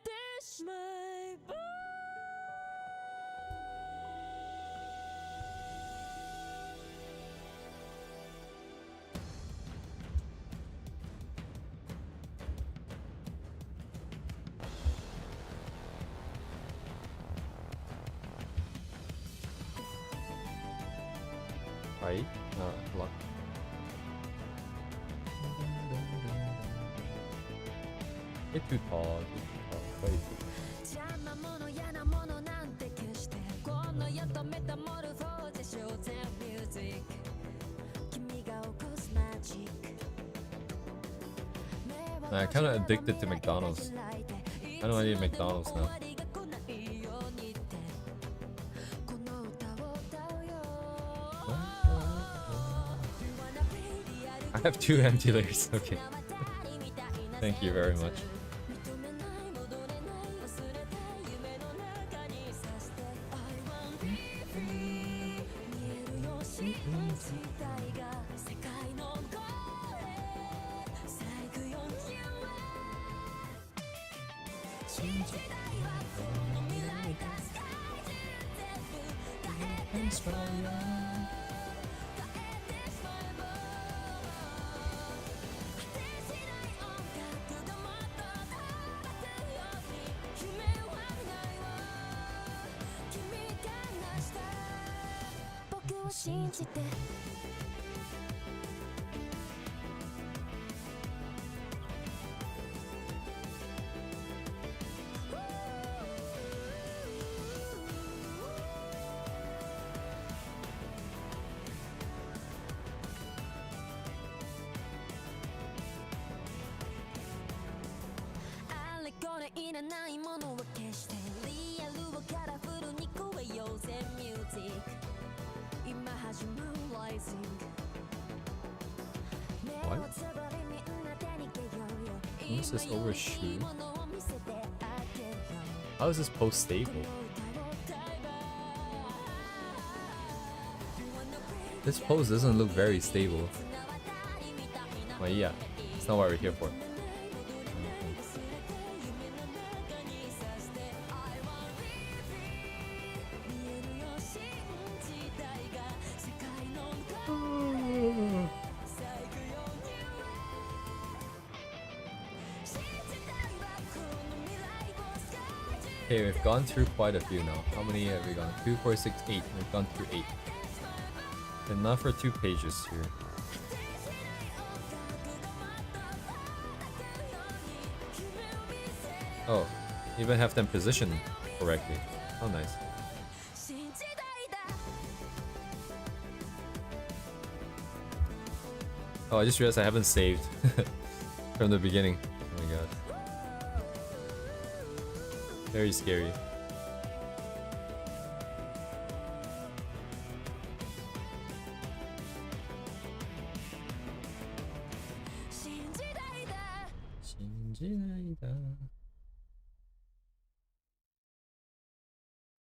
てしまえば Right? Lock. Way too tall, way too tall. 邪魔者嫌なものなんて決してこの世とメタモルフォーゼショーゼンミュージック君が起こすマジック I'm kind of addicted to McDonald's. I know I need McDonald's now. I have 2 empty layers, okay. Thank you very much. What? Is this overshoot? How is this post stable? This pose doesn't look very stable. Well, yeah, it's not what we're here for. Okay, we've gone through quite a few now. How many have we gone? 2, 4, 6, 8. We've gone through 8. Enough for 2 pages here. Oh, even have them positioned correctly. How nice. Oh, I just realized I haven't saved from the beginning. Oh my god. Very scary.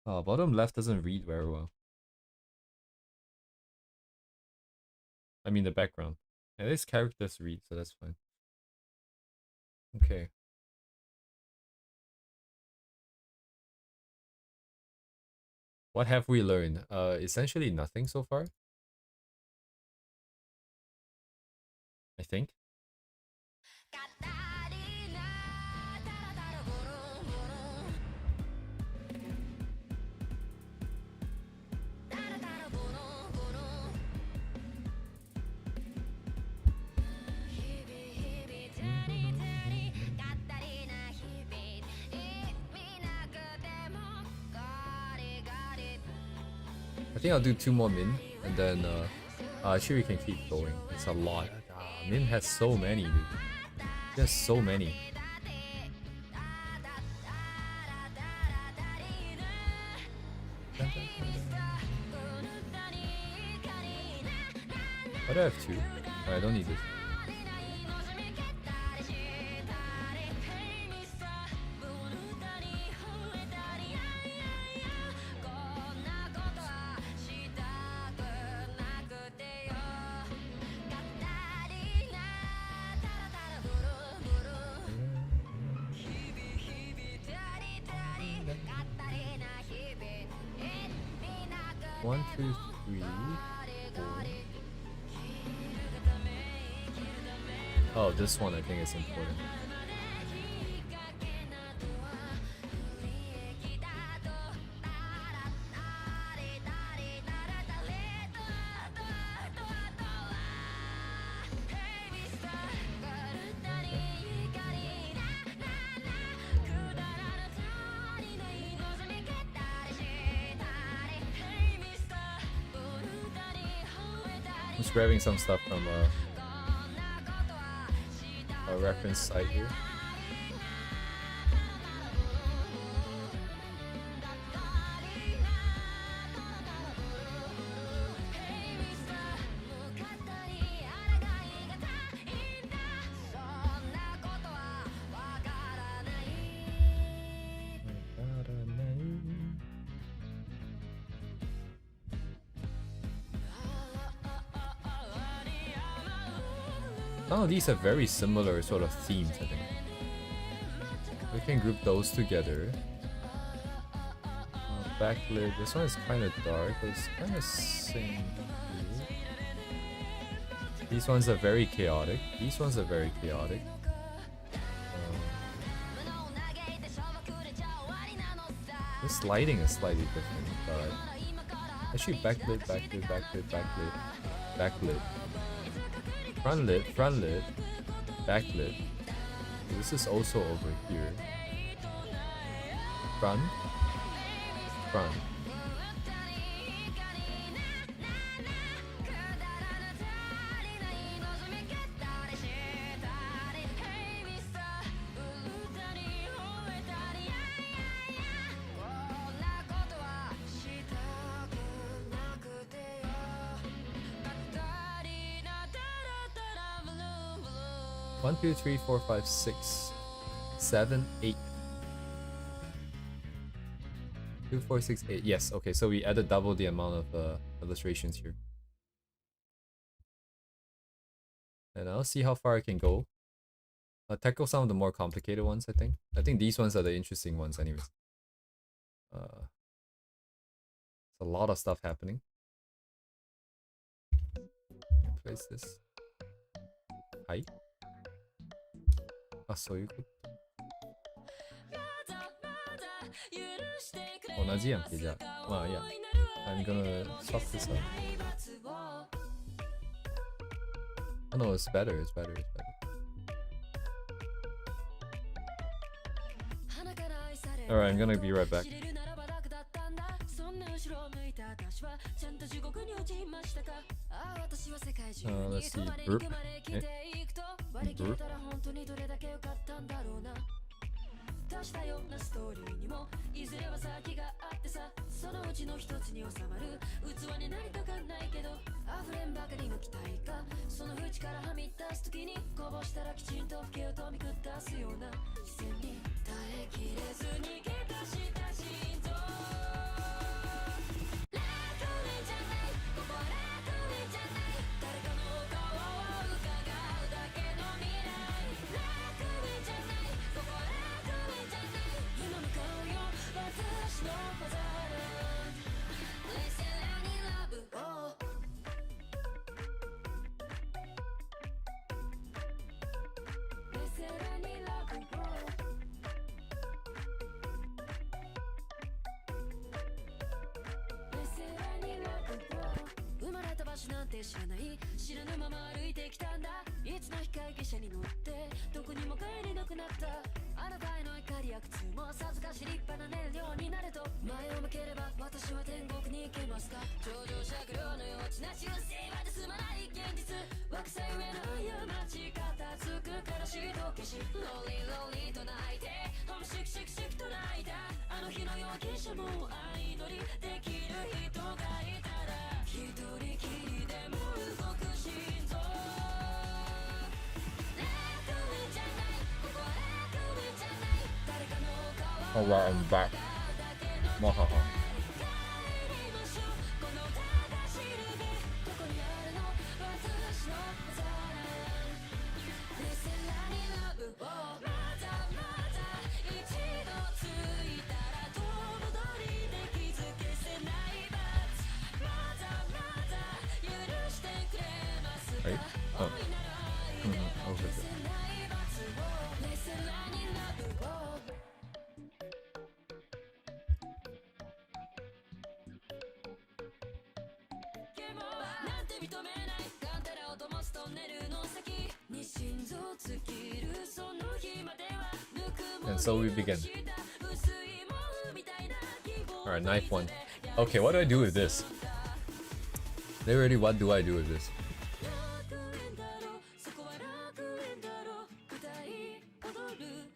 Oh, bottom left doesn't read very well. I mean the background. At least characters read, so that's fine. Okay. What have we learned? Essentially nothing so far. I think. I think I'll do 2 more min, and then actually we can keep going. It's a lot. Min has so many, dude. There's so many. Why do I have 2? I don't need this. One, two, three, four. Oh, this one I think is important. Just grabbing some stuff from a reference site here. Some of these are very similar sort of themes, I think. We can group those together. Backlit, this one is kind of dark, but it's kind of same. These ones are very chaotic. These ones are very chaotic. This lighting is slightly different, but actually backlit, backlit, backlit, backlit, backlit. Front lit, backlit. This is also over here. Front. One, two, three, four, five, 6, 7, 8. 2, 4, 6, 8. Yes, okay, so we added double the amount of illustrations here. And I'll see how far I can go. I'll tackle some of the more complicated ones, I think. I think these ones are the interesting ones anyways. There's a lot of stuff happening. Place this. Hi. あ、そういうこと。同じやんけ、じゃあ。まあ、いや。I'm gonna swap this up. Oh no, it's better, it's better, it's better. Alright, I'm gonna be right back. Let's see. Burp. Burp. 出したようなストーリーにもいずれは先があってさそのう命の一つに収まる器になりたかないけど溢れんばかりの期待がその縁からはみ出す時にこぼしたらきちんと吹けをとみ下すような視線に耐えきれず逃げ出した心臓楽園じゃないここは楽園じゃない誰かの顔を伺うだけの未来楽園じゃないここは楽園じゃない今向かうよ私のファザーランド Listen any love oh Listen any love oh Listen any love oh 生まれた場所なんて知らない知らぬまま歩いてきたんだいつの日か汽車に乗ってどこにも帰れなくなったあなたへの怒りや苦痛もさぞかし立派な燃料になると前を向ければ私は天国に行けますか頂上酌量の幼稚な修正まで済まない現実惑星上の過ち片付く悲しいと消しローリーローリーと泣いてホムシクシクシクと泣いたあの日の容疑者も相乗りできる人がいたら一人きりでも動く心臓Oh wow, I'm back. Mahaha. Right? Oh. Over there. And so we begin. Alright, knife one. Okay, what do I do with this? Literally, what do I do with this?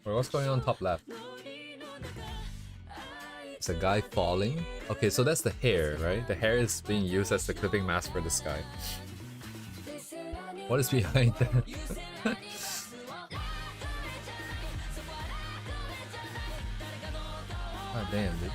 Wait, what's going on top left? It's a guy falling. Okay, so that's the hair, right? The hair is being used as the clipping mask for this guy. What is behind that? God damn, dude.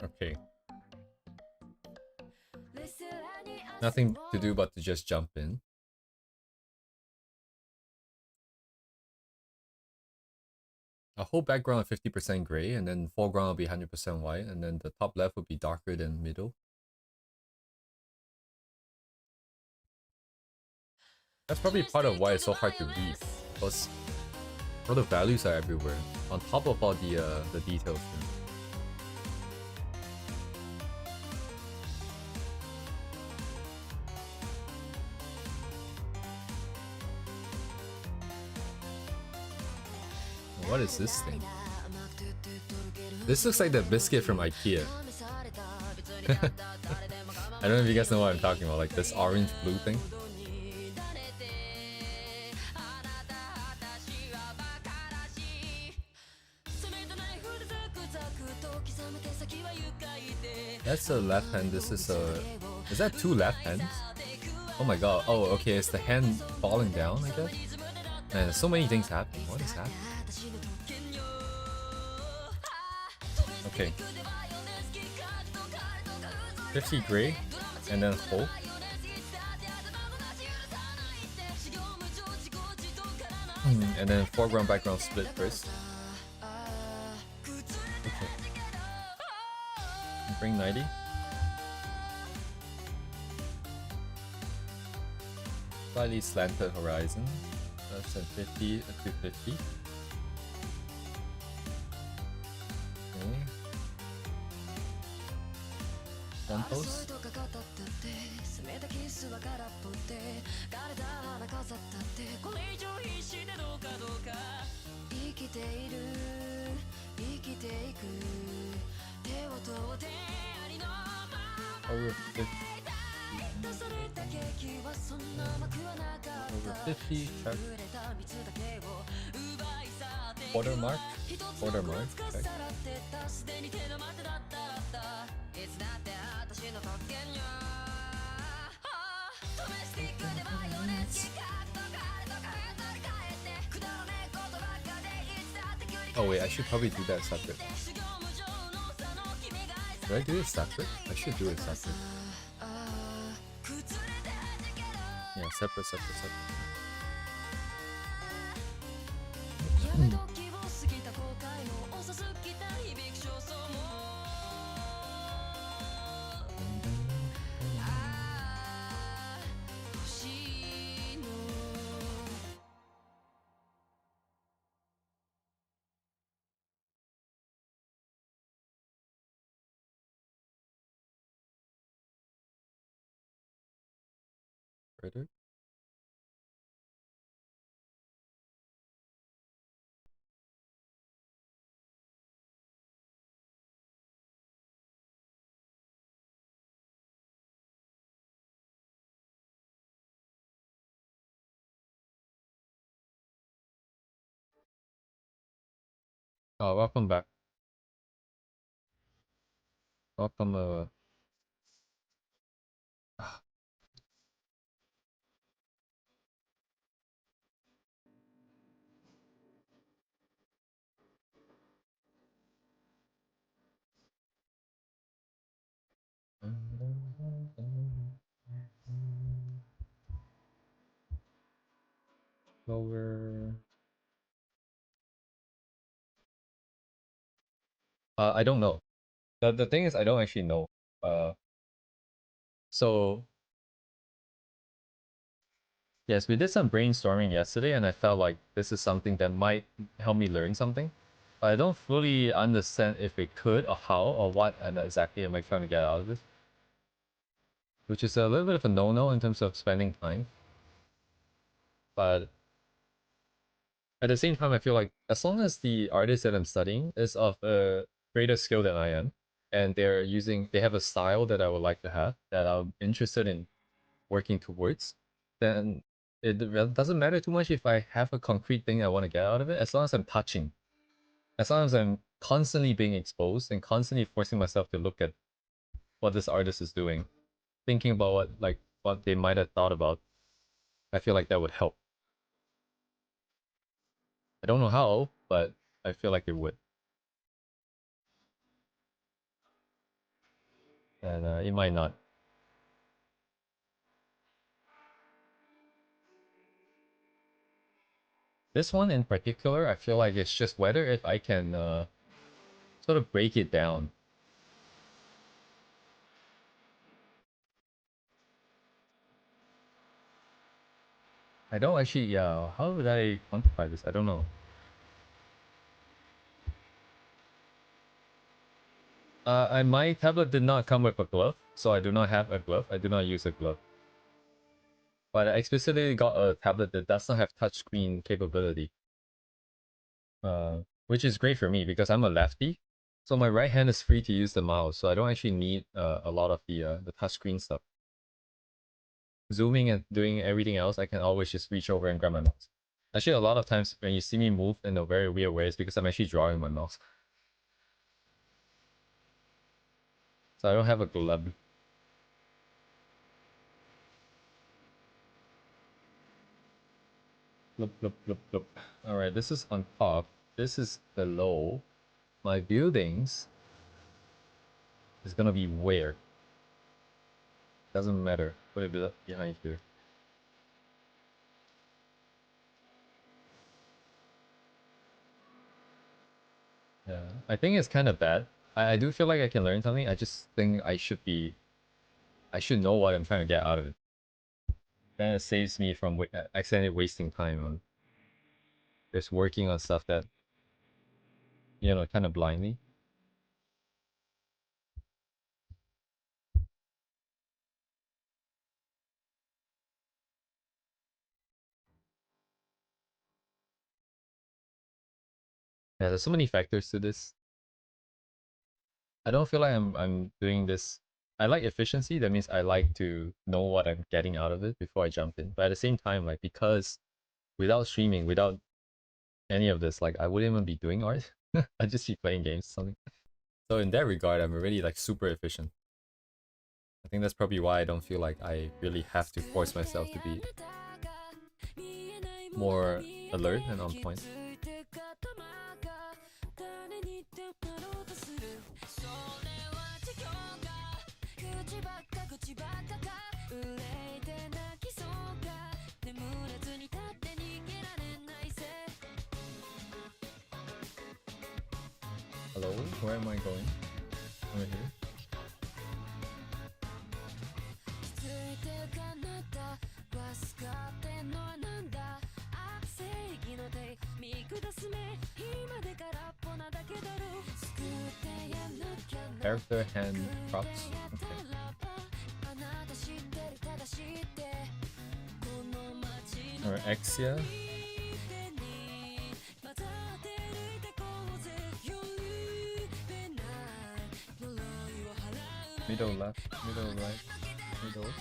Okay. Nothing to do but to just jump in. A whole background of 50% gray, and then foreground will be 100% white, and then the top left will be darker than middle. That's probably part of why it's so hard to read, because all the values are everywhere, on top of all the details. What is this thing? This looks like the biscuit from IKEA. I don't know if you guys know what I'm talking about, like this orange blue thing. That's a left hand, this is a... Is that two left hands? Oh my god, oh okay, it's the hand falling down, I guess? Man, so many things happening, what is happening? Okay. 50 gray, and then full. And then foreground background split first. Okay. Bring 90. Slightly slanted horizon. That's at 50 to 50. Okay. One post. Over 50. Over 50, check. Watermark. Watermark, check. Oh wait, I should probably do that separate. Do I do it separate? I should do it separate. Yeah, separate. Further. Oh, welcome back. Welcome, lower. I don't know. The thing is, I don't actually know. So yes, we did some brainstorming yesterday, and I felt like this is something that might help me learn something. But I don't fully understand if it could or how or what and exactly am I trying to get out of this. Which is a little bit of a no-no in terms of spending time. But at the same time, I feel like as long as the artist that I'm studying is of a greater skill than I am, and they have a style that I would like to have, that I'm interested in working towards, then it doesn't matter too much if I have a concrete thing I want to get out of it, as long as I'm touching. As long as I'm constantly being exposed and constantly forcing myself to look at what this artist is doing, thinking about what they might have thought about, I feel like that would help. I don't know how, but I feel like it would. And it might not. This one in particular, I feel like it's just whether if I can sort of break it down. I don't actually, yeah, how would I quantify this? I don't know. My tablet did not come with a glove, so I do not have a glove. I do not use a glove. But I explicitly got a tablet that does not have touchscreen capability. Which is great for me because I'm a lefty. So my right hand is free to use the mouse, so I don't actually need a lot of the touchscreen stuff. Zooming and doing everything else, I can always just reach over and grab my mouse. Actually, a lot of times when you see me move in a very weird way, it's because I'm actually drawing my mouse. So I don't have a glove. Look, look, look, look. Alright, this is on top. This is below. My buildings is gonna be where? Doesn't matter. Put it behind here. Yeah, I think it's kind of bad. I do feel like I can learn something. I just think I should know what I'm trying to get out of it. Then it saves me from accidentally wasting time on just working on stuff that, kind of blindly. Yeah, there's so many factors to this. I don't feel like I'm doing this. I like efficiency. That means I like to know what I'm getting out of it before I jump in. But at the same time, like, because without streaming, without any of this, like, I wouldn't even be doing art. I'd just be playing games or something. So in that regard, I'm already like super efficient. I think that's probably why I don't feel like I really have to force myself to be more alert and on point. Hello, where am I going? Over here. Character hand props. Okay. Or Exia. Middle left, middle right, middle.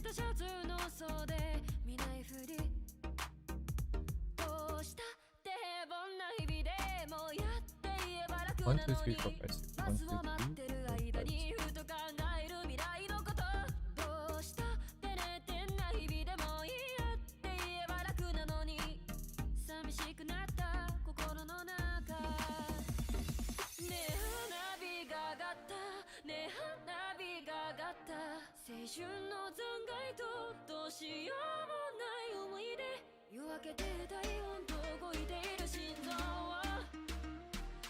たシャツの袖見ないふりどうしたって平凡な日々でもやって言えば楽な 1, の 2, 3, に 4, 5, 6. バ 1, ス 2, を待ってる 3, 4, 間 5, にふと考える未来のことどうしたってねてんな日々でもいいやって言えば楽なのに寂しくなった心の中ねえ花火が上がったねえ花火が上がった青春の残骸とどうしようもない思い出夜明けて体温と動いている心臓は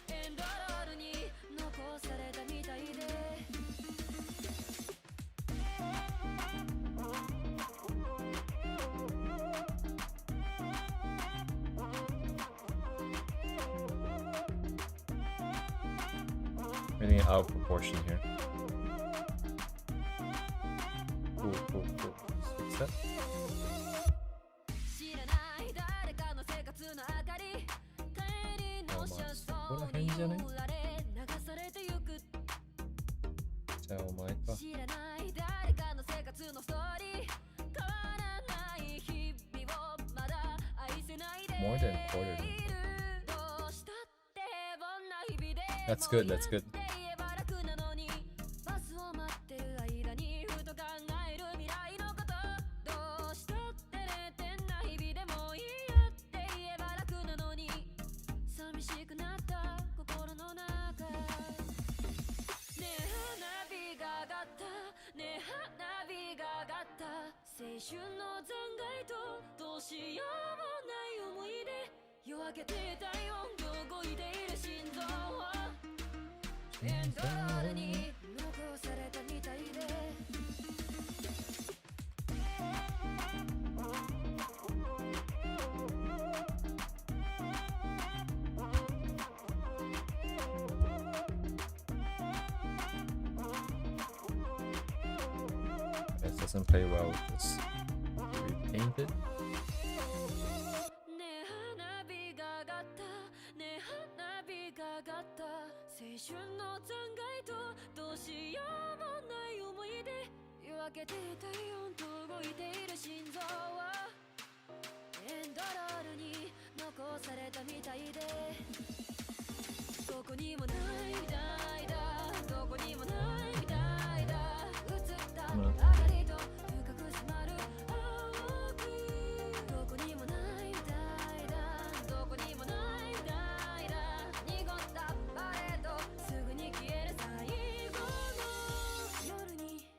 エンドロールに残されたみたいでReading it out of proportion here. Cool, cool, cool. Let's fix that. 知らない誰かの生活の明かり帰りの車窓に揺られ流されてゆくじゃあお前か。知らない誰かの生活のストーリー変わらない日々をまだ愛せないで More than quarter. どうしたって平凡な日々で That's good, that's good. 言えば楽なのにバスを待ってる間にふと考える未来のことどうしたってねてんな日々でもいいやって言えば楽なのに寂しくなった心の中ねえ花火が上がったねえ花火が上がった青春の残骸とどうしようもない思い出夜明けて体温と動いている心臓はエンドロールに残されたみたいでThis doesn't play well with this. Repaint it. ねえ花火が上がったねえ花火が上がった青春の残骸とどうしようもない思い出夜明けて体温と動いている心臓はエンドロールに残されたみたいでどこにもないみたいだどこにもないみたいだ映った明かりと深く迫る青くどこにもないみたいだどこにもないみたいだ濁ったパレードすぐに消える最後の夜に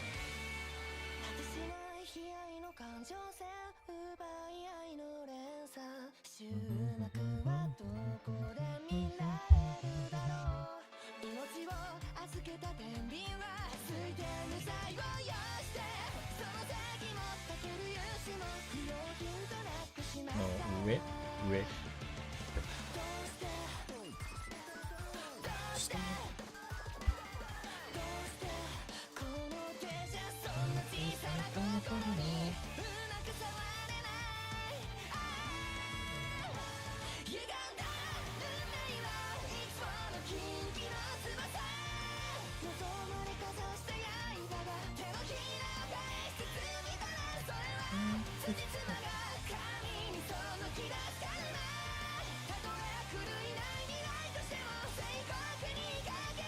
果てしない悲哀の感情線奪い合いの連鎖終幕はどこで見られるだろう命を預けた天秤は水天に最後よしてその先もかける勇姿も不用品となってしまった No, wait, wait. どうしてどうしてどうしてこの手じゃそんな小さな心にうまく触れない歪んだ運命はいつものキンキの翼望まれかざした刃が手のひらを返し包みたらそれは辻褄が神にその気がつかぬなたとえ狂いない未来としても正確にかける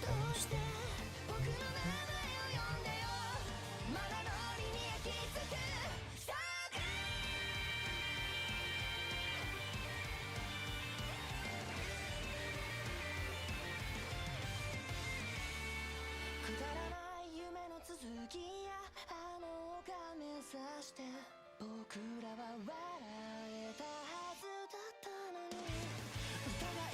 どうして僕の名前を呼んでよまだ脳裏に焼き付くスタークくだらない夢の続きやあの丘目指して僕らは笑えたはずだったのに疑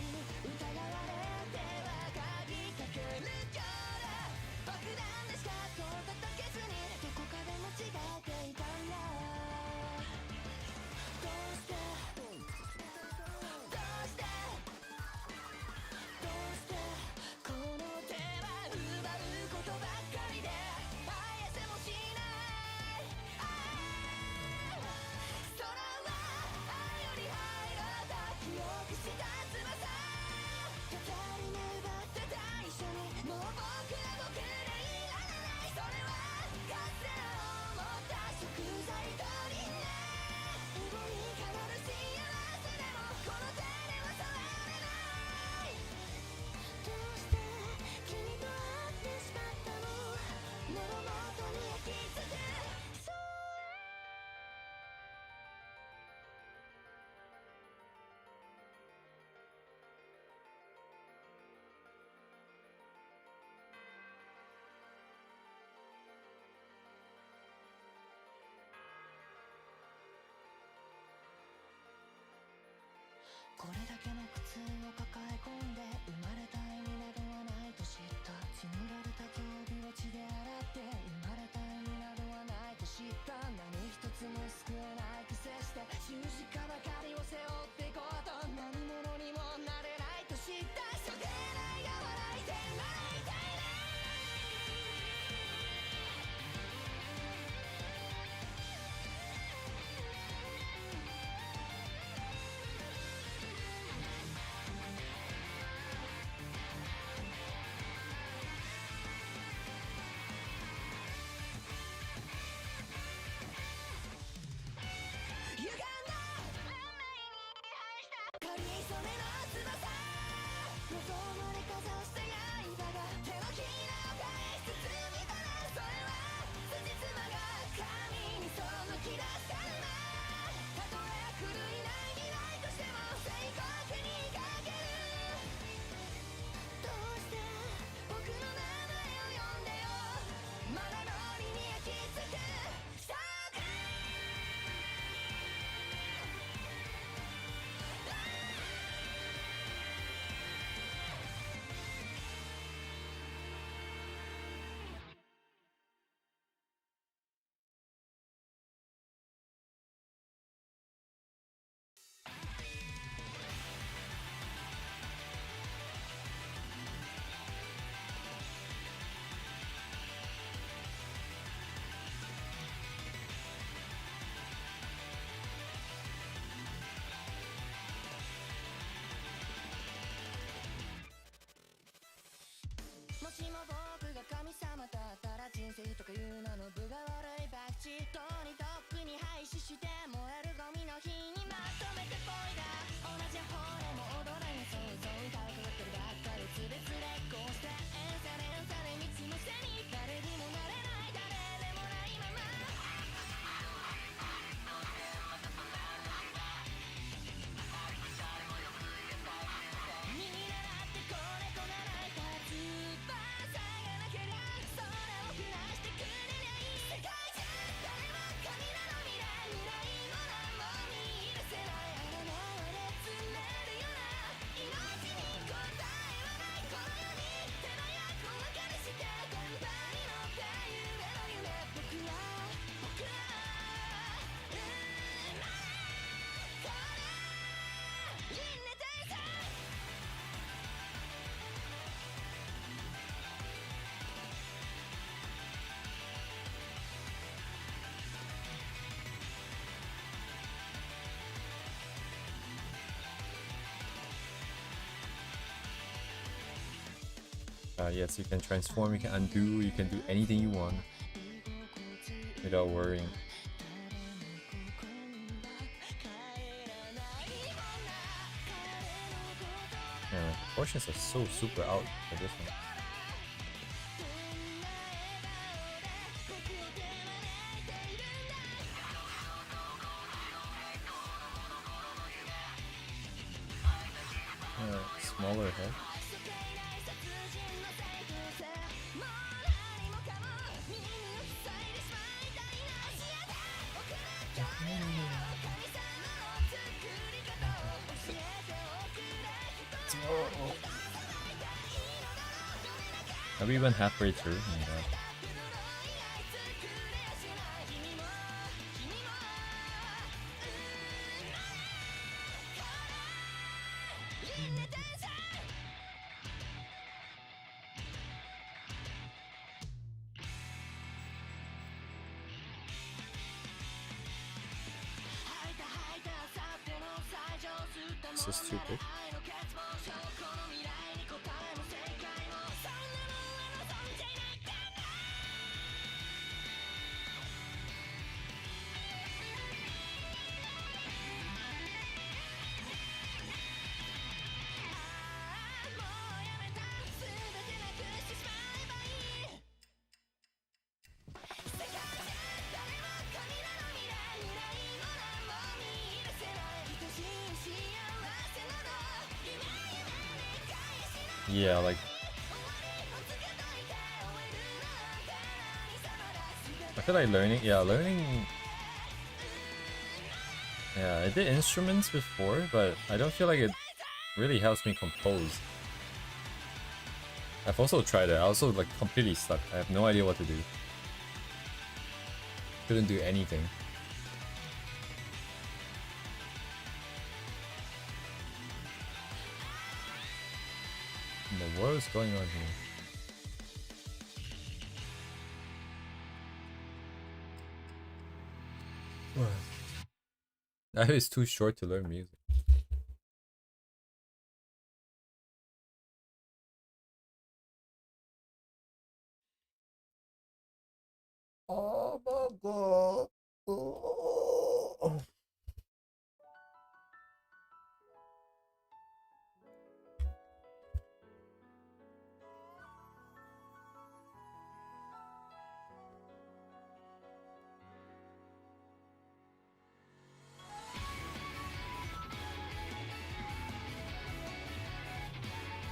いに疑われては鍵かけるような爆弾でしか声叩けずにどこかで間違えていたんだどうしてどうしてどうしてこの手は奪けの苦痛を抱え込んで生まれた意味などはないと知った紡がれた競技を血で洗って生まれた意味などはないと知った何一つも救えない気接して十字架ばかりを背負っていこうと何者にもなれないと知ったそれないが笑いて笑いたいね歪んだ運命に反したかりそめの翼望まれかざした刃が手のひらを返し包み込むそれは辻褄が髪にその気出すカルマたとえ狂いない未来としても正確にかけるどうして僕の名前を呼んでよまだ脳裏に焼き付くそうかもしも僕が神様だったら人生とかいう名の分が悪いバッジとにトップに廃止して燃えるゴミの日にまとめてポイだ同じ方へも踊らに想像高くってるばっかりつれつれこうして連鎖連鎖で見つむせに誰にもなれない誰でもないまま身に習ってこれこがないた翼がなけりゃそれを暮らしてくれりゃいい世界中誰も神なの未来未来も何も見出せないあらなれつれるような命に答えはないこの世に手早く分かりして電波に乗って夢の夢僕ら生まれこれ輪廻転生Yes, you can transform, you can undo, you can do anything you want without worrying. Yeah, proportions are so super out for this one. Smaller head. We went halfway through. And, this is too big. Yeah, like I feel like learning. Yeah, I did instruments before, but I don't feel like it really helps me compose. I've also tried it. I also like completely stuck. I have no idea what to do. Couldn't do anything. What the world is going on here? What? That is too short to learn music. Oh my god. Oh.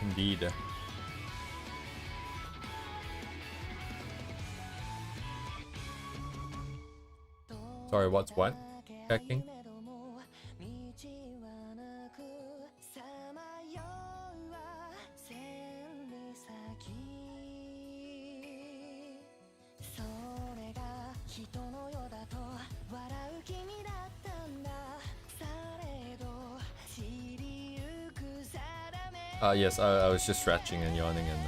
Indeed. Sorry, what's what? Checking? Yes, I was just stretching and yawning and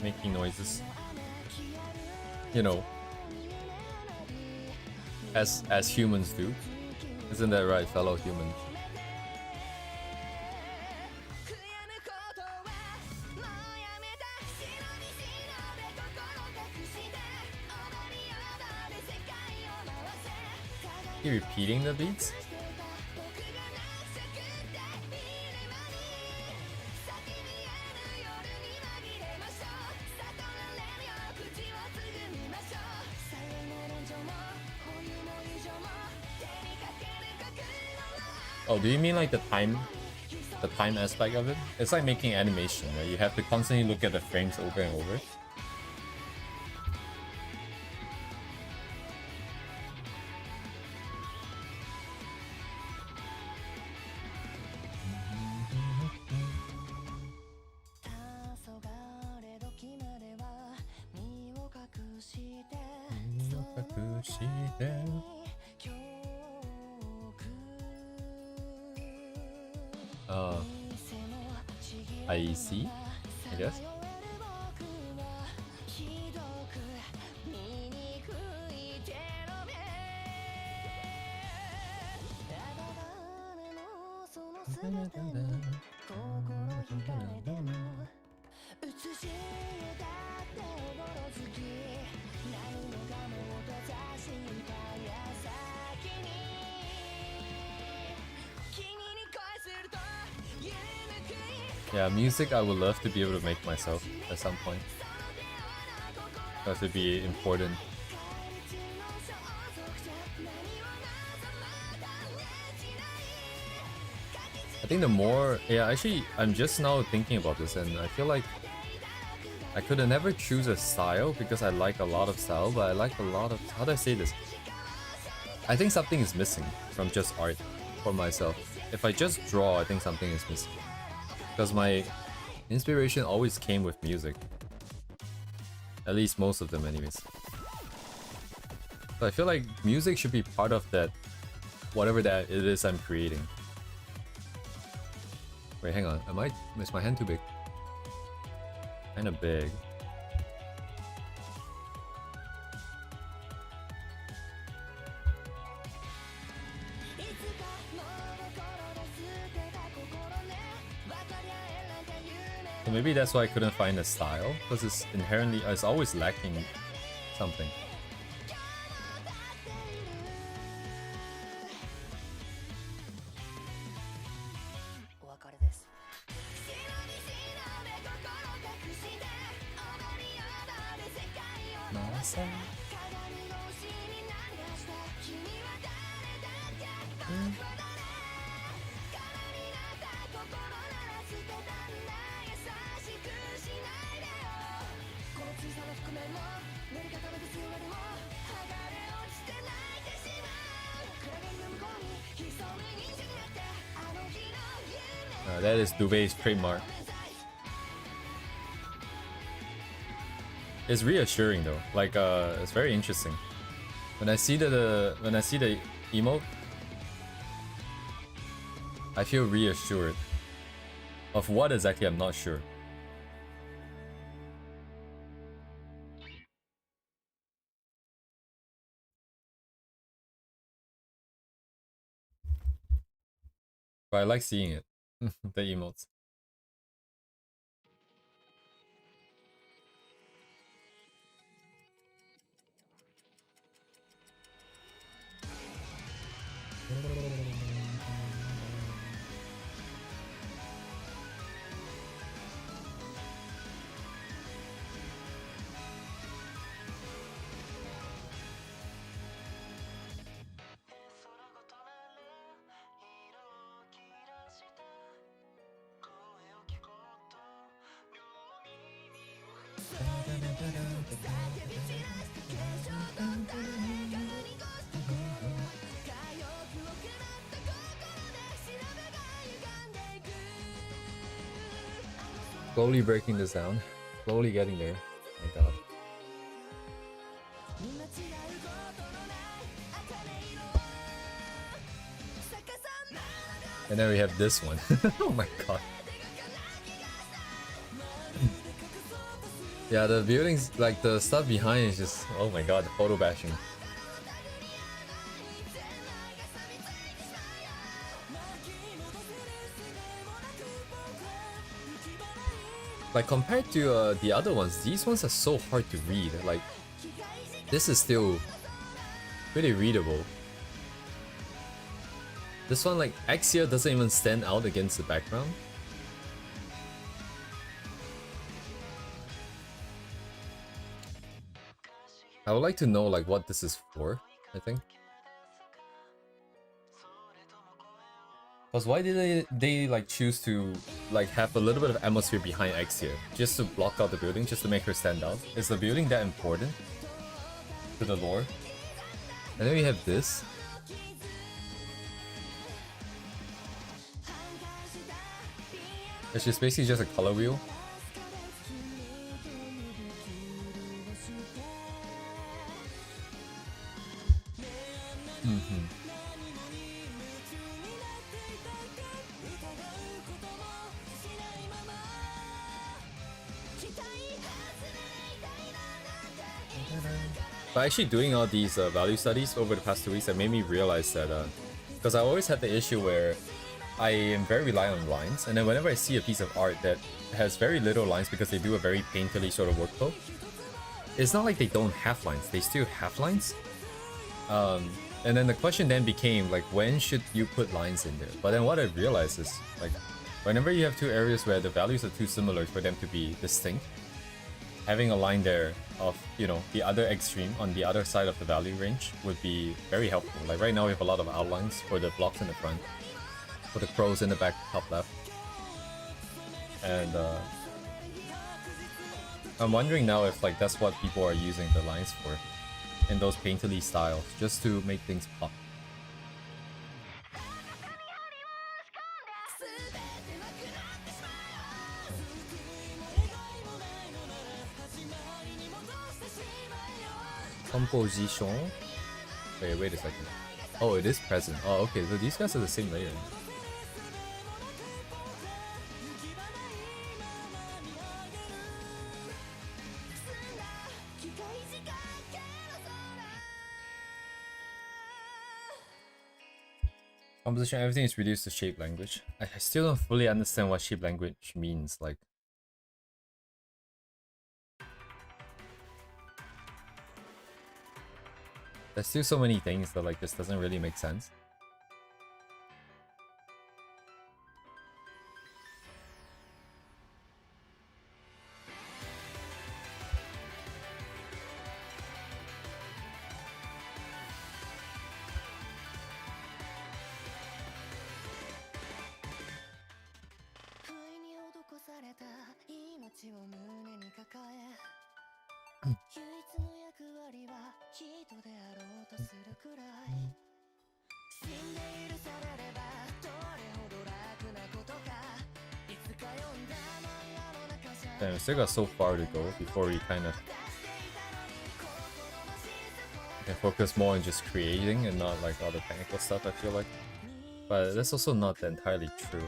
making noises. You know, as humans do. Isn't that right, fellow humans? You repeating the beats? Oh, do you mean like the time aspect of it? It's like making animation, right? You have to constantly look at the frames over and over. I see, I guess. Yeah, music I would love to be able to make myself at some point. That would be important. I think the more... Yeah, actually, I'm just now thinking about this and I feel like I could have never choose a style because I like a lot of style, but I like a lot of... How do I say this? I think something is missing from just art for myself. If I just draw, I think something is missing. Because my inspiration always came with music. At least most of them anyways. So I feel like music should be part of that, whatever that it is I'm creating. Wait, hang on. Is my hand too big? Kinda big. So maybe that's why I couldn't find a style, because it's always lacking something. That is Dubé's trademark. It's reassuring though. Like it's very interesting. When I see the emote, I feel reassured. Of what exactly, I'm not sure. But I like seeing it. The emotes. Slowly breaking this down. Slowly getting there. My god. And then we have this one. Oh my god. Yeah, the buildings, like the stuff behind is just, oh my god, the photo bashing. Like compared to the other ones, these ones are so hard to read. Like, this is still pretty readable. This one, like, Exia doesn't even stand out against the background. I would like to know, like, what this is for, I think. Because why did they like choose to like have a little bit of atmosphere behind Exia? Just to block out the building, just to make her stand out? Is the building that important to the lore? And then we have this. It's just basically just a color wheel. But actually doing all these value studies over the past 2 weeks, that made me realize that, because I always had the issue where I am very reliant on lines, and then whenever I see a piece of art that has very little lines because they do a very painterly sort of workflow, it's not like they don't have lines, they still have lines. And then the question then became, like, when should you put lines in there? But then what I realized is, like, whenever you have two areas where the values are too similar for them to be distinct, having a line there of, you know, the other extreme on the other side of the value range would be very helpful. Like right now we have a lot of outlines for the blocks in the front, for the crows in the back top left. And I'm wondering now if like that's what people are using the lines for, in those painterly styles, just to make things pop. Composition. Wait a second. Oh, it is present. Oh, okay. So these guys are the same layer. Composition, everything is reduced to shape language. I still don't fully understand what shape language means. Like, there's still so many things that like this doesn't really make sense. Damn, we still got so far to go before we kind of can focus more on just creating and not like all the technical stuff, I feel like. But that's also not entirely true.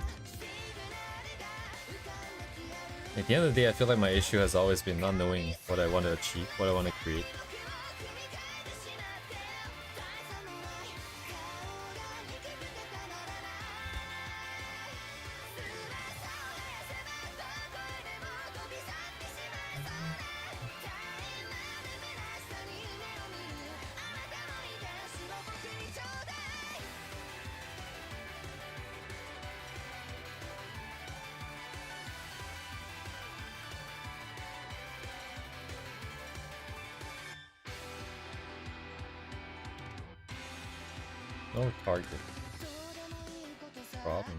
At the end of the day, I feel like my issue has always been not knowing what I want to achieve, what I want to create. No target. Problem.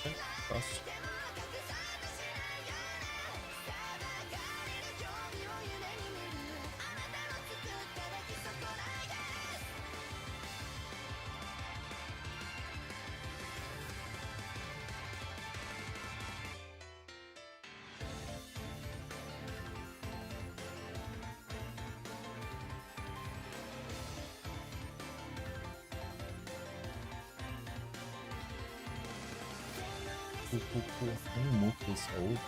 Check. Cross. Cool. Let me move this over.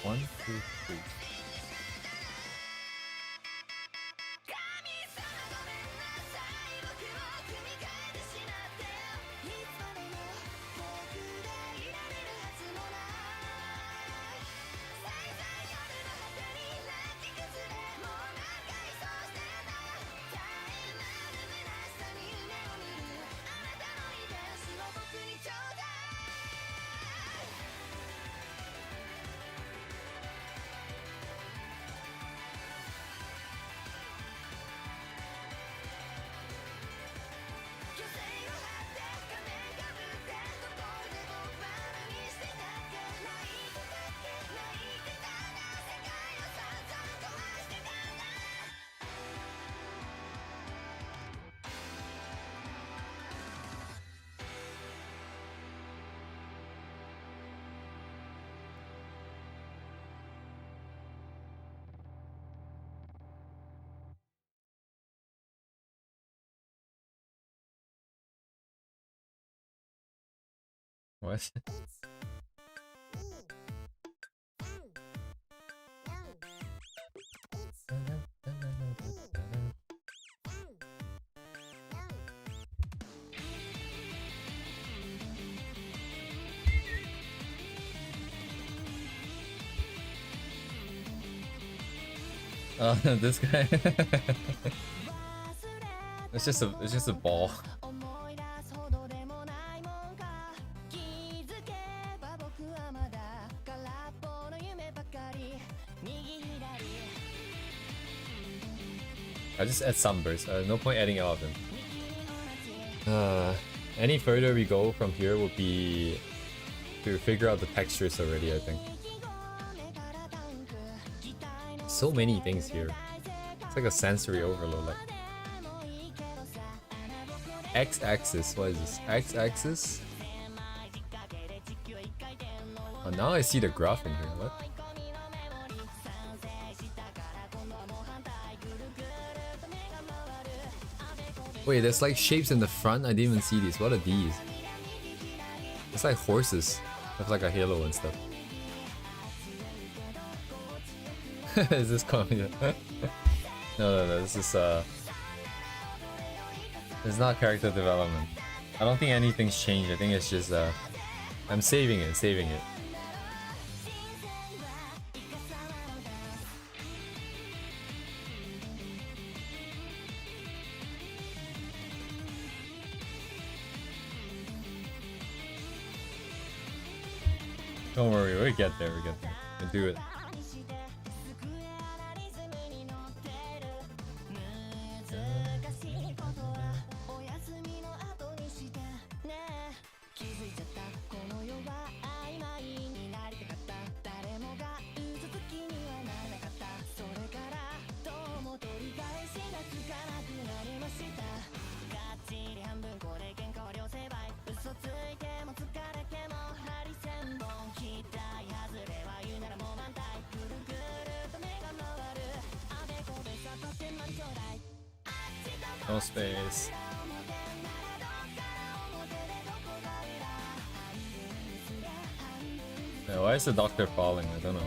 One, two, three. What? Oh, this guy. It's just a ball. I'll just add sunburst. No point adding all of them. Any further we go from here will be to figure out the textures already, I think. So many things here. It's like a sensory overload. Like X-axis, what is this? X-axis? Oh, now I see the graph in here. What? Wait, there's like shapes in the front. I didn't even see these. What are these? It's like horses. With like a halo and stuff. Is this coming? No. This is it's not character development. I don't think anything's changed. I think it's just I'm saving it. Don't worry, we get there. We'll do it. No space. Yeah, why is the doctor falling? I don't know.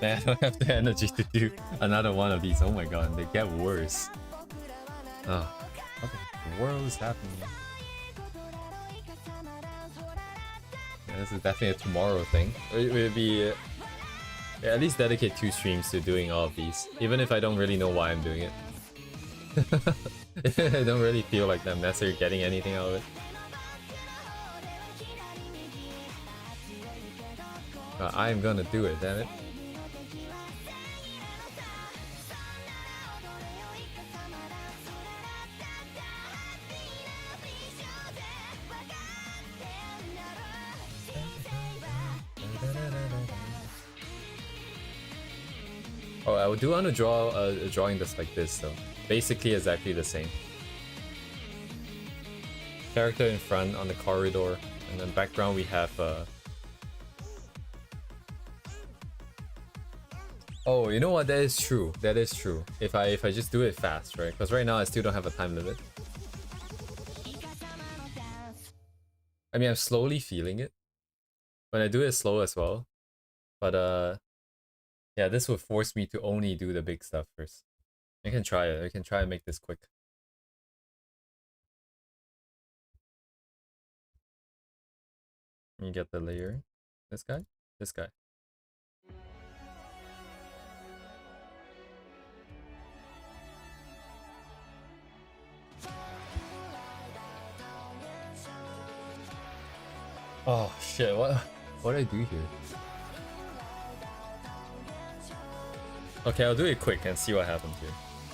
Man, I don't have the energy to do another one of these. Oh my god, they get worse. Oh, what the world is happening? Yeah, this is definitely a tomorrow thing. It would be yeah, at least dedicate 2 streams to doing all of these, even if I don't really know why I'm doing it. I don't really feel like I'm necessarily getting anything out of it. But I am gonna do it, damn it. Oh, I do want to draw a drawing that's like this though. Basically exactly the same. Character in front on the corridor, and then background we have oh, you know what? That is true. That is true. If I just do it fast, right? Because right now I still don't have a time limit. I mean, I'm slowly feeling it when I do it slow as well. But yeah, this would force me to only do the big stuff first. I can try it. I can try and make this quick. Let me get the layer. This guy? This guy. Oh shit, what did I do here? Okay, I'll do it quick and see what happens here.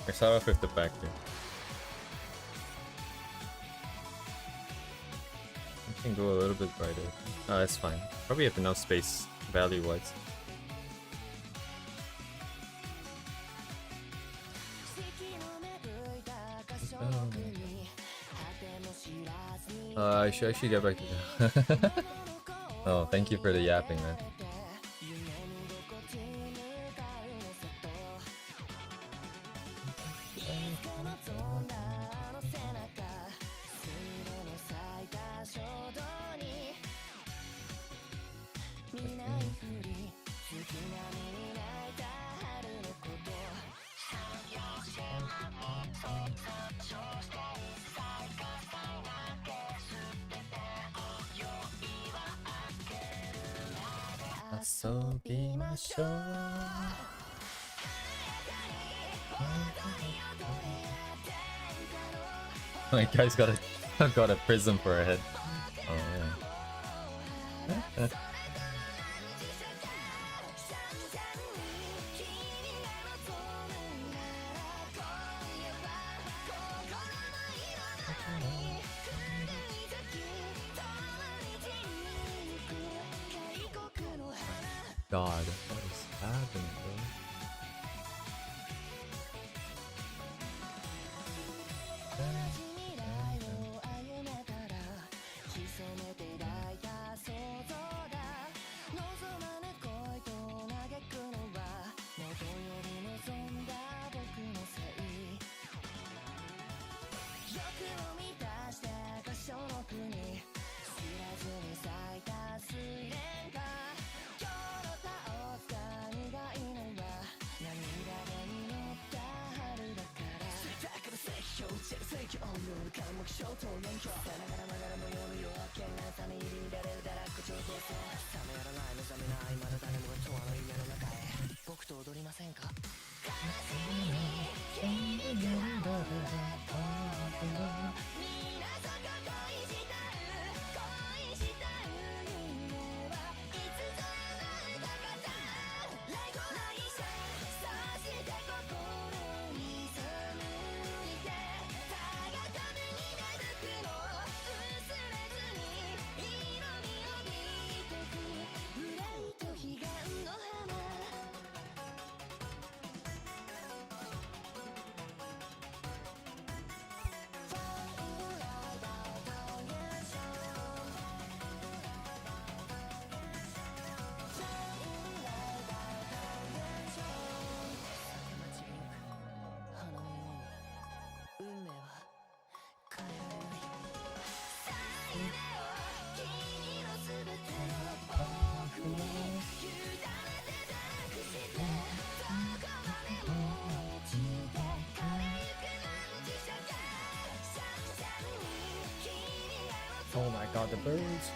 I start off with the back here. I can go a little bit brighter. Oh, that's fine. Probably have enough space value-wise. I should actually get back to that. Oh, thank you for the yapping, man. 遊びましょう。My guy's got a prism for a head. Oh yeah. God, what is happening, bro? Oh my god, the birds.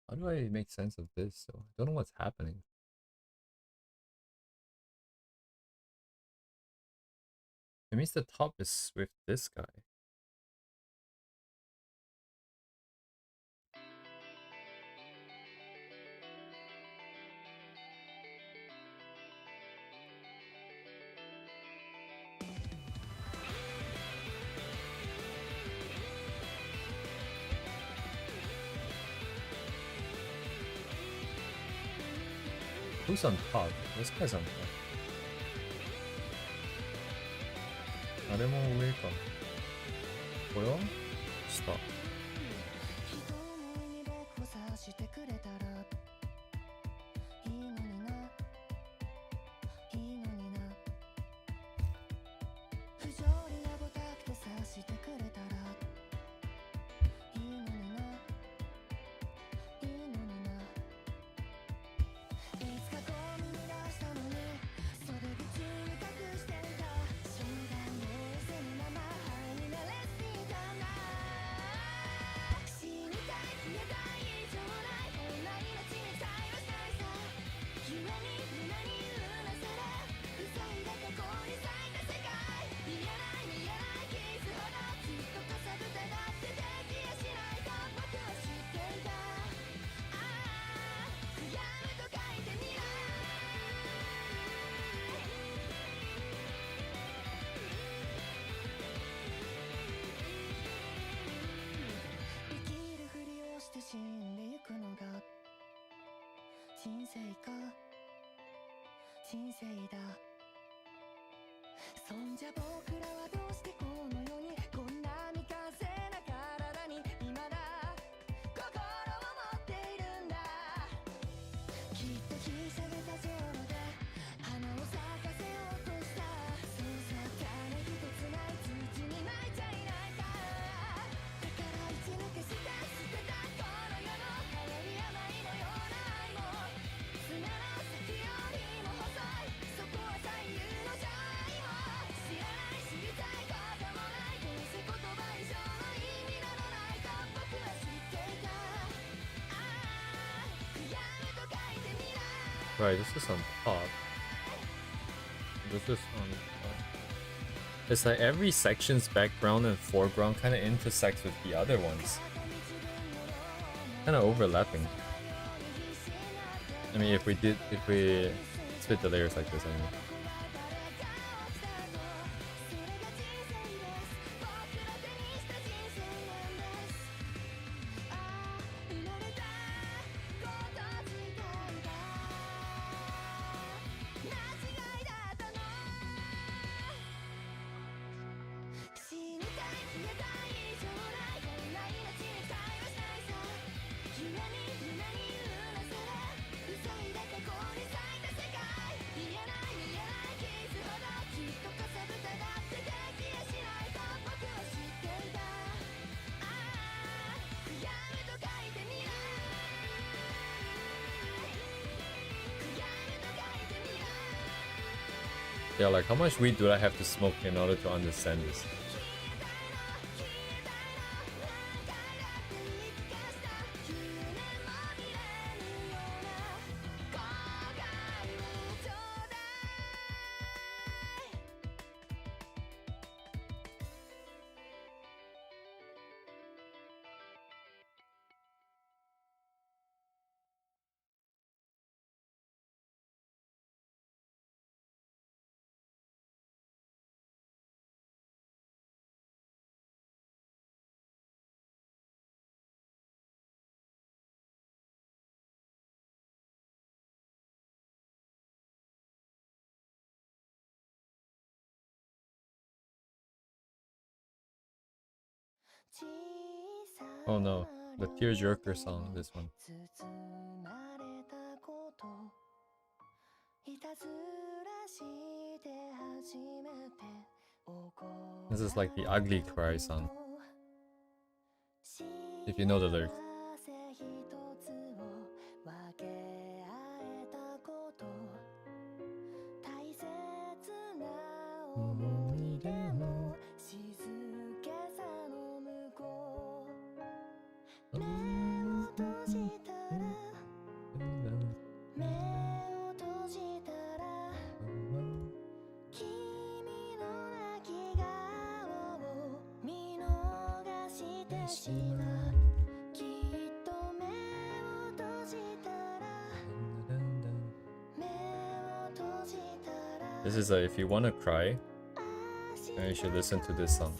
How do I make sense of this? So I don't know what's happening. It means the top is with this guy. Who's on top? This guy's on top. あれも上か。これは下。死んでゆくのが人生か人生だ。そんじゃ僕らはどうしてこの世にこんな未完成な体に未だ心を持っているんだ。きっと引き下げた情 Right, this is on top. This is on top. It's like every section's background and foreground kind of intersects with the other ones. Kind of overlapping. I mean, if we split the layers like this anyway. Yeah, like how much weed do I have to smoke in order to understand this? Oh no, the Tearjerker song, this one. This is like the Ugly Cry song, if you know the lyrics. This is if you want to cry, you should listen to this song.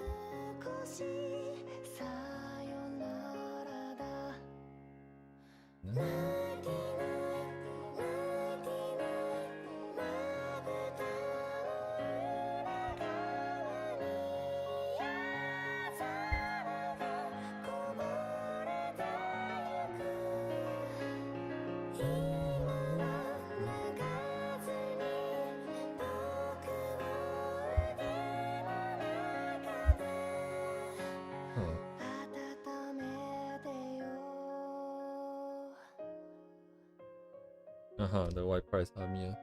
The white price Amiya.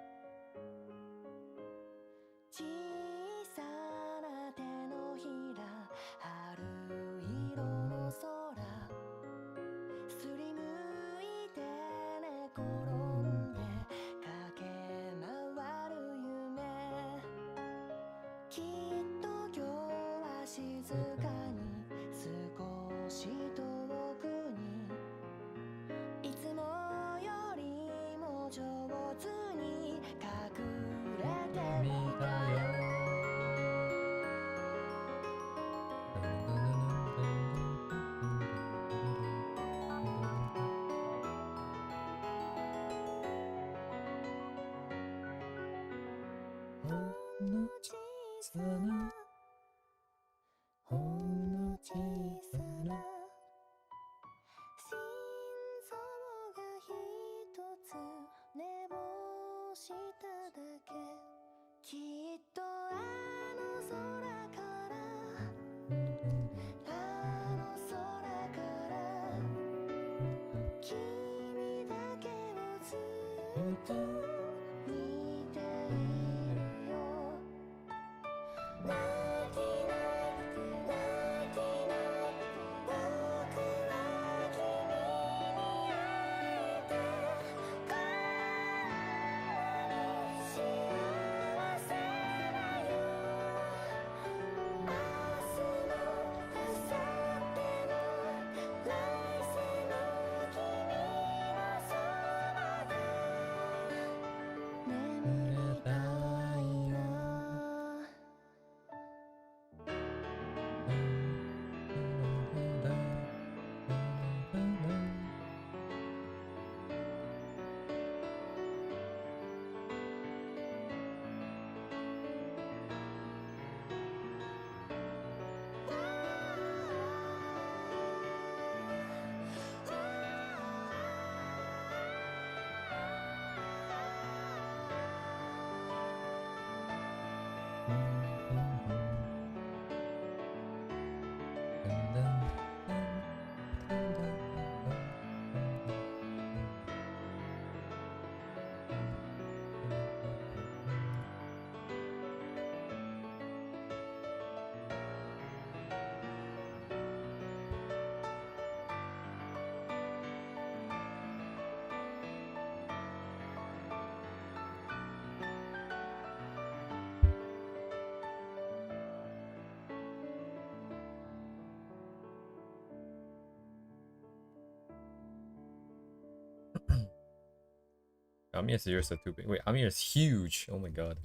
Amiya Zero are too big. Wait, Amiya is huge. Oh my god.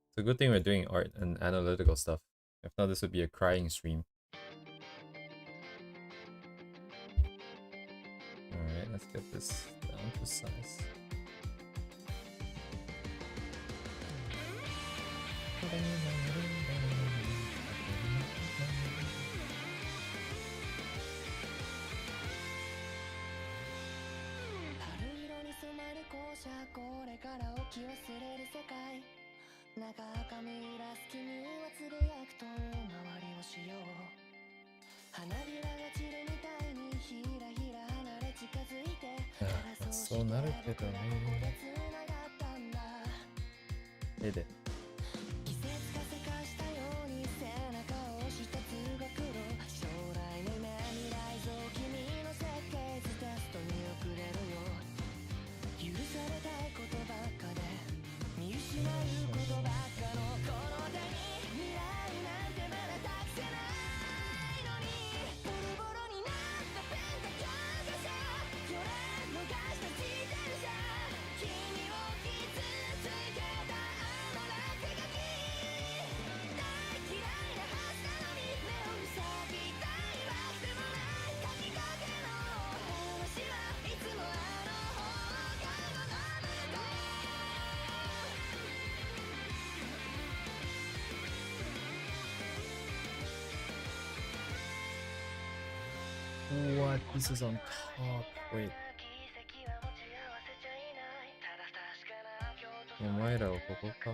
It's a good thing we're doing art and analytical stuff. If not, this would be a crying stream. Alright, let's get this down to size.そうなるけどね。で。What? This is on top. Wait. お前らはここか?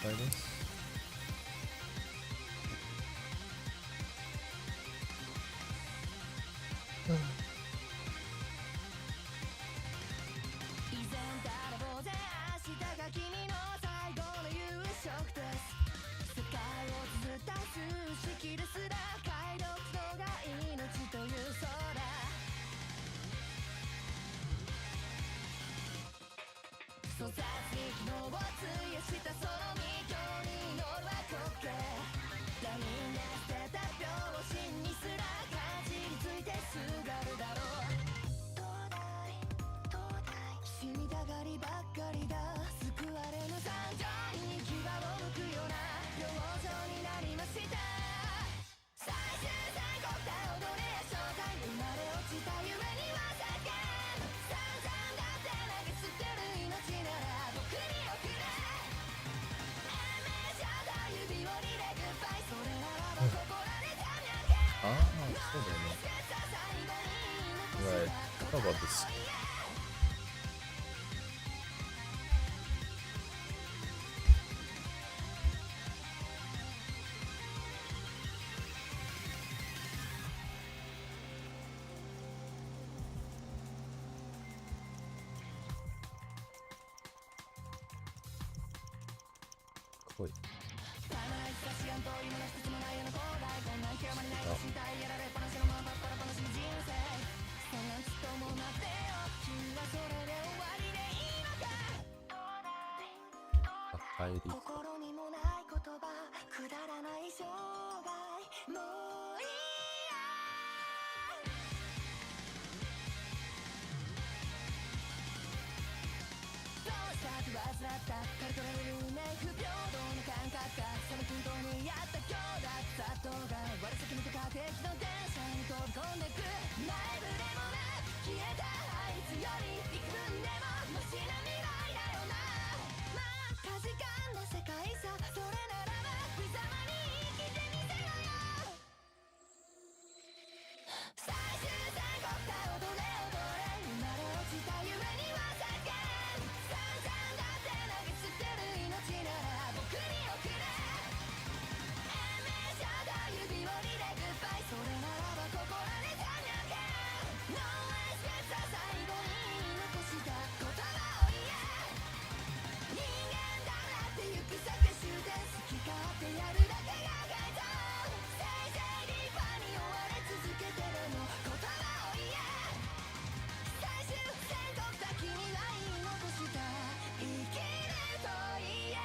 Try this. Step Ah, so right. How about this? Cool. Heidi. 心にもない言葉くだらない生涯もういいやどうしたって煩った刈り取られる運命不平等な感覚がその均等にやった今日だった雑踏が我先にとか敵の電車に飛び込んでく内部でもなく消えたあいつより幾分でもマシな未来だよなまあかじかんだ世界さそれならば無様に生きてみせろよ最終戦国だ踊れ踊れ生まれ落ちた夢には叫ん散々だって投げ捨てる命なら僕に送れ延命者が指折りでグッバイそれならばここらで残虐ノーエスケープさ最後に残した言葉を言え人間だって行く先終点好き勝手やるだけが現状せいぜい立派に追われ続けてでも言葉を言え最終戦国だ君は言い残した生きると言え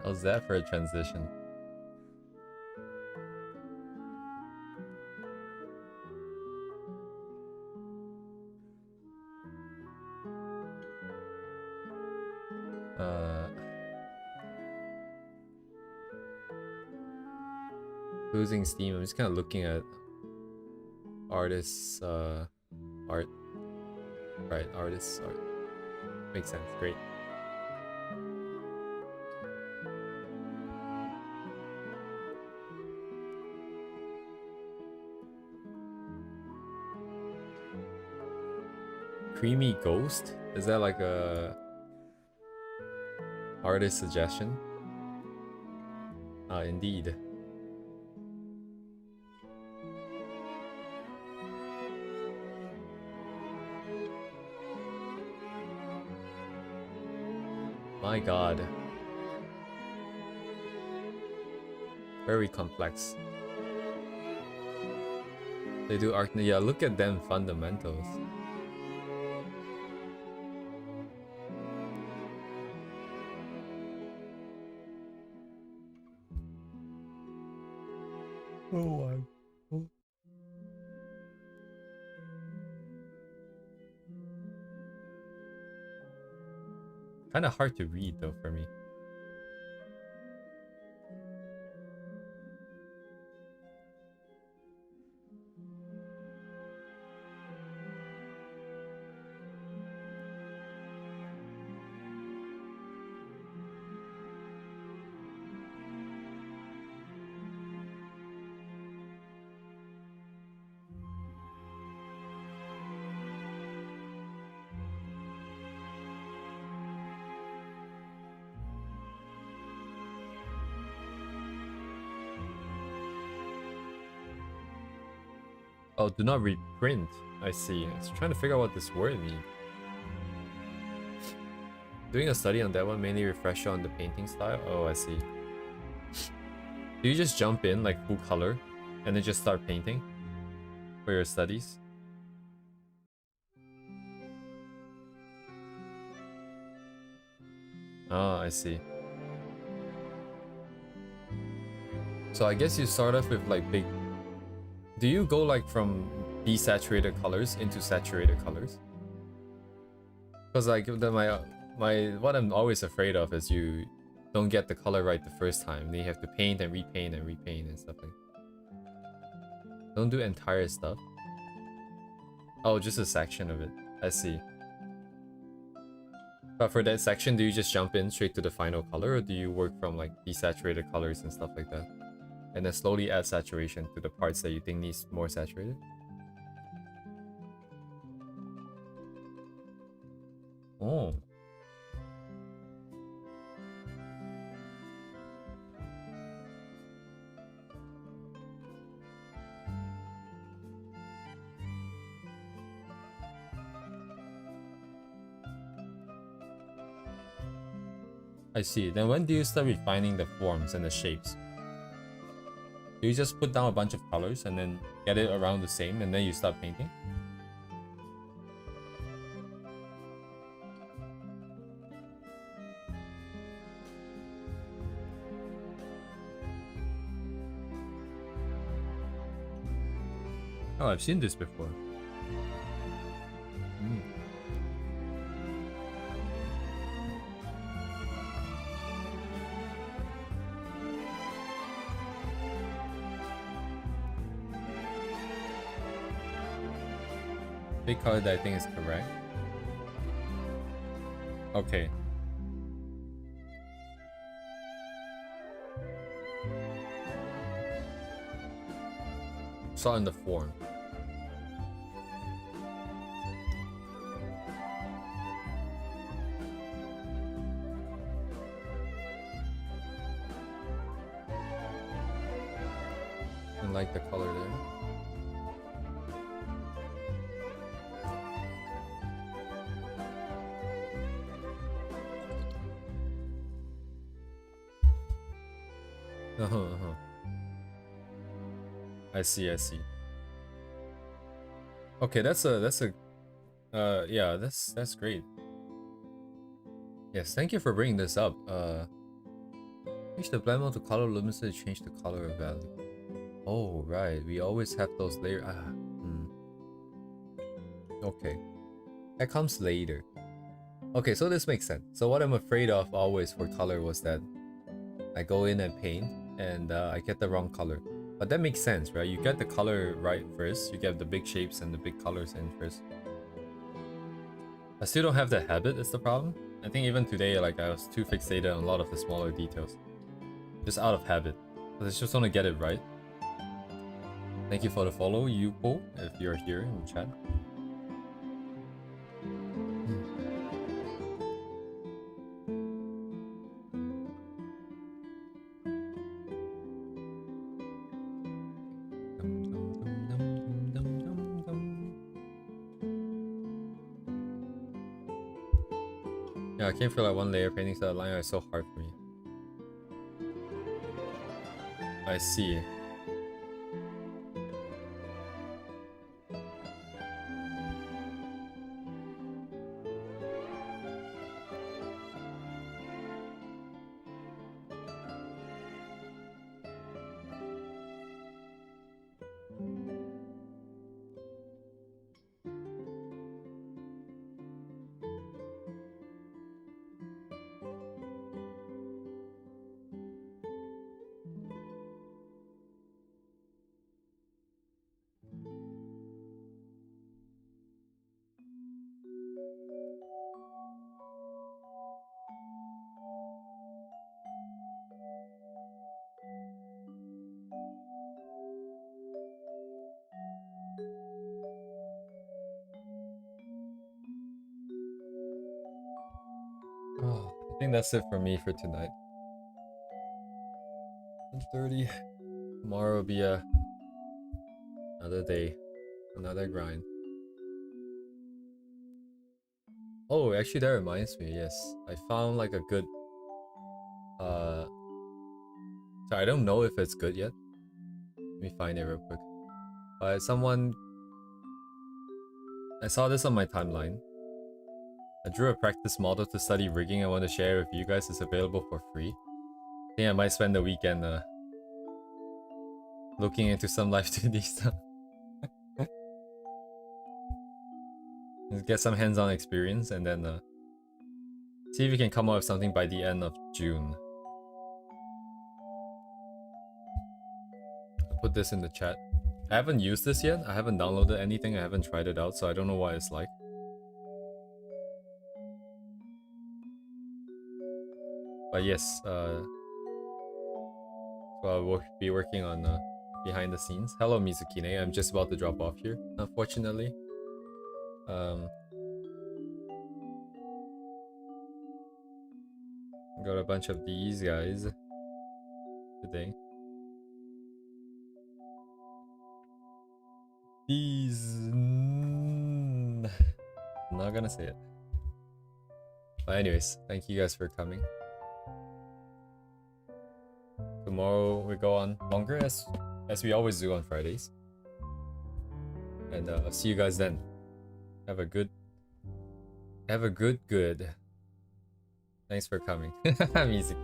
How's that for a transition? Losing steam. I'm just kind of looking at artists' art. Right, artists' art. Makes sense. Great. Creamy Ghost? Is that like a artist suggestion? Indeed. My god. Very complex. They do art. Yeah, look at them fundamentals. Oh, wow. Kind of hard to read though for me. Oh, do not reprint. I see. I was trying to figure out what this word means. Doing a study on that one, mainly refresher on the painting style. Oh, I see. Do you just jump in like full color and then just start painting? for your studies? Oh, I see. So I guess you start off with like big... Do you go like from desaturated colors into saturated colors? Because like what I'm always afraid of is you don't get the color right the first time. Then you have to paint and repaint and repaint and stuff like that. Don't do entire stuff. Oh, just a section of it. I see. But for that section, do you just jump in straight to the final color, or do you work from like desaturated colors and stuff like that? And then slowly add saturation to the parts that you think needs more saturated? Oh. I see. Then when do you start refining the forms and the shapes? Do you just put down a bunch of colors and then get it around the same and then you start painting? Oh, I've seen this before. Big color that I think is correct. Okay. Saw in the form. I like the color there. I see. Okay, that's yeah, that's great. Yes, thank you for bringing this up. Change the blend mode to color limits to change the color value. Oh, right, we always have those layers. Okay, that comes later. Okay, so this makes sense. So what I'm afraid of always for color was that I go in and paint and I get the wrong color. But that makes sense, right? You get the color right first. You get the big shapes and the big colors in first. I still don't have that habit, is the problem. I think even today, like, I was too fixated on a lot of the smaller details. Just out of habit. But I just want to get it right. Thank you for the follow, Yupo, if you're here in chat. Yeah, I can't feel like one layer paintings that line are so hard for me. I see. Oh, I think that's it for me for tonight. 1:30. Tomorrow will be another day, another grind. Oh, actually, that reminds me. Yes, I found like a good. So I don't know if it's good yet. Let me find it real quick. But someone I saw this on my timeline. I drew a practice model to study rigging I want to share with you guys. It's available for free. I think I might spend the weekend looking into some live 2D stuff. Let's get some hands-on experience and then see if we can come up with something by the end of June. I'll put this in the chat. I haven't used this yet. I haven't downloaded anything. I haven't tried it out, so I don't know what it's like. But yes, so I will be working on behind the scenes. Hello Mizukine, I'm just about to drop off here, unfortunately. Got a bunch of these guys today. I'm not gonna say it. But anyways, thank you guys for coming. Tomorrow we go on longer as we always do on Fridays. And I'll see you guys then. Have a good. Thanks for coming. Music.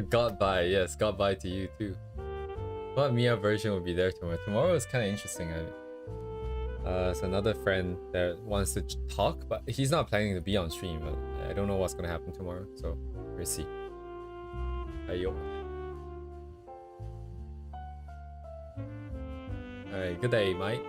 God bye, yes, God bye to you too. What Mia version will be there tomorrow? Tomorrow is kind of interesting. It's another friend that wants to talk, but he's not planning to be on stream. But I don't know what's gonna happen tomorrow, so we'll see. Ayo. Alright, good day, mate.